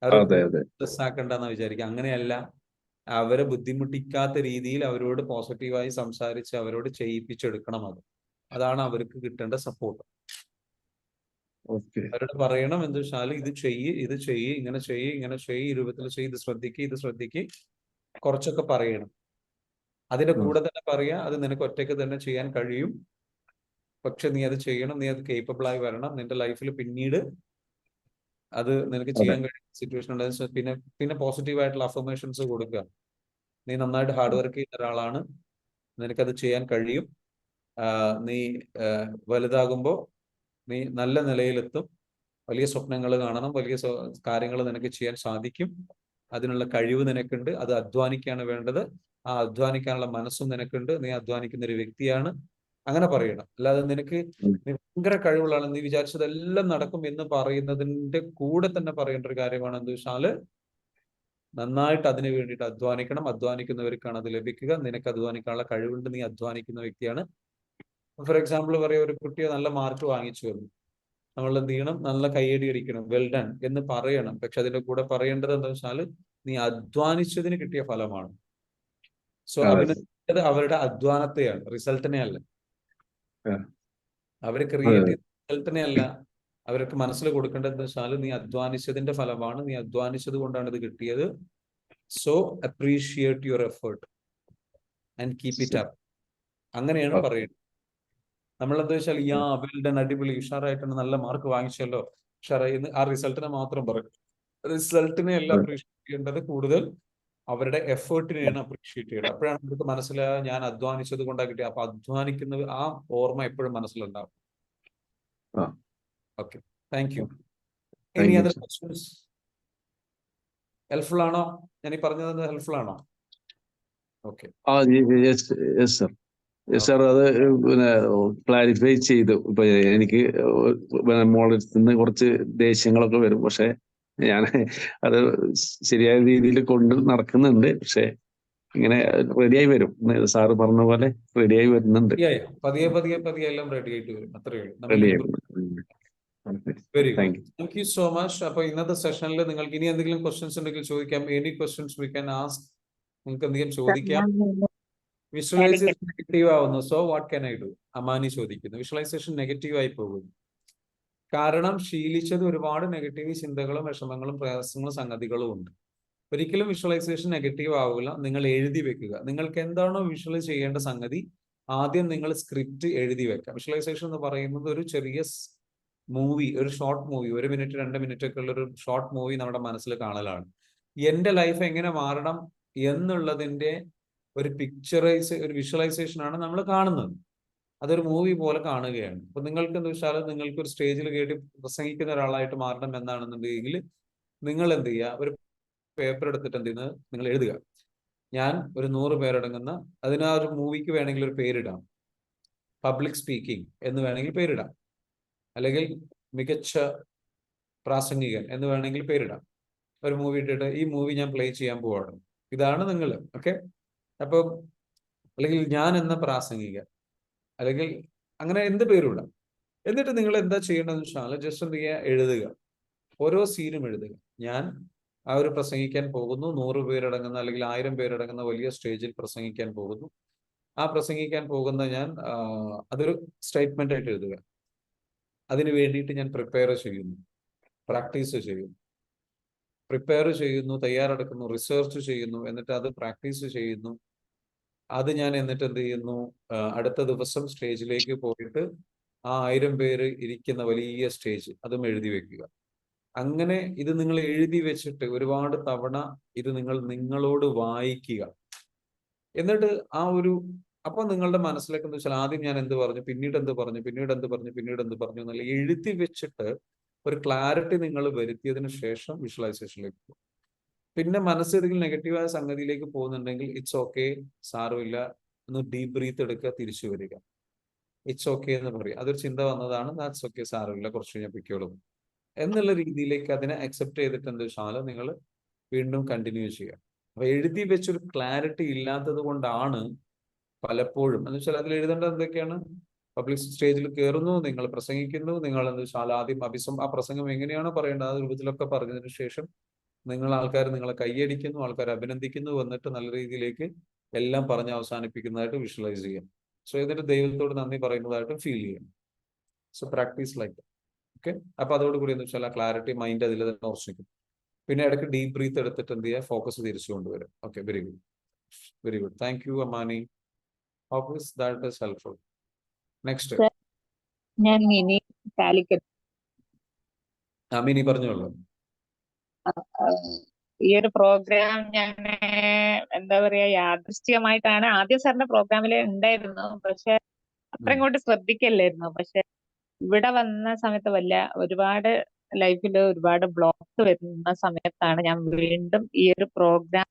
അവരെ സ്ട്രെസ്സാക്കണ്ടെന്ന് വിചാരിക്കുക. അങ്ങനെയല്ല. അവരെ ബുദ്ധിമുട്ടിക്കാത്ത രീതിയിൽ അവരോട് പോസിറ്റീവായി സംസാരിച്ച് അവരോട് ചെയ്യിപ്പിച്ചെടുക്കണം. അതാണ് അവർക്ക് കിട്ടേണ്ട സപ്പോർട്ട്. അവരോട് പറയണം എന്താ വെച്ചാൽ ഇത് ചെയ്യ്, ഇങ്ങനെ ചെയ്യ്, ഈ രൂപത്തിൽ ചെയ്യ്, ഇത് ശ്രദ്ധിക്ക്, കുറച്ചൊക്കെ പറയണം. അതിന്റെ കൂടെ തന്നെ പറയാ അത് നിനക്ക് ഒറ്റയ്ക്ക് തന്നെ ചെയ്യാൻ കഴിയും, പക്ഷെ നീ അത് ചെയ്യണം, നീ അത് കേപ്പബിൾ ആയി വരണം. നിന്റെ ലൈഫിൽ പിന്നീട് അത് നിനക്ക് ചെയ്യാൻ കഴിയുന്ന സിറ്റുവേഷൻ ഉണ്ടാകും. പിന്നെ പോസിറ്റീവായിട്ടുള്ള അഫർമേഷൻസ് കൊടുക്കുക. നീ നന്നായിട്ട് ഹാർഡ് വർക്ക് ചെയ്യുന്ന ഒരാളാണ്, നിനക്കത് ചെയ്യാൻ കഴിയും, നീ വലുതാകുമ്പോൾ നീ നല്ല നിലയിലെത്തും, വലിയ സ്വപ്നങ്ങൾ കാണണം, വലിയ കാര്യങ്ങൾ നിനക്ക് ചെയ്യാൻ സാധിക്കും, അതിനുള്ള കഴിവ് നിനക്കുണ്ട്, അത് അധ്വാനിക്കാണ് വേണ്ടത്, ആ അധ്വാനിക്കാനുള്ള മനസ്സും നിനക്കുണ്ട്, നീ അധ്വാനിക്കുന്ന ഒരു വ്യക്തിയാണ്. അങ്ങനെ പറയണം. അല്ലാതെ നീ ഭയങ്കര കഴിവുള്ളതാണ്, നീ വിചാരിച്ചതെല്ലാം നടക്കും എന്ന് പറയുന്നതിന്റെ കൂടെ തന്നെ പറയേണ്ട ഒരു കാര്യമാണ് എന്താ വെച്ചാല് നന്നായിട്ട് അതിനു വേണ്ടിയിട്ട് അധ്വാനിക്കണം. അധ്വാനിക്കുന്നവർക്കാണ് അത് ലഭിക്കുക. നിനക്ക് അധ്വാനിക്കാനുള്ള കഴിവുണ്ട്, നീ അധ്വാനിക്കുന്ന വ്യക്തിയാണ്. ഫോർ എക്സാമ്പിൾ പറയാം, ഒരു കുട്ടിയെ നല്ല മാർക്ക് വാങ്ങിച്ചു വന്നു, നമ്മൾ എന്ത് ചെയ്യണം? നല്ല കയ്യടി അടിക്കണം, വെൽ ഡൺ എന്ന് പറയണം. പക്ഷെ അതിന്റെ കൂടെ പറയേണ്ടത് എന്താ വെച്ചാൽ നീ അധ്വാനിച്ചതിന് കിട്ടിയ ഫലമാണ്. സോ അഭിനന്ദിച്ചത് അവരുടെ അധ്വാനത്തെയാണ്, റിസൾട്ടിനെ അല്ല. അവര് ക്രിയേറ്റ് ചെയ്ത റിസൾട്ടിനെ അല്ല അവർക്ക് മനസ്സിൽ കൊടുക്കേണ്ടത് എന്താ വെച്ചാൽ നീ അധ്വാനിച്ചതിന്റെ ഫലമാണ്, നീ അധ്വാനിച്ചത് കൊണ്ടാണ് ഇത് കിട്ടിയത്. So appreciate your effort and keep it up. അങ്ങനെയാണ് പറയുന്നത്. നമ്മളെന്താ വെച്ചാൽ വെൽ അടിപൊളി, ഉഷാറായിട്ടാണ്, നല്ല മാർക്ക് വാങ്ങിച്ചല്ലോ, ഉഷാറായി ആ റിസൾട്ടിനെ മാത്രം പറയും. റിസൾട്ടിനെ അല്ല അപ്രീഷിയേറ്റ് ചെയ്യേണ്ടത്, കൂടുതൽ അവരുടെ എഫേർട്ടിനെയാണ് അപ്രീഷിയേറ്റ് ചെയ്യേണ്ടത്. അപ്പോഴാണ് നമുക്ക് മനസ്സിലായ ഞാൻ അധ്വാനിച്ചത് കൊണ്ടാണ് കിട്ടിയത്. അപ്പൊ അധ്വാനിക്കുന്നത് ആ ഓർമ്മ എപ്പോഴും മനസ്സിലുണ്ടാവും. Okay, thank you. Any other questions? Helpful ആണോ? ഞാൻ ഈ പറഞ്ഞത് ഹെൽപ്ഫുൾ ആണോ? ഓക്കെ. സാർ അത് പിന്നെ ക്ലാരിഫൈ ചെയ്തു. ഇപ്പൊ എനിക്ക് മോളുടെ നിന്ന് കുറച്ച് ദേഷ്യങ്ങളൊക്കെ വരും, പക്ഷെ ഞാൻ അത് ശരിയായ രീതിയിൽ കൊണ്ട് നടക്കുന്നുണ്ട്. പക്ഷെ ഇങ്ങനെ റെഡിയായി വരും, സാറ് പറഞ്ഞ പോലെ റെഡിയായി വരുന്നുണ്ട്. പതിയെ പതിയെ പതിയെ എല്ലാം റെഡി ആയിട്ട് വരും. അത്രയേ ഉള്ളൂ. റെഡിയായി very good. Thank you. Thank you so much. അപ്പൊ ഇന്നത്തെ സെഷനിൽ നിങ്ങൾക്ക് ഇനി എന്തെങ്കിലും ക്വസ്റ്റ്യൻസ് ഉണ്ടെങ്കിൽ ചോദിക്കാം. Any questions we can ask. നിങ്ങൾക്ക് എന്തെങ്കിലും ചോദിക്കാം. വിഷ്വലൈസേഷൻ നെഗറ്റീവ് ആവുന്നു. So what can I do? Amani ചോദിക്കുന്നു. വിഷ്വലൈസേഷൻ നെഗറ്റീവ് ആയി പോകുന്നു. കാരണം ശീലിച്ചത് ഒരുപാട് നെഗറ്റീവ് ചിന്തകളും വിഷമങ്ങളും പ്രയാസങ്ങളും സംഗതികളും ഉണ്ട്. ഒരിക്കലും വിഷ്വലൈസേഷൻ നെഗറ്റീവ് ആവില്ല. നിങ്ങൾ എഴുതി വെക്കുക. നിങ്ങൾക്ക് എന്താണോ വിഷ്വലൈസ് ചെയ്യേണ്ട സംഗതി ആദ്യം നിങ്ങൾ സ്ക്രിപ്റ്റ് എഴുതി വെക്കുക. വിഷ്വലൈസേഷൻ എന്ന് പറയുന്നത് ഒരു ചെറിയ മൂവി, ഒരു ഷോർട്ട് മൂവി, 1 മിനിറ്റ് 2 മിനിറ്റ് ഒക്കെ ഉള്ള ഒരു ഷോർട്ട് മൂവി നമ്മുടെ മനസ്സിൽ കാണലാണ്. എന്റെ ലൈഫ് എങ്ങനെ മാറണം എന്നുള്ളതിന്റെ ഒരു ഒരു വിഷ്വലൈസേഷൻ ആണ് നമ്മൾ കാണുന്നത്. അതൊരു മൂവി പോലെ കാണുകയാണ്. അപ്പൊ നിങ്ങൾക്ക് എന്താ വെച്ചാൽ നിങ്ങൾക്ക് ഒരു സ്റ്റേജിൽ കയറി പ്രസംഗിക്കുന്ന ഒരാളായിട്ട് മാറണം എന്നാണെന്നുണ്ടെങ്കിൽ നിങ്ങൾ എന്ത് ചെയ്യുക, ഒരു പേപ്പർ എടുത്തിട്ട് എന്ത് ചെയ്യുന്നത്, നിങ്ങൾ എഴുതുക. ഞാൻ ഒരു 100 പേരടങ്ങുന്ന, അതിന് ആ ഒരു മൂവിക്ക് വേണമെങ്കിൽ ഒരു പേരിടാം. പബ്ലിക് സ്പീക്കിംഗ് എന്ന് വേണമെങ്കിൽ പേരിടാം, അല്ലെങ്കിൽ മികച്ച പ്രാസംഗികൻ എന്ന് വേണമെങ്കിൽ പേരിടാം. ഒരു മൂവി ഇട്ടിട്ട് ഈ മൂവി ഞാൻ പ്ലേ ചെയ്യാൻ പോവാണ്, ഇതാണ് നിങ്ങൾ. ഓക്കെ, അപ്പം അല്ലെങ്കിൽ ഞാൻ എന്ന പ്രാസംഗികൻ, അല്ലെങ്കിൽ അങ്ങനെ എന്ത് പേരിടാം. എന്നിട്ട് നിങ്ങൾ എന്താ ചെയ്യേണ്ടതെന്ന് വെച്ചാൽ ജസ്റ്റ് എന്ത് ചെയ്യുക, എഴുതുക. ഓരോ സീനും എഴുതുക. ഞാൻ ആ ഒരു പ്രസംഗിക്കാൻ പോകുന്നു, 100 പേരടങ്ങുന്ന അല്ലെങ്കിൽ 1000 പേരടങ്ങുന്ന വലിയ സ്റ്റേജിൽ പ്രസംഗിക്കാൻ പോകുന്നു. ആ പ്രസംഗിക്കാൻ പോകുന്ന ഞാൻ അതൊരു സ്റ്റേറ്റ്മെന്റ് ആയിട്ട് എഴുതുക. അതിന് വേണ്ടിയിട്ട് ഞാൻ പ്രിപ്പയർ ചെയ്യുന്നു, പ്രാക്ടീസ് ചെയ്യുന്നു, തയ്യാറെടുക്കുന്നു, റിസർച്ച് ചെയ്യുന്നു, എന്നിട്ട് അത് പ്രാക്ടീസ് ചെയ്യുന്നു. അത് ഞാൻ എന്നിട്ട് എന്ത് ചെയ്യുന്നു, അടുത്ത ദിവസം സ്റ്റേജിലേക്ക് പോയിട്ട് ആ 1000 പേര് ഇരിക്കുന്ന വലിയ സ്റ്റേജ് അതും എഴുതി വെക്കുക. അങ്ങനെ ഇത് നിങ്ങൾ എഴുതി വെച്ചിട്ട് ഒരുപാട് തവണ ഇത് നിങ്ങളോട് വായിക്കുക. എന്നിട്ട് അപ്പൊ നിങ്ങളുടെ മനസ്സിലേക്ക് എന്ന് വെച്ചാൽ ആദ്യം ഞാൻ എന്ത് പറഞ്ഞു, പിന്നീട് എന്ത് പറഞ്ഞു, പിന്നീട് എന്ത് പറഞ്ഞു, പിന്നീട് എന്ത് പറഞ്ഞു എന്നല്ല, എഴുതി വെച്ചിട്ട് ഒരു ക്ലാരിറ്റി നിങ്ങൾ വരുത്തിയതിനു ശേഷം വിഷ്വലൈസേഷനിലേക്ക് പോകും. പിന്നെ മനസ്സ് ഏതെങ്കിലും നെഗറ്റീവായ സംഗതിയിലേക്ക് പോകുന്നുണ്ടെങ്കിൽ ഇറ്റ്സ് ഓക്കെ, സാരമില്ല, ഒന്ന് ഡീപ് ബ്രീത്ത് എടുക്കുക, തിരിച്ചു വരിക. ഇറ്റ്സ് ഓക്കെ എന്ന് പറയും. അതൊരു ചിന്ത വന്നതാണ്, ദാറ്റ്സ് ഓക്കെ, സാരമില്ല, കുറച്ച് കഴിഞ്ഞാൽ പിക്കോളും എന്നുള്ള രീതിയിലേക്ക് അതിനെ അക്സെപ്റ്റ് ചെയ്തിട്ട് എന്ത് വെച്ചാൽ നിങ്ങൾ വീണ്ടും കണ്ടിന്യൂ ചെയ്യുക. അപ്പൊ എഴുതി വെച്ചൊരു ക്ലാരിറ്റി ഇല്ലാത്തത് കൊണ്ടാണ് പലപ്പോഴും എന്ന് വെച്ചാൽ അതിൽ എഴുതേണ്ടത് എന്തൊക്കെയാണ്, പബ്ലിക് സ്റ്റേജിൽ കയറുന്നു, നിങ്ങൾ പ്രസംഗിക്കുന്നു, നിങ്ങൾ എന്ന് വെച്ചാൽ ആദ്യം ആ പ്രസംഗം എങ്ങനെയാണോ പറയേണ്ടത് ആ രൂപത്തിലൊക്കെ പറഞ്ഞതിന് ശേഷം ആൾക്കാർ നിങ്ങളെ കൈയടിക്കുന്നു, ആൾക്കാർ അഭിനന്ദിക്കുന്നു, വന്നിട്ട് നല്ല രീതിയിലേക്ക് എല്ലാം പറഞ്ഞ് അവസാനിപ്പിക്കുന്നതായിട്ട് വിഷ്വലൈസ് ചെയ്യാം. സോ എന്നിട്ട് ദൈവത്തോട് നന്ദി പറയുന്നതായിട്ട് ഫീൽ ചെയ്യാം. So practice like that. Okay, അപ്പൊ അതോടുകൂടി എന്ന് വെച്ചാൽ ആ ക്ലാരിറ്റി മൈൻഡ് അതിൽ തന്നെ ഉറച്ചിരിക്കും. പിന്നെ ഇടയ്ക്ക് ഡീപ് ബ്രീത്ത് എടുത്തിട്ട് എന്ത് ചെയ്യുക, ഫോക്കസ് തിരിച്ചു കൊണ്ടുവരും. Okay, very good, very good. Thank you Amani. Hope that is helpful. Next ഞാൻ മിനി കാലിക്കറ്റ്. മിനി പറഞ്ഞോളൂ. ഈ ഒരു പ്രോഗ്രാം ഞാൻ എന്താ പറയാ, യാദൃശ്ചികമായിട്ടാണ് ആദ്യം സാറിന്റെ പ്രോഗ്രാമിൽ ഉണ്ടായിരുന്നു, പക്ഷെ അത്ര ഇങ്ങോട്ട് ശ്രദ്ധിക്കല്ലായിരുന്നു. പക്ഷെ ഇവിടെ വന്ന സമയത്ത് ഒരുപാട് ലൈഫിൽ ഒരുപാട് ബ്ലോക്ക് വരുന്ന സമയത്താണ് ഞാൻ വീണ്ടും ഈ ഒരു പ്രോഗ്രാം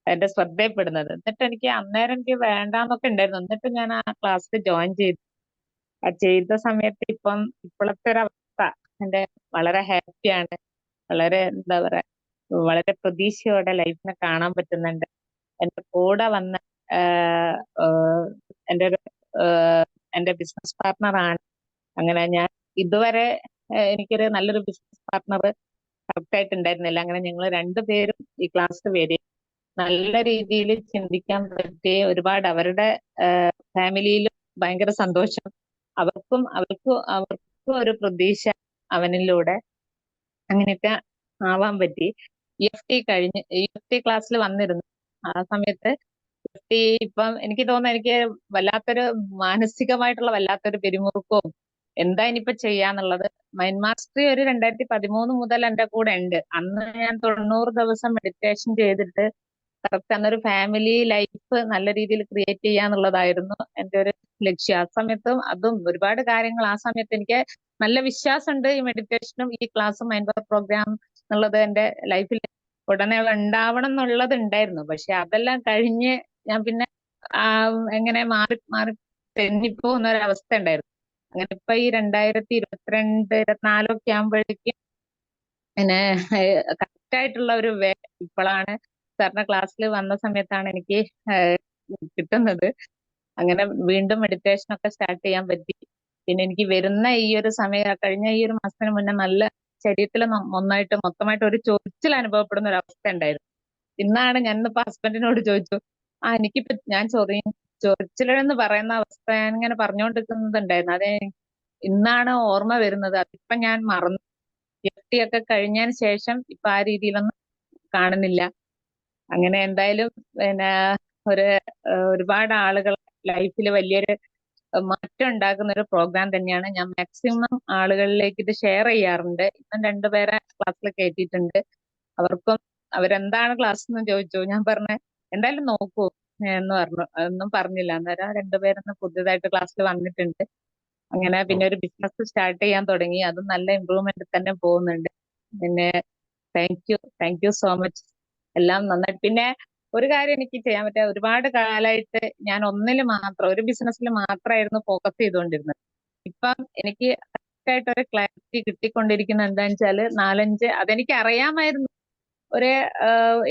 എന്റെ ശ്രദ്ധയിൽപ്പെടുന്നത്. എന്നിട്ട് എനിക്ക് അന്നേരം എനിക്ക് വേണ്ടാന്നൊക്കെ ഉണ്ടായിരുന്നു. എന്നിട്ട് ഞാൻ ആ ക്ലാസ്സിൽ ജോയിൻ ചെയ്ത സമയത്ത് ഇപ്പോഴത്തെ ഒരു അവസ്ഥ എന്റെ വളരെ ഹാപ്പിയാണ്. വളരെ എന്താ പറയാ, വളരെ പ്രതീക്ഷയോടെ ലൈഫിനെ കാണാൻ പറ്റുന്നുണ്ട്. എന്റെ കൂടെ വന്ന എന്റെ ബിസിനസ് പാർട്ണറാണ്. അങ്ങനെ ഞാൻ ഇതുവരെ എനിക്കൊരു നല്ലൊരു ബിസിനസ് പാർട്ണർ കറക്റ്റ് ആയിട്ട് ഉണ്ടായിരുന്നില്ല. അങ്ങനെ ഞങ്ങൾ രണ്ടുപേരും ഈ ക്ലാസ്സിൽ വരിക, നല്ല രീതിയിൽ ചിന്തിക്കാൻ പറ്റിയ ഒരുപാട്, അവരുടെ ഫാമിലിയിലും ഭയങ്കര സന്തോഷം, അവർക്കും ഒരു പ്രതീക്ഷ അവനിലൂടെ അങ്ങനെയൊക്കെ ആവാൻ പറ്റി. EFT ക്ലാസ്സിൽ വന്നിരുന്നു. ആ സമയത്ത് ഇപ്പം എനിക്ക് തോന്നുന്നു, എനിക്ക് വല്ലാത്തൊരു മാനസികമായിട്ടുള്ള വല്ലാത്തൊരു പിരിമുറുക്കവും എന്താ ഇനിയിപ്പോ ചെയ്യാന്നുള്ളത്. മൈൻഡ് മാസ്റ്ററി ഒരു 2013 മുതൽ എന്റെ കൂടെ ഉണ്ട്. അന്ന് ഞാൻ 90 ദിവസം മെഡിറ്റേഷൻ ചെയ്തിട്ട് കറക്റ്റ് അന്നൊരു ഫാമിലി ലൈഫ് നല്ല രീതിയിൽ ക്രിയേറ്റ് ചെയ്യാന്നുള്ളതായിരുന്നു എന്റെ ഒരു ലക്ഷ്യം. ആ സമയത്തും അതും ഒരുപാട് കാര്യങ്ങൾ ആ സമയത്ത് എനിക്ക് നല്ല വിശ്വാസമുണ്ട്. ഈ മെഡിറ്റേഷനും ഈ ക്ലാസ്സും മൈൻഡ് പവർ പ്രോഗ്രാം എന്നുള്ളത് എന്റെ ലൈഫിൽ ഉടനെ ഉണ്ടാവണം എന്നുള്ളത് ഉണ്ടായിരുന്നു. പക്ഷെ അതെല്ലാം കഴിഞ്ഞ് ഞാൻ പിന്നെ എങ്ങനെ മാറി മാറി തെന്നിപ്പോകുന്ന ഒരവസ്ഥ ഉണ്ടായിരുന്നു. അങ്ങനെ ഇപ്പൊ ഈ 2022, 2024 ആകുമ്പോഴേക്കും പിന്നെ കറക്റ്റ് ആയിട്ടുള്ള ഒരു ഇപ്പോഴാണ് സാറിന്റെ ക്ലാസ്സിൽ വന്ന സമയത്താണ് എനിക്ക് കിട്ടുന്നത്. അങ്ങനെ വീണ്ടും മെഡിറ്റേഷൻ ഒക്കെ സ്റ്റാർട്ട് ചെയ്യാൻ പറ്റി. പിന്നെ എനിക്ക് വരുന്ന ഈ ഒരു സമയം, കഴിഞ്ഞ ഈ ഒരു മാസത്തിന് മുന്നേ നല്ല ശരീരത്തിൽ മൊത്തമായിട്ട് ഒരു ചൊറിച്ചിൽ അനുഭവപ്പെടുന്ന ഒരു അവസ്ഥ ഉണ്ടായിരുന്നു. ഇന്നാണ് ഞാൻ ഇന്നിപ്പോ ഹസ്ബൻഡിനോട് ചോദിച്ചു, എനിക്കിപ്പോ ഞാൻ ചൊറിച്ചിലെന്ന് പറയുന്ന അവസ്ഥ ഞാൻ ഇങ്ങനെ പറഞ്ഞുകൊണ്ടിരിക്കുന്നുണ്ടായിരുന്നു. അതെ ഇന്നാണ് ഓർമ്മ വരുന്നത്. അതിപ്പോ ഞാൻ മറന്നു. ഒക്കെ കഴിഞ്ഞതിന് ശേഷം ഇപ്പൊ ആ രീതിയിലൊന്നും കാണുന്നില്ല. അങ്ങനെ എന്തായാലും പിന്നെ ഒരുപാട് ആളുകൾ ലൈഫിൽ വലിയൊരു മാറ്റം ഉണ്ടാക്കുന്ന ഒരു പ്രോഗ്രാം തന്നെയാണ്. ഞാൻ മാക്സിമം ആളുകളിലേക്ക് ഇത് ഷെയർ ചെയ്യാറുണ്ട്. ഇപ്പം 2 പേരെ ക്ലാസ്സിൽ കയറ്റിയിട്ടുണ്ട്. അവർക്കും അവരെന്താണ് ക്ലാസ് എന്ന് ചോദിച്ചു. ഞാൻ പറഞ്ഞ എന്തായാലും നോക്കൂ എന്ന് പറഞ്ഞു. അതൊന്നും പറഞ്ഞില്ല. അന്നേരം 2 പേരൊന്ന് പുതിയതായിട്ട് ക്ലാസ്സിൽ വന്നിട്ടുണ്ട്. അങ്ങനെ പിന്നെ ഒരു ബിസിനസ് സ്റ്റാർട്ട് ചെയ്യാൻ തുടങ്ങി. അതും നല്ല ഇമ്പ്രൂവ്മെന്റ് തന്നെ പോകുന്നുണ്ട്. പിന്നെ താങ്ക് യു സോ മച്ച്. എല്ലാം നന്നായിട്ട്. പിന്നെ ഒരു കാര്യം എനിക്ക് ചെയ്യാൻ പറ്റുക, ഒരുപാട് കാലമായിട്ട് ഞാൻ ഒരു ബിസിനസ്സിൽ മാത്രമായിരുന്നു ഫോക്കസ് ചെയ്തുകൊണ്ടിരുന്നത്. ഇപ്പം എനിക്ക് കറക്റ്റായിട്ടൊരു ക്ലാരിറ്റി കിട്ടിക്കൊണ്ടിരിക്കുന്ന എന്താണെന്ന് വെച്ചാല് 4-5 അതെനിക്ക് അറിയാമായിരുന്നു. ഒരു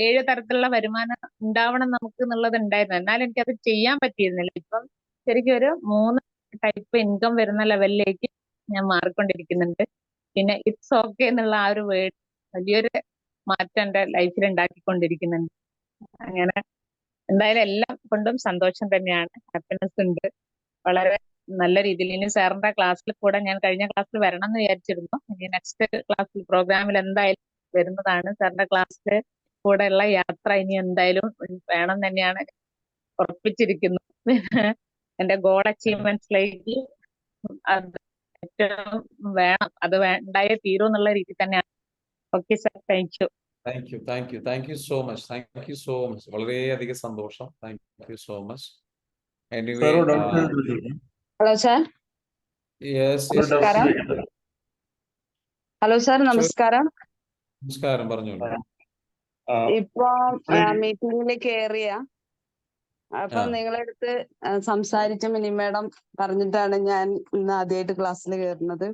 7 തരത്തിലുള്ള വരുമാനം ഉണ്ടാവണം നമുക്ക് എന്നുള്ളത് ഉണ്ടായിരുന്നു. എന്നാൽ എനിക്കത് ചെയ്യാൻ പറ്റിയിരുന്നില്ല. ഇപ്പം ശരിക്കും ഒരു 3 ടൈപ്പ് ഇൻകം വരുന്ന ലെവലിലേക്ക് ഞാൻ മാറിക്കൊണ്ടിരിക്കുന്നുണ്ട്. പിന്നെ ഇറ്റ്സ് ഓക്കെ എന്നുള്ള ആ ഒരു വേർഡ് വലിയൊരു മാറ്റം എന്റെ ലൈഫിൽ ഉണ്ടാക്കിക്കൊണ്ടിരിക്കുന്നുണ്ട്. അങ്ങനെ എന്തായാലും എല്ലാം കൊണ്ടും സന്തോഷം തന്നെയാണ്. ഹാപ്പിനെസ് ഉണ്ട് വളരെ നല്ല രീതിയിൽ. ഇനി സാറിന്റെ ക്ലാസ്സിൽ കൂടെ ഞാൻ കഴിഞ്ഞ ക്ലാസ്സിൽ വരണം എന്ന് വിചാരിച്ചിരുന്നു. ഇനി നെക്സ്റ്റ് ക്ലാസ്സിൽ പ്രോഗ്രാമിൽ എന്തായാലും വരുന്നതാണ്. സാറിന്റെ ക്ലാസ്സിൽ കൂടെയുള്ള യാത്ര ഇനി എന്തായാലും വേണം തന്നെയാണ് ഉറപ്പിച്ചിരിക്കുന്നു. എന്റെ ഗോൾ അച്ചീവ്മെന്റ്സിലേക്ക് അത് ഏറ്റവും വേണം, അത് ഉണ്ടായേ തീരൂ എന്നുള്ള രീതി തന്നെയാണ്. Okay sir, thank you so much. വളരെയധികം സന്തോഷം. Thank you so much. Anyway hello sir. നമസ്കാരം. ഹലോ സാർ, നമസ്കാരം. നമസ്കാരം, പറഞ്ഞോളൂ. ഇപ്പൊ മീറ്റിംഗിൽ കയറിയ അപ്പൊ നിങ്ങളടുത്ത് സംസാരിച്ച മിനി മേഡം പറഞ്ഞിട്ടാണ് ഞാൻ ഇന്ന് ആദ്യമായിട്ട് ക്ലാസ്സിൽ കയറുന്നത്.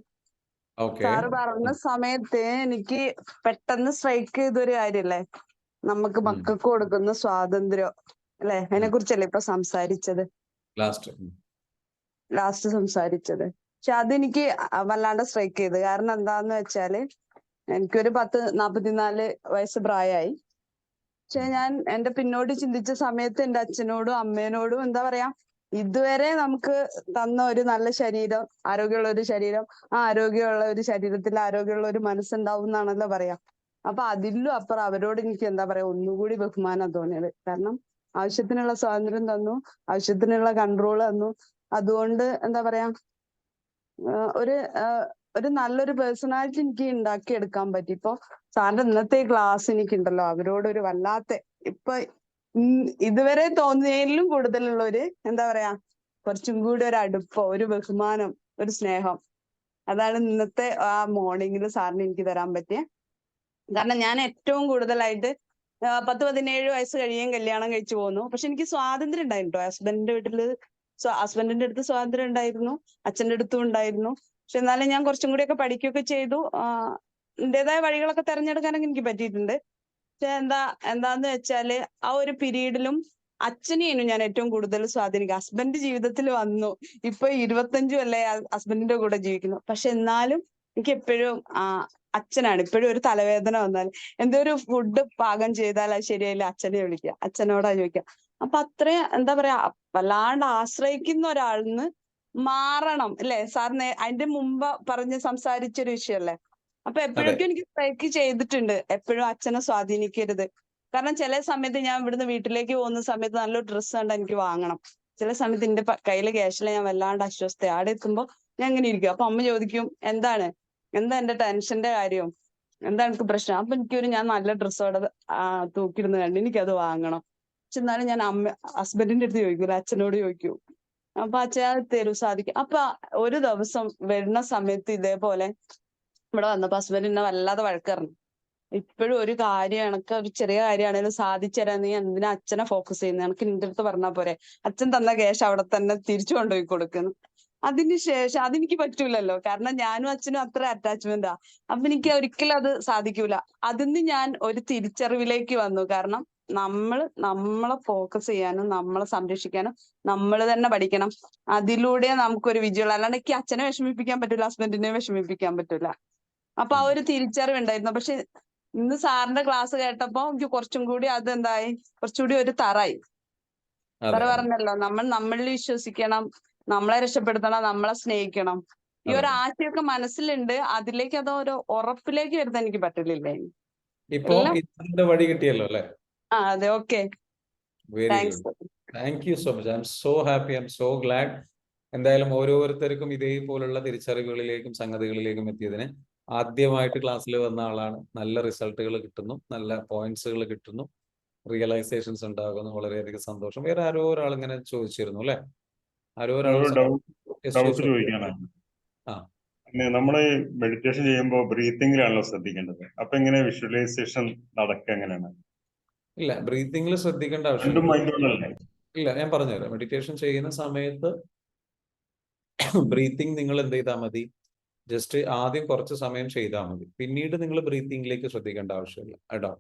സാറ് പറഞ്ഞ സമയത്ത് എനിക്ക് പെട്ടെന്ന് സ്ട്രൈക്ക് ചെയ്തൊരു കാര്യല്ലേ, നമുക്ക് മക്കൾക്ക് കൊടുക്കുന്ന സ്വാതന്ത്ര്യം അല്ലെ, അതിനെ കുറിച്ചല്ലേ ഇപ്പൊ സംസാരിച്ചത്, ലാസ്റ്റ് സംസാരിച്ചത്. പക്ഷെ അതെനിക്ക് വല്ലാണ്ട് സ്ട്രൈക്ക് ചെയ്ത്. കാരണം എന്താന്ന് വെച്ചാല് എനിക്കൊരു 44 വയസ്സ് പ്രായമായി. പക്ഷെ ഞാൻ എന്റെ പിന്നോട്ട് ചിന്തിച്ച സമയത്ത് എന്റെ അച്ഛനോടും അമ്മേനോടും എന്താ പറയാ, ഇതുവരെ നമുക്ക് തന്ന ഒരു നല്ല ശരീരം, ആരോഗ്യമുള്ള ഒരു ശരീരം, ആ ആരോഗ്യമുള്ള ഒരു ശരീരത്തിൽ ആരോഗ്യമുള്ള ഒരു മനസ്സുണ്ടാവും എന്നാണല്ലോ പറയാ. അപ്പൊ അതിലും അപ്പുറം അവരോട് എനിക്ക് എന്താ പറയാ ഒന്നുകൂടി ബഹുമാനം തോന്നിയത്. കാരണം ആവശ്യത്തിനുള്ള സ്വാതന്ത്ര്യം തന്നു, ആവശ്യത്തിനുള്ള കൺട്രോൾ തന്നു. അതുകൊണ്ട് എന്താ പറയാ ഒരു നല്ലൊരു പേഴ്സണാലിറ്റി എനിക്ക് ഉണ്ടാക്കിയെടുക്കാൻ പറ്റി. ഇപ്പൊ സാറിന്റെ ഇന്നത്തെ ക്ലാസ് എനിക്കുണ്ടല്ലോ അവരോടൊരു വല്ലാത്ത ഇപ്പൊ ഇതുവരെ തോന്നിയതിലും കൂടുതലുള്ള ഒരു എന്താ പറയാ കുറച്ചും കൂടി ഒരു അടുപ്പം, ഒരു ബഹുമാനം, ഒരു സ്നേഹം. അതാണ് ഇന്നത്തെ ആ മോർണിംഗിൽ സാറിന് എനിക്ക് തരാൻ പറ്റിയ. കാരണം ഞാൻ ഏറ്റവും കൂടുതലായിട്ട് 10-17 വയസ്സ് കഴിയാൻ കല്യാണം കഴിച്ചു പോന്നു. പക്ഷെ എനിക്ക് സ്വാതന്ത്ര്യം ഉണ്ടായിരുന്നു. ഹസ്ബൻഡിന്റെ വീട്ടില് ഹസ്ബൻഡിന്റെ അടുത്ത് സ്വാതന്ത്ര്യം ഉണ്ടായിരുന്നു, അച്ഛൻ്റെ അടുത്തും ഉണ്ടായിരുന്നു. പക്ഷെ എന്നാലും ഞാൻ കുറച്ചും കൂടിയൊക്കെ പഠിക്കുകയൊക്കെ ചെയ്തു. എന്റേതായ വഴികളൊക്കെ തെരഞ്ഞെടുക്കാനൊക്കെ എനിക്ക് പറ്റിയിട്ടുണ്ട്. പക്ഷെ എന്താന്ന് വെച്ചാല് ആ ഒരു പീരീഡിലും അച്ഛനെയാണ് ഞാൻ ഏറ്റവും കൂടുതൽ സ്വാധീനിക്കുക. ഹസ്ബൻഡ് ജീവിതത്തിൽ വന്നു, ഇപ്പൊ 25 കൊല്ലേ ഹസ്ബൻഡിന്റെ കൂടെ ജീവിക്കുന്നു. പക്ഷെ എന്നാലും എനിക്ക് എപ്പോഴും അച്ഛനാണ്. ഇപ്പോഴും ഒരു തലവേദന വന്നാൽ, എന്തോ ഒരു ഫുഡ് പാകം ചെയ്താൽ അത് ശരിയായില്ല, അച്ഛനെ വിളിക്കുക, അച്ഛനോടാ ചോദിക്കുക. അപ്പൊ അത്രയും എന്താ പറയാ വല്ലാണ്ട് ആശ്രയിക്കുന്ന ഒരാളിന്ന് മാറണം അല്ലെ സാറിന് അതിന്റെ മുമ്പ് സംസാരിച്ചൊരു വിഷയമല്ലേ. അപ്പൊ എപ്പോഴൊക്കെ എനിക്ക് സ്ട്രൈക്ക് ചെയ്തിട്ടുണ്ട്, എപ്പോഴും അച്ഛനെ സ്വാധീനിക്കരുത്. കാരണം ചില സമയത്ത് ഞാൻ ഇവിടുന്ന് വീട്ടിലേക്ക് പോകുന്ന സമയത്ത് നല്ലൊരു ഡ്രസ്സ് കണ്ട എനിക്ക് വാങ്ങണം. ചില സമയത്ത് എന്റെ കയ്യില് ക്യാഷില്ല, ഞാൻ വല്ലാണ്ട് അസ്വസ്ഥ. അവിടെ എത്തുമ്പോ ഞാൻ ഇങ്ങനെ ഇരിക്കും. അപ്പൊ അമ്മ ചോദിക്കും എന്താ എന്റെ ടെൻഷന്റെ കാര്യം, എന്താ എനിക്ക് പ്രശ്നം. അപ്പൊ ഞാൻ നല്ല ഡ്രസ്സ് അവിടെ തൂക്കിടുന്ന കണ്ട് എനിക്കത് വാങ്ങണം. പക്ഷെ എന്നാലും ഞാൻ ഹസ്ബൻഡിന്റെ അടുത്ത് ചോദിക്കൂല, അച്ഛനോട് ചോദിക്കൂ. അപ്പൊ അച്ഛൻ തരൂ, സാധിക്കും. അപ്പൊ ഒരു ദിവസം വരുന്ന സമയത്ത് ഇതേപോലെ ഇവിടെ വന്നപ്പോ ഹസ്ബൻഡ് എന്നെ വല്ലാതെ വഴക്കറിഞ്ഞു. ഇപ്പോഴും ഒരു കാര്യം എനക്ക് ഒരു ചെറിയ കാര്യമാണെങ്കിലും സാധിച്ചു തരാൻ നീ എന്തിനാ അച്ഛനെ ഫോക്കസ് ചെയ്യുന്നത്? എനിക്ക് നിന്റെ അടുത്ത് പറഞ്ഞാൽ പോരെ, അച്ഛൻ തന്ന ക്യാഷ് അവിടെ തന്നെ തിരിച്ചു കൊണ്ടുപോയി കൊടുക്കുന്നു. അതിനുശേഷം അതെനിക്ക് പറ്റൂലല്ലോ, കാരണം ഞാനും അച്ഛനും അത്ര അറ്റാച്ച്മെന്റാ. അപ്പൊ എനിക്ക് ഒരിക്കലും അത് സാധിക്കൂല. അതിന്ന് ഞാൻ ഒരു തിരിച്ചറിവിലേക്ക് വന്നു. കാരണം നമ്മളെ ഫോക്കസ് ചെയ്യാനും നമ്മളെ സംരക്ഷിക്കാനും നമ്മൾ തന്നെ പഠിക്കണം. അതിലൂടെ നമുക്കൊരു വിജയമുള്ളൂ. അല്ലാണ്ട് എനിക്ക് അച്ഛനെ വിഷമിപ്പിക്കാൻ പറ്റൂല, ഹസ്ബൻഡിനെ വിഷമിപ്പിക്കാൻ പറ്റൂല. അപ്പൊ ആ ഒരു തിരിച്ചറിവുണ്ടായിരുന്നു. പക്ഷെ ഇന്ന് സാറിന്റെ ക്ലാസ് കേട്ടപ്പോ എനിക്ക് കുറച്ചും കൂടി അതെന്തായി, കുറച്ചുകൂടി ഒരു തറായി. സാറ് പറഞ്ഞല്ലോ, നമ്മൾ നമ്മളിൽ വിശ്വസിക്കണം, നമ്മളെ രക്ഷപ്പെടുത്തണം, നമ്മളെ സ്നേഹിക്കണം. ഈ ഒരു ആശയമൊക്കെ മനസ്സിലുണ്ട്. അതിലേക്ക് അതൊരു ഉറപ്പിലേക്ക് വരുത്താൻ എനിക്ക് പറ്റില്ലേ. ഇപ്പൊ ഇതിന്റെ വഴി കിട്ടിയല്ലോ അല്ലെ? അതെ. Okay, very good. Thank you so much. I am so happy, I am so GLAAD. എന്തായാലും ഓരോരുത്തർക്കും ഇതേപോലുള്ള തിരിച്ചറിവുകളിലേക്കും സംഗതികളിലേക്കും എത്തിയതിന് ആദ്യമായിട്ട് ക്ലാസ്സിൽ വന്ന ആളാണ്. നല്ല റിസൾട്ടുകൾ കിട്ടുന്നു, നല്ല പോയിന്റ്സുകൾ കിട്ടുന്നു, റിയലൈസേഷൻസ് ഉണ്ടാകുന്നു. വളരെയധികം സന്തോഷം. വേറെ ആരോ ഒരാൾ ഇങ്ങനെ ചോദിച്ചിരുന്നു അല്ലെ? ആരോ ഒരാൾ ഡൗട്ട് ചോദിക്കാനാണ്. നമ്മള് മെഡിറ്റേഷൻ ചെയ്യുമ്പോൾ ബ്രീത്തിങ്ങിലാണല്ലോ ശ്രദ്ധിക്കേണ്ടത്. അപ്പൊ എങ്ങനെ വിഷ്വലൈസേഷൻ നടക്കുക എങ്ങനെയാണ്? ഇല്ല, ബ്രീത്തിങ്ങിൽ ശ്രദ്ധിക്കേണ്ട ആവശ്യമില്ല. ഇല്ല, ഞാൻ പറഞ്ഞുതരാം. മെഡിറ്റേഷൻ ചെയ്യുന്ന സമയത്ത് ബ്രീത്തിങ് നിങ്ങൾ എന്ത് ചെയ്താൽ മതി, ജസ്റ്റ് ആദ്യം കുറച്ച് സമയം ചെയ്താൽ മതി. പിന്നീട് നിങ്ങൾ ബ്രീത്തിങ്ങിലേക്ക് ശ്രദ്ധിക്കേണ്ട ആവശ്യമില്ല കേട്ടോ.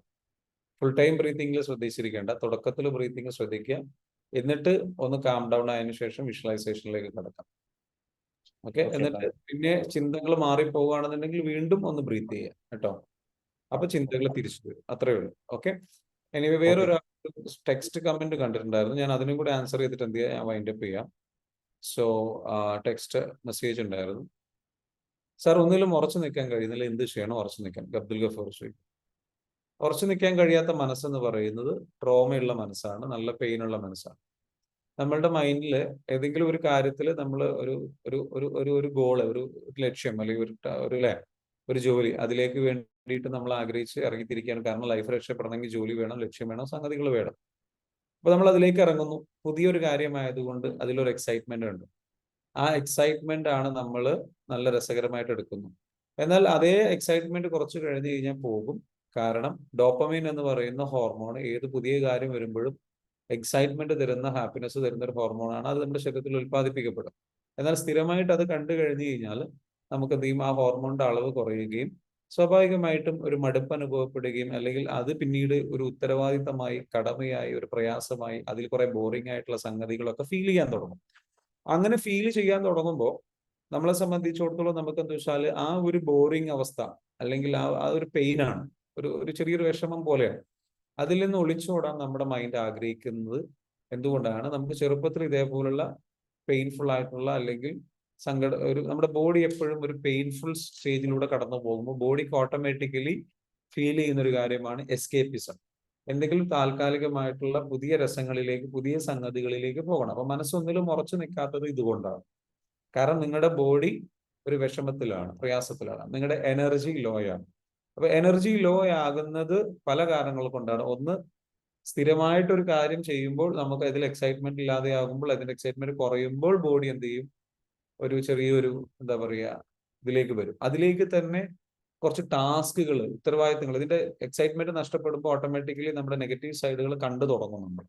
ഫുൾ ടൈം ബ്രീത്തിങ്ങിൽ ശ്രദ്ധിച്ചിരിക്കേണ്ട. തുടക്കത്തിൽ ബ്രീത്തിങ് ശ്രദ്ധിക്കുക, എന്നിട്ട് ഒന്ന് കാം ഡൗൺ ആയതിനു ശേഷം വിഷ്വലൈസേഷനിലേക്ക് കിടക്കാം. ഓക്കെ, എന്നിട്ട് പിന്നെ ചിന്തകൾ മാറിപ്പോവുകയാണെന്നുണ്ടെങ്കിൽ വീണ്ടും ഒന്ന് ബ്രീത്ത് ചെയ്യുക കേട്ടോ. അപ്പൊ ചിന്തകൾ തിരിച്ചു വരും. അത്രേ ഉള്ളൂ. ഓക്കെ. എനിവേ വേറൊരു ടെക്സ്റ്റ് കമന്റ് കണ്ടിട്ടുണ്ടായിരുന്നു. ഞാൻ അതിനും കൂടെ ആൻസർ ചെയ്തിട്ട് എന്ത് ചെയ്യാം, ഞാൻ വൈൻഡ് അപ്പ് ചെയ്യാം. സോ ടെക്സ്റ്റ് മെസ്സേജ് ഉണ്ടായിരുന്നു. സാർ ഒന്നിലും ഉറച്ചു നിൽക്കാൻ കഴിയുന്നില്ല, എന്ത് ചെയ്യണം ഉറച്ചു നിൽക്കാൻ? അബ്ദുൽ ഗഫൂർ ചോദിക്കും. ഉറച്ചു നിൽക്കാൻ കഴിയാത്ത മനസ്സെന്ന് പറയുന്നത് ട്രോമയുള്ള മനസ്സാണ്, നല്ല പെയിനുള്ള മനസ്സാണ്. നമ്മളുടെ മൈൻഡിൽ ഏതെങ്കിലും ഒരു കാര്യത്തിൽ നമ്മൾ ഒരു ഗോള്, ഒരു ലക്ഷ്യം അല്ലെങ്കിൽ ഒരു ജോലി, അതിലേക്ക് വേണ്ടിയിട്ട് നമ്മൾ ആഗ്രഹിച്ച് ഇറങ്ങിത്തിരിക്കുകയാണ്. കാരണം ലൈഫ് രക്ഷപ്പെടണമെങ്കിൽ ജോലി വേണം, ലക്ഷ്യം വേണം, സംഗതികൾ വേണം. അപ്പൊ നമ്മൾ അതിലേക്ക് ഇറങ്ങുന്നു. പുതിയൊരു കാര്യമായതുകൊണ്ട് അതിലൊരു എക്സൈറ്റ്മെന്റ് ഉണ്ട്. ആ എക്സൈറ്റ്മെന്റ് ആണ് നമ്മൾ നല്ല രസകരമായിട്ട് എടുക്കുന്നു. എന്നാൽ അതേ എക്സൈറ്റ്മെന്റ് കുറച്ച് കഴിഞ്ഞ് കഴിഞ്ഞാൽ പോകും. കാരണം ഡോപ്പമൈൻ എന്ന് പറയുന്ന ഹോർമോൺ ഏത് പുതിയ കാര്യം വരുമ്പോഴും എക്സൈറ്റ്മെന്റ് തരുന്ന, ഹാപ്പിനെസ് തരുന്ന ഒരു ഹോർമോണാണ്. അത് നമ്മുടെ ശരീരത്തിൽ ഉൽപ്പാദിപ്പിക്കപ്പെടും. എന്നാൽ സ്ഥിരമായിട്ട് അത് കണ്ടു കഴിഞ്ഞു കഴിഞ്ഞാൽ നമുക്ക് എന്ത് ചെയ്യും, ആ ഹോർമോണിന്റെ അളവ് കുറയുകയും സ്വാഭാവികമായിട്ടും ഒരു മടുപ്പ് അനുഭവപ്പെടുകയും, അല്ലെങ്കിൽ അത് പിന്നീട് ഒരു ഉത്തരവാദിത്തമായി, കടമയായി, ഒരു പ്രയാസമായി, അതിൽ കുറെ ബോറിംഗ് ആയിട്ടുള്ള സംഗതികളൊക്കെ ഫീൽ ചെയ്യാൻ തുടങ്ങും. അങ്ങനെ ഫീൽ ചെയ്യാൻ തുടങ്ങുമ്പോൾ നമ്മളെ സംബന്ധിച്ചിടത്തോളം നമുക്ക് എന്താ വെച്ചാൽ ആ ഒരു ബോറിംഗ് അവസ്ഥ അല്ലെങ്കിൽ ആ ഒരു പെയിനാണ്, ഒരു ചെറിയൊരു വിഷമം പോലെയാണ്. അതിൽ നിന്ന് ഒളിച്ചോടാൻ നമ്മുടെ മൈൻഡ് ആഗ്രഹിക്കുന്നത് എന്തുകൊണ്ടാണ്? നമുക്ക് ചെറുപ്പത്തിൽ ഇതേപോലുള്ള പെയിൻഫുൾ ആയിട്ടുള്ള അല്ലെങ്കിൽ നമ്മുടെ ബോഡി എപ്പോഴും ഒരു പെയിൻഫുൾ സ്റ്റേജിലൂടെ കടന്നു പോകുമ്പോൾ ബോഡിക്ക് ഓട്ടോമാറ്റിക്കലി ഫീൽ ചെയ്യുന്ന ഒരു കാര്യമാണ് എസ്കേപ്പിസം. എന്തെങ്കിലും താൽക്കാലികമായിട്ടുള്ള പുതിയ രസങ്ങളിലേക്ക്, പുതിയ സംഗതികളിലേക്ക് പോകണം. അപ്പൊ മനസ്സൊന്നിലും ഉറച്ചു നിൽക്കാത്തത് ഇതുകൊണ്ടാണ്. കാരണം നിങ്ങളുടെ ബോഡി ഒരു വിഷമത്തിലാണ്, പ്രയാസത്തിലാണ്, നിങ്ങളുടെ എനർജി ലോയാണ്. അപ്പൊ എനർജി ലോ ആകുന്നത് പല കാരണങ്ങൾ കൊണ്ടാണ്. ഒന്ന്, സ്ഥിരമായിട്ടൊരു കാര്യം ചെയ്യുമ്പോൾ നമുക്ക് അതിൽ എക്സൈറ്റ്മെന്റ് ഇല്ലാതെ ആകുമ്പോൾ, അതിന്റെ എക്സൈറ്റ്മെന്റ് കുറയുമ്പോൾ ബോഡി എന്ത് ചെയ്യും, ഒരു ചെറിയൊരു എന്താ പറയുക ഇതിലേക്ക് വരും. അതിലേക്ക് തന്നെ കുറച്ച് ടാസ്കുകൾ, ഉത്തരവാദിത്തങ്ങൾ, ഇതിന്റെ എക്സൈറ്റ്മെന്റ് നഷ്ടപ്പെടുമ്പോൾ ഓട്ടോമാറ്റിക്കലി നമ്മുടെ നെഗറ്റീവ് സൈഡുകൾ കണ്ടു തുടങ്ങും നമ്മൾ.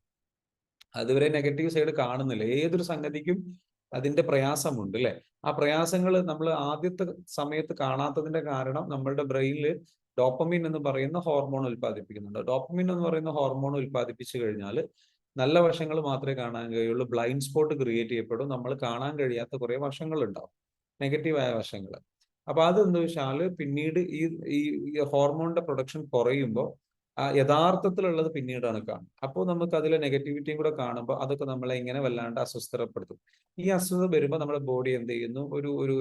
അതുവരെ നെഗറ്റീവ് സൈഡ് കാണുന്നില്ല. ഏതൊരു സംഗതിക്കും അതിന്റെ പ്രയാസമുണ്ട് അല്ലെ? ആ പ്രയാസങ്ങൾ നമ്മൾ ആദ്യത്തെ സമയത്ത് കാണാത്തതിന്റെ കാരണം നമ്മളുടെ ബ്രെയിനിൽ ഡോപ്പമിൻ എന്ന് പറയുന്ന ഹോർമോൺ ഉൽപ്പാദിപ്പിക്കുന്നുണ്ട്. ഡോപ്പമിൻ എന്ന് പറയുന്ന ഹോർമോൺ ഉൽപ്പാദിപ്പിച്ചു കഴിഞ്ഞാൽ നല്ല വശങ്ങൾ മാത്രമേ കാണാൻ കഴിയുള്ളൂ. ബ്ലൈൻഡ് സ്പോട്ട് ക്രിയേറ്റ് ചെയ്യപ്പെടും. നമ്മൾ കാണാൻ കഴിയാത്ത കുറെ വശങ്ങൾ ഉണ്ടാവും, നെഗറ്റീവായ വശങ്ങൾ. അപ്പൊ അതെന്താ വെച്ചാൽ പിന്നീട് ഈ ഹോർമോണിന്റെ പ്രൊഡക്ഷൻ കുറയുമ്പോൾ യഥാർത്ഥത്തിലുള്ളത് പിന്നീടാണ് കാണും. അപ്പോൾ നമുക്ക് അതിലെ നെഗറ്റിവിറ്റിയും കൂടെ കാണുമ്പോൾ അതൊക്കെ നമ്മളെ ഇങ്ങനെ വല്ലാണ്ട് അസ്വസ്ഥപ്പെടുത്തും. ഈ അസ്വസ്ഥത വരുമ്പോൾ നമ്മുടെ ബോഡി എന്ത് ചെയ്യുന്നു,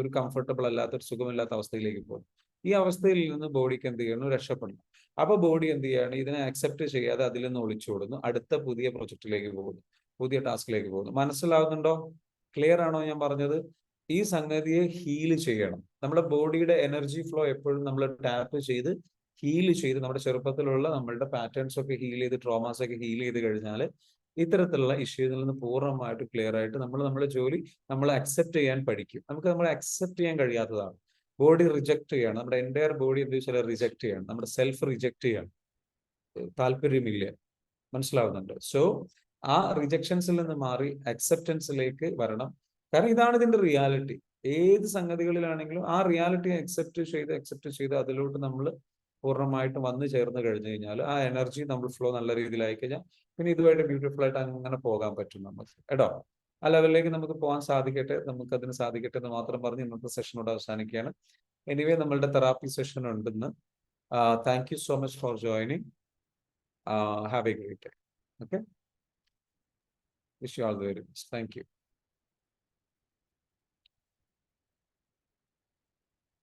ഒരു കംഫർട്ടബിൾ അല്ലാത്ത, ഒരു സുഖമില്ലാത്ത അവസ്ഥയിലേക്ക് പോകും. ഈ അവസ്ഥയിൽ നിന്ന് ബോഡിക്ക് എന്ത് ചെയ്യുന്നു, രക്ഷപ്പെടുന്നു. അപ്പൊ ബോഡി എന്ത് ചെയ്യാണ്, ഇതിനെ അക്സെപ്റ്റ് ചെയ്യാതെ അതിൽ നിന്ന് ഒളിച്ചോടുന്നു, അടുത്ത പുതിയ പ്രൊജക്റ്റിലേക്ക് പോകുന്നു, പുതിയ ടാസ്കിലേക്ക് പോകുന്നു. മനസ്സിലാവുന്നുണ്ടോ? ക്ലിയർ ആണോ ഞാൻ പറഞ്ഞത്? ഈ സംഗതിയെ ഹീൽ ചെയ്യണം. നമ്മുടെ ബോഡിയുടെ എനർജി ഫ്ലോ എപ്പോഴും നമ്മൾ ടാപ്പ് ചെയ്ത് ഹീൽ ചെയ്ത് നമ്മുടെ ചെറുപ്പത്തിലുള്ള നമ്മളുടെ പാറ്റേൺസ് ഒക്കെ ഹീൽ ചെയ്ത്, ട്രോമാസ് ഒക്കെ ഹീൽ ചെയ്ത് കഴിഞ്ഞാൽ ഇത്തരത്തിലുള്ള ഇഷ്യൂസിൽ നിന്ന് പൂർണ്ണമായിട്ട് ക്ലിയർ ആയിട്ട് നമ്മുടെ ജോലി നമ്മൾ അക്സെപ്റ്റ് ചെയ്യാൻ പഠിക്കും. നമുക്ക് നമ്മളെ അക്സെപ്റ്റ് ചെയ്യാൻ കഴിയാത്തതാണ്. ബോഡി റിജക്ട് ചെയ്യാണ്, നമ്മുടെ എൻ്റയർ ബോഡി എന്ത് വെച്ചാൽ റിജക്ട് ചെയ്യാണ്, നമ്മുടെ സെൽഫ് റിജക്ട് ചെയ്യാണ്, താല്പര്യമില്ല. മനസ്സിലാവുന്നുണ്ട്? സോ ആ റിജക്ഷൻസിൽ നിന്ന് മാറി അക്സെപ്റ്റൻസിലേക്ക് വരണം. കാരണം ഇതാണ് ഇതിന്റെ റിയാലിറ്റി. ഏത് സംഗതികളിലാണെങ്കിലും ആ റിയാലിറ്റി അക്സെപ്റ്റ് ചെയ്ത് അതിലോട്ട് നമ്മൾ പൂർണ്ണമായിട്ടും വന്നു ചേർന്ന് കഴിഞ്ഞു കഴിഞ്ഞാൽ ആ എനർജി നമ്മൾ ഫ്ലോ നല്ല രീതിയിലായി കഴിഞ്ഞാൽ പിന്നെ ഇതുമായിട്ട് ബ്യൂട്ടിഫുൾ ആയിട്ട് അങ്ങനെ പോകാൻ പറ്റും നമുക്ക് കേട്ടോ. ആ ലെവലിലേക്ക് നമുക്ക് പോകാൻ സാധിക്കട്ടെ, നമുക്ക് അതിന് സാധിക്കട്ടെ എന്ന് മാത്രം പറഞ്ഞ് ഇന്നത്തെ സെഷനോട് അവസാനിക്കുകയാണ്. എനിവേ നമ്മളുടെ തെറാപ്പി സെഷൻ ഉണ്ടെന്ന്. Thank you so much for joining. Have A great day. Okay, wish you all the very best. Thank you.